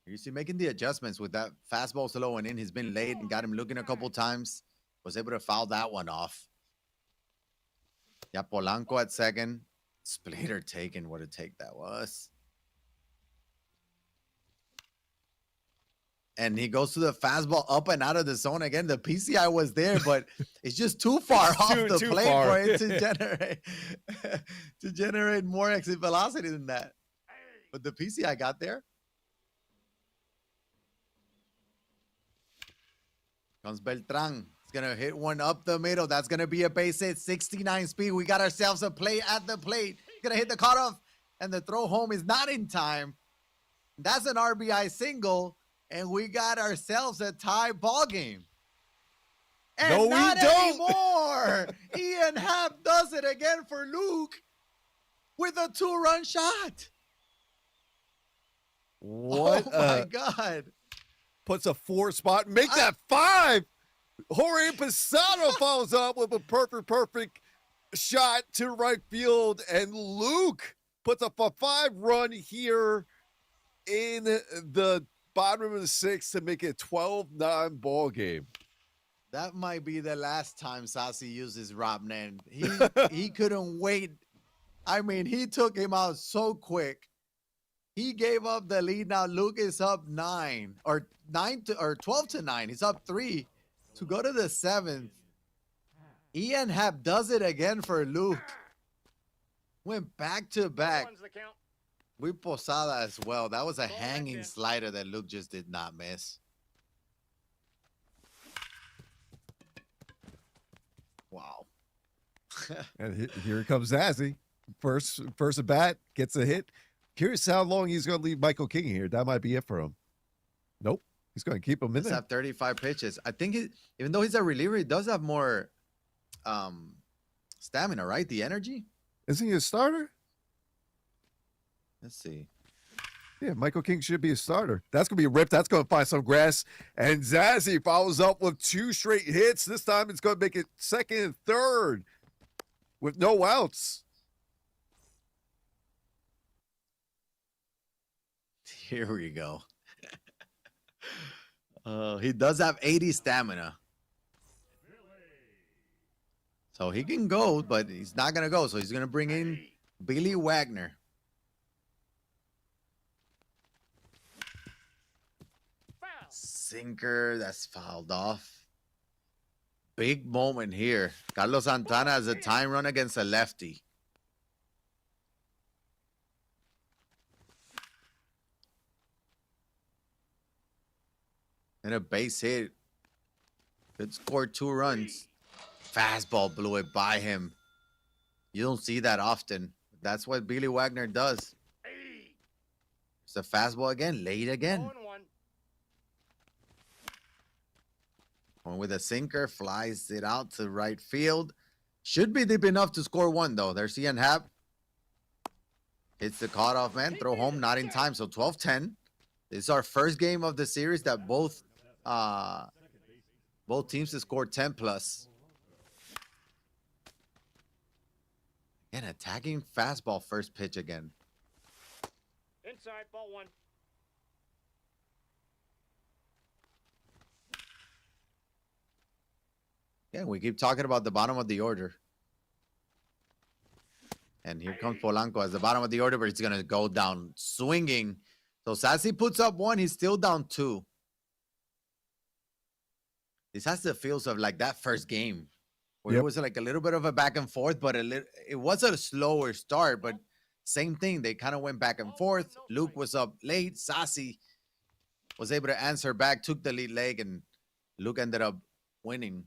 You see, making the adjustments with that fastball slow and in. He's been late and got him looking a couple times. Was able to foul that one off. Yeah, Polanco at second. Splitter taken. What a take that was. And he goes to the fastball up and out of the zone again. The PCI was there, but it's just too far off the plate for it to generate more exit velocity than that. But the PCI got there. Comes Beltran. He's going to hit one up the middle. That's going to be a base hit. 69 speed. We got ourselves a play at the plate. He's going to hit the cutoff, and the throw home is not in time. That's an RBI single, and we got ourselves a tie ball game. And no, not we don't. anymore. Ian Happ does it again for Luke with a 2-run shot. What? Oh, my God. Puts a 4 spot. Make that 5. Jorge Posada follows up with a perfect shot to right field. And Luke puts up a 5-run here in the bottom of the 6th to make it 12-9 ball game. That might be the last time Zazzy uses Robnan. He couldn't wait. I mean, he took him out so quick. He gave up the lead. Now Luke is up 12 to 9. He's up 3 to go to the 7th. Ian Happ does it again for Luke. Went back to back. We Posada as well. That was a hanging slider that Luke just did not miss. Wow. And here comes Zazzy. First at bat, gets a hit. Curious how long he's going to leave Michael King here. That might be it for him. Nope. He's going to keep him in there. Have 35 pitches. I think even though he's a reliever, he does have more stamina, right? The energy. Isn't he a starter? Let's see. Yeah, Michael King should be a starter. That's going to be ripped. That's going to find some grass. And Zazzy follows up with 2 straight hits. This time it's going to make it 2nd and 3rd with no outs. Here we go. He does have 80 stamina. So he can go, but he's not going to go. So he's going to bring in Billy Wagner. Sinker, that's fouled off. Big moment here. Carlos Santana has a time run against a lefty. And a base hit. Could score 2 runs. Fastball blew it by him. You don't see that often. That's what Billy Wagner does. It's a fastball again. Late again. One with a sinker. Flies it out to right field. Should be deep enough to score 1, though. There's Ian Happ. Hits the cutoff man. Throw home. Not in time. So 12-10. This is our first game of the series that both teams have scored 10+. And attacking fastball first pitch again. Inside, ball 1. Yeah, we keep talking about the bottom of the order. And here comes Polanco as the bottom of the order, but he's going to go down swinging. So Zazzy puts up 1. He's still down 2. This has the feels of like that first game where it was like a little bit of a back and forth, but it was a slower start, but same thing. They kind of went back and forth. Luke was up late. Zazzy was able to answer back, took the lead leg, and Luke ended up winning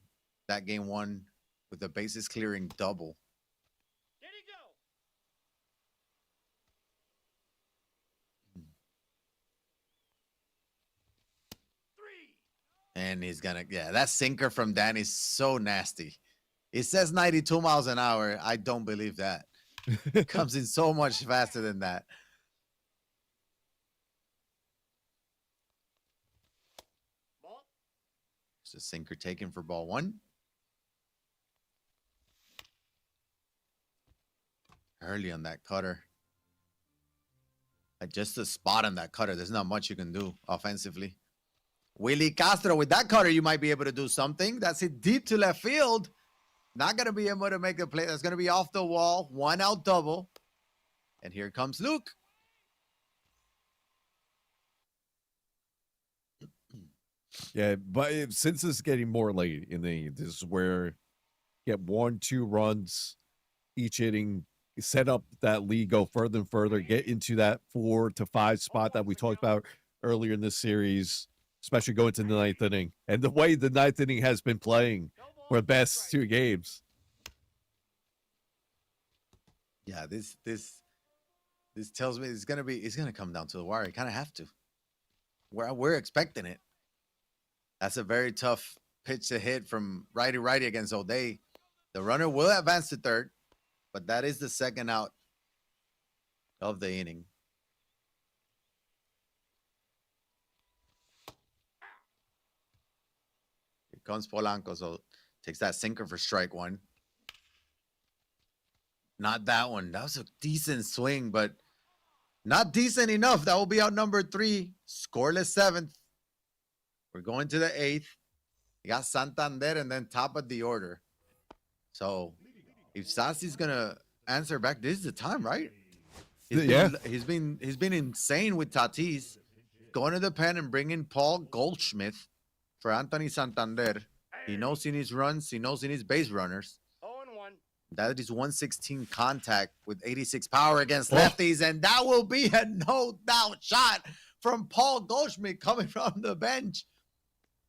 that game 1 with the bases clearing double. Did he go? And he's gonna, that sinker from Danny is so nasty. It says 92 miles an hour. I don't believe that. It comes in so much faster than that. Ball. It's a sinker taken for ball 1. Early on that cutter. Just a spot on that cutter. There's not much you can do offensively. Willie Castro, with that cutter, you might be able to do something. That's it deep to left field. Not going to be able to make a play. That's going to be off the wall. 1 out double. And here comes Luke. Yeah, but since it's getting more late in the inning, this is where get 1-2 runs each inning, set up that lead, go further and further, get into that 4 to 5 spot that we talked about earlier in this series, especially going to the 9th inning. And the way the 9th inning has been playing for the best 2 games. Yeah, this tells me it's gonna come down to the wire. You kind of have to. We're expecting it. That's a very tough pitch to hit from righty against O'Day. The runner will advance to third, but that is the 2nd out of the inning. Here comes Polanco, so takes that sinker for strike 1. Not that one. That was a decent swing, but not decent enough. That will be out number 3. Scoreless 7th. We're going to the 8th. You got Santander and then top of the order. So if Zazzy's gonna answer back, this is the time, right? He's been insane with Tatis. Going to the pen and bringing Paul Goldschmidt for Anthony Santander. He knows he needs runs. He knows he needs base runners. 0-1. That is 116 contact with 86 power against lefties, and that will be a no doubt shot from Paul Goldschmidt coming from the bench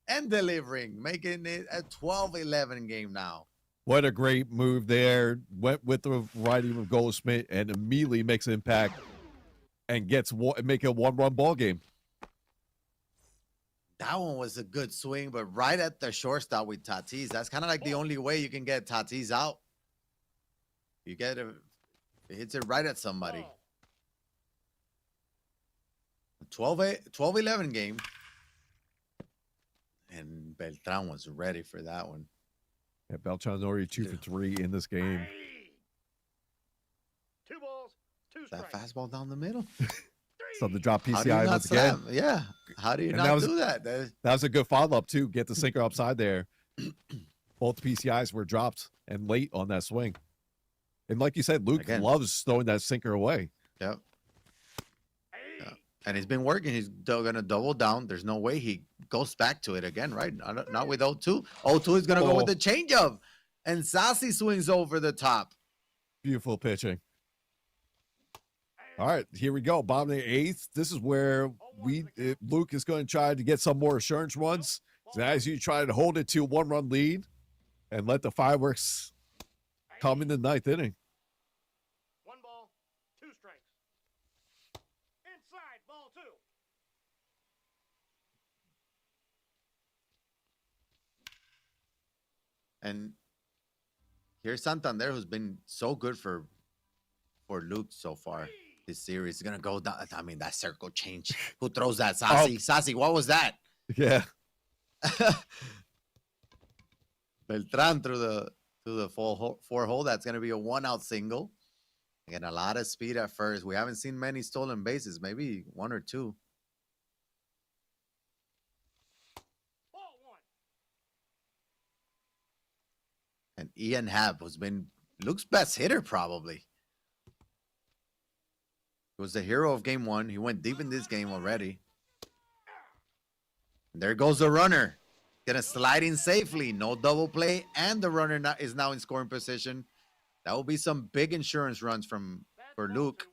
and delivering, making it a 12-11 game now. What a great move there. Went with the righty of Goldschmidt and immediately makes an impact and make a 1-run ball game. That one was a good swing, but right at the shortstop with Tatis. That's kind of like the only way you can get Tatis out. You get it hits it right at somebody. 12-11 game. And Beltran was ready for that one. Yeah, Beltran's already 2 for 3 in this game. 2 balls, 2 strikes. That fastball down the middle. So the drop How do you PCI not once again. slam? Yeah. How do you And not do that? That was a good follow-up, too. Get the sinker upside there. Both PCIs were dropped and late on that swing. And like you said, Luke loves throwing that sinker away. Yep. Yeah. And he's been working. He's going to double down. There's no way he goes back to it again, right? Not with 0-2. 0-2 is going to go with the changeup. And Zazzy swings over the top. Beautiful pitching. All right, here we go. Bottom of the 8th. This is where Luke is going to try to get some more assurance runs. So as you try to hold it to a 1-run lead and let the fireworks come in the 9th inning. 1 ball, 2 strikes. Inside, ball 2. And here's Santander, who's been so good for Luke so far. This series is gonna go down. I mean, that circle change. Who throws that? Zazzy. Zazzy, what was that? Yeah. Beltran through the 4-hole. That's gonna be a 1-out single. Again, a lot of speed at first. We haven't seen many stolen bases. Maybe 1 or 2. Ball 1. And Ian Happ, who's been Luke's best hitter, probably. He was the hero of game 1. He went deep in this game already. And there goes the runner. Gonna slide in safely. No double play. And the runner is now in scoring position. That will be some big insurance runs for Luke.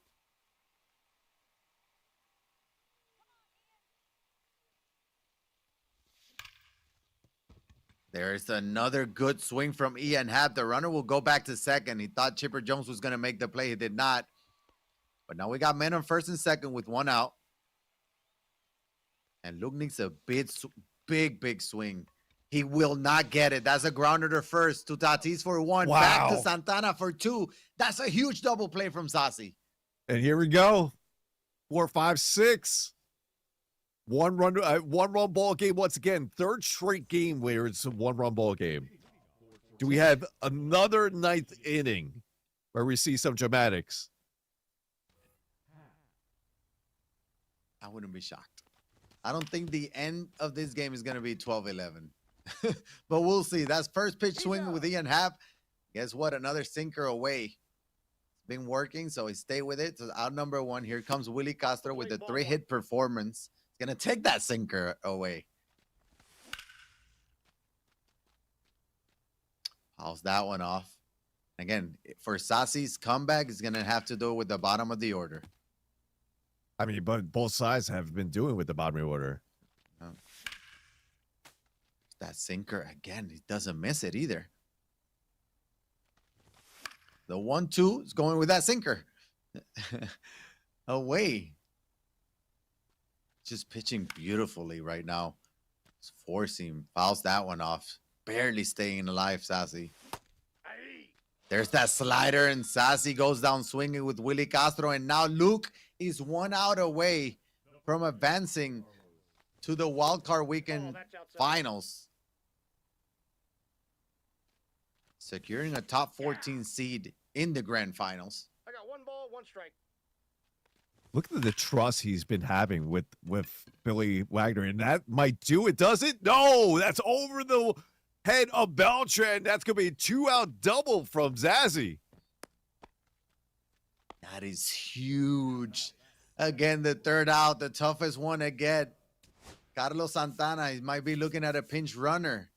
There's another good swing from Ian Happ. The runner will go back to second. He thought Chipper Jones was going to make the play. He did not. But now we got men on first and second with 1 out. And Luke needs a big swing. He will not get it. That's a grounder to first, to Tatis for 1. Wow. Back to Santana for 2. That's a huge double play from Zazzy. And here we go. 4, 5, 6. 1-run ball game once again. 3rd straight game where it's a 1-run ball game. Do we have another 9th inning where we see some dramatics? I wouldn't be shocked. I don't think the end of this game is going to be 12-11. But we'll see. That's first pitch swing with Ian Happ. Guess what? Another sinker away. It's been working, so he stay with it. So out number one. Here comes Willie Castro with the 3-hit performance. He's going to take that sinker away. How's that one off? Again, for Zazzy's comeback, he's going to have to do it with the bottom of the order. I mean, but both sides have been doing with the bottom of the order. That sinker, again, he doesn't miss it either. The 1-2 is going with that sinker. Away. Just pitching beautifully right now. It's forcing, fouls that one off. Barely staying alive, Zazzy. There's that slider, and Zazzy goes down swinging with Willie Castro. And now Luke is 1 out away from advancing to the wildcard weekend finals. Securing a top 14 seed in the grand finals. I got 1 ball, 1 strike. Look at the trust he's been having with Billy Wagner, and that might do it, does it? No, that's over the head of Beltran. That's going to be a 2-out double from Zazzy. That is huge. Again, the 3rd out, the toughest one to get. Carlos Santana, he might be looking at a pinch runner.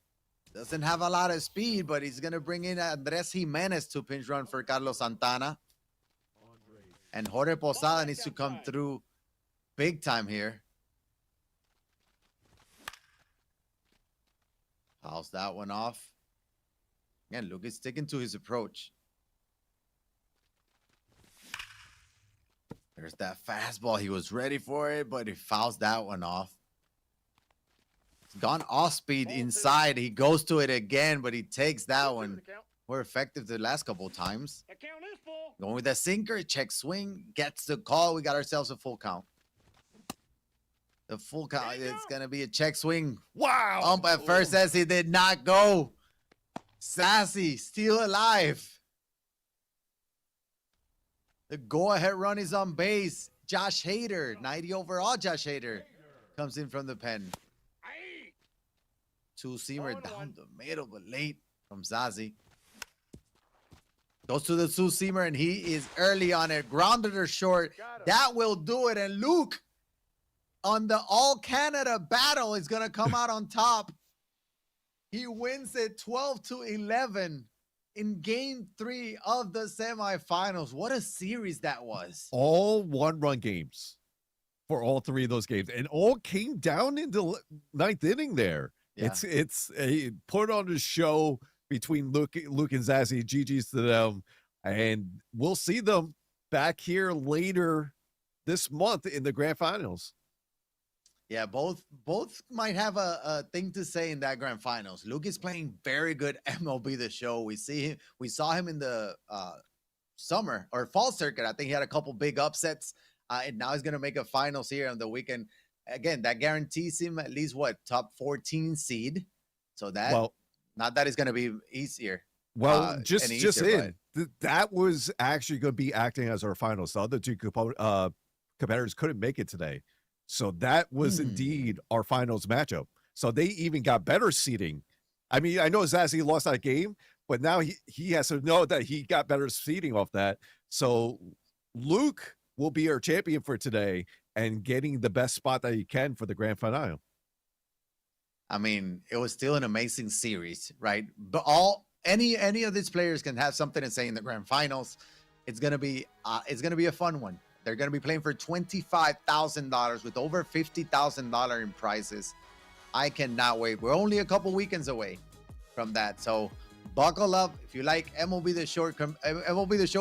Doesn't have a lot of speed, but he's going to bring in Andres Jimenez to pinch run for Carlos Santana. And Jorge Posada needs to come through big time here. Fouls that one off. Again, Luke is sticking to his approach. There's that fastball. He was ready for it, but he fouls that one off. It's gone off speed inside. He goes to it again, but he takes that one. More effective the last couple of times. The count is full. Going with a sinker, check swing, gets the call. We got ourselves a full count. The full count, it's going to be a check swing. Wow. Ump at first says he did not go. Zazzy still alive. The go-ahead run is on base. Josh Hader, 90 overall Josh Hader, comes in from the pen. Two-seamer down the middle, but late from Zazzy. Goes to the two-seamer, and he is early on it. Grounded or short. That will do it. And Luke, on the All-Canada battle, is going to come out on top. He wins it 12-11 in Game 3 of the semifinals. What a series that was. All one-run games for all 3 of those games. And all came down in the 9th inning there. Yeah. It's a put on a show between Luke and Zazzy. GG's to them. And we'll see them back here later this month in the grand finals. Yeah, both might have a thing to say in that grand finals. Luke is playing very good MLB The Show. We saw him in the summer or fall circuit. I think he had a couple big upsets, and now he's gonna make a finals here on the weekend. Again, that guarantees him at least top 14 seed. So that, well, not that it's gonna be easier. Well, just in that was actually going to be acting as our finals. The other 2 competitors couldn't make it today. So that was indeed our finals matchup. So they even got better seeding. I mean, I know Zazzy lost that game, but now he has to know that he got better seeding off that. So Luke will be our champion for today and getting the best spot that he can for the grand finale. I mean, it was still an amazing series, right? But any of these players can have something to say in the grand finals. It's gonna be a fun one. They're going to be playing for $25,000 with over $50,000 in prizes. I cannot wait. We're only a couple weekends away from that. So buckle up. If you like MLB The Show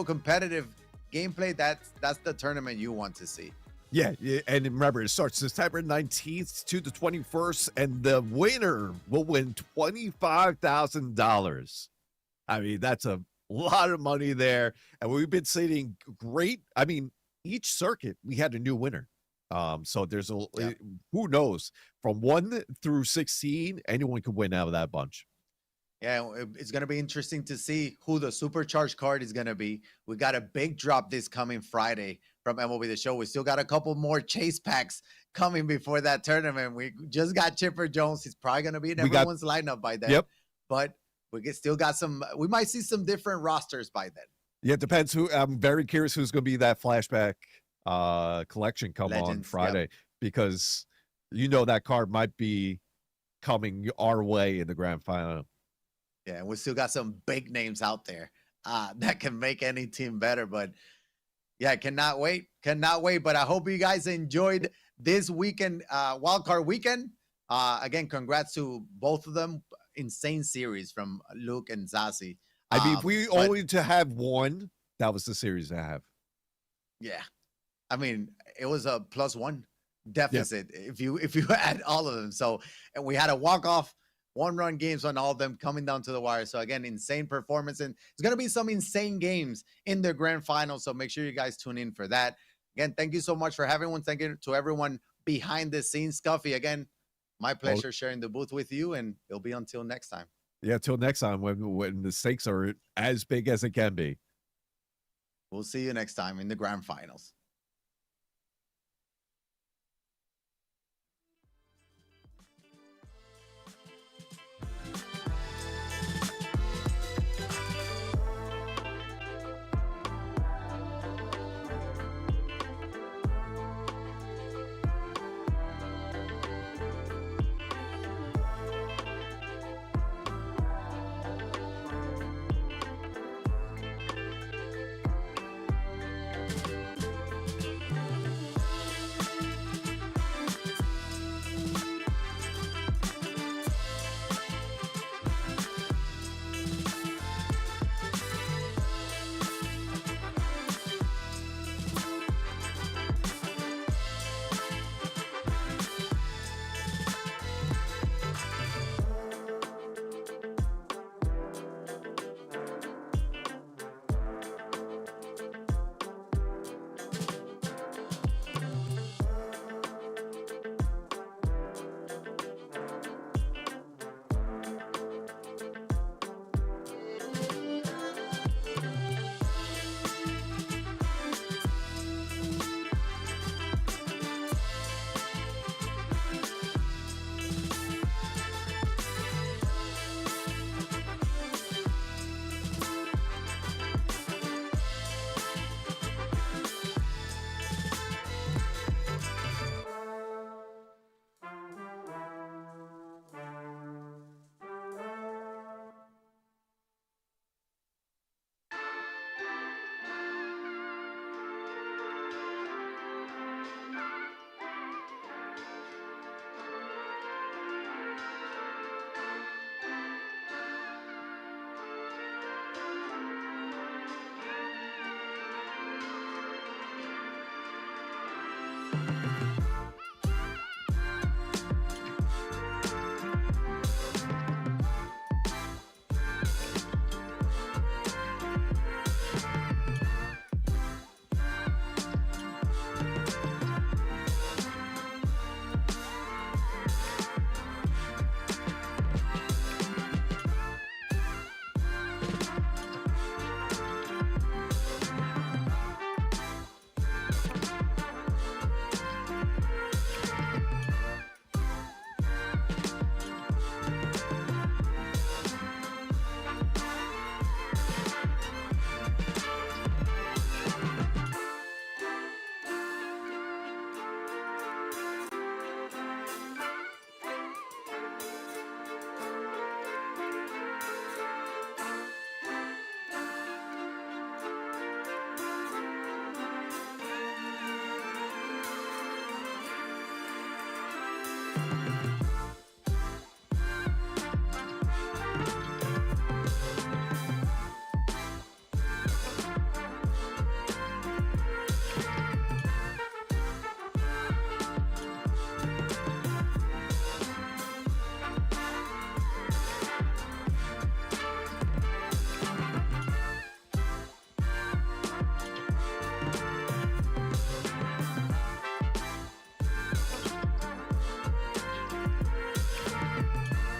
competitive gameplay, that's the tournament you want to see. Yeah. And remember, it starts September 19th to the 21st, and the winner will win $25,000. I mean, that's a lot of money there. And we've been seeing great, I mean, each circuit we had a new winner. So there's who knows, from 1 through 16, anyone could win out of that bunch. Yeah, it's going to be interesting to see who the supercharged card is going to be. We got a big drop this coming Friday from MLB The Show. We still got a couple more chase packs coming before that tournament. We just got Chipper Jones. He's probably going to be in everyone's lineup by then. Yep. But still got some. We might see some different rosters by then. Yeah, it depends who. I'm very curious who's going to be that flashback collection come on Legends, Friday, because that card might be coming our way in the grand final. Yeah, and we still got some big names out there that can make any team better. But yeah, cannot wait. But I hope you guys enjoyed this weekend, Wildcard weekend. Again, congrats to both of them. Insane series from Luke and Zazzy. I mean, if we only to have one, that was the series to have. Yeah. I mean, it was a +1 deficit if you add all of them. So, and we had a walk-off 1-run games on all of them coming down to the wire. So again, insane performance, and it's going to be some insane games in the grand final. So make sure you guys tune in for that. Again, thank you so much for having one. Thank you to everyone behind the scenes. Scuffy, again, my pleasure sharing the booth with you, and it'll be until next time. Yeah, till next time when the stakes are as big as it can be. We'll see you next time in the grand finals.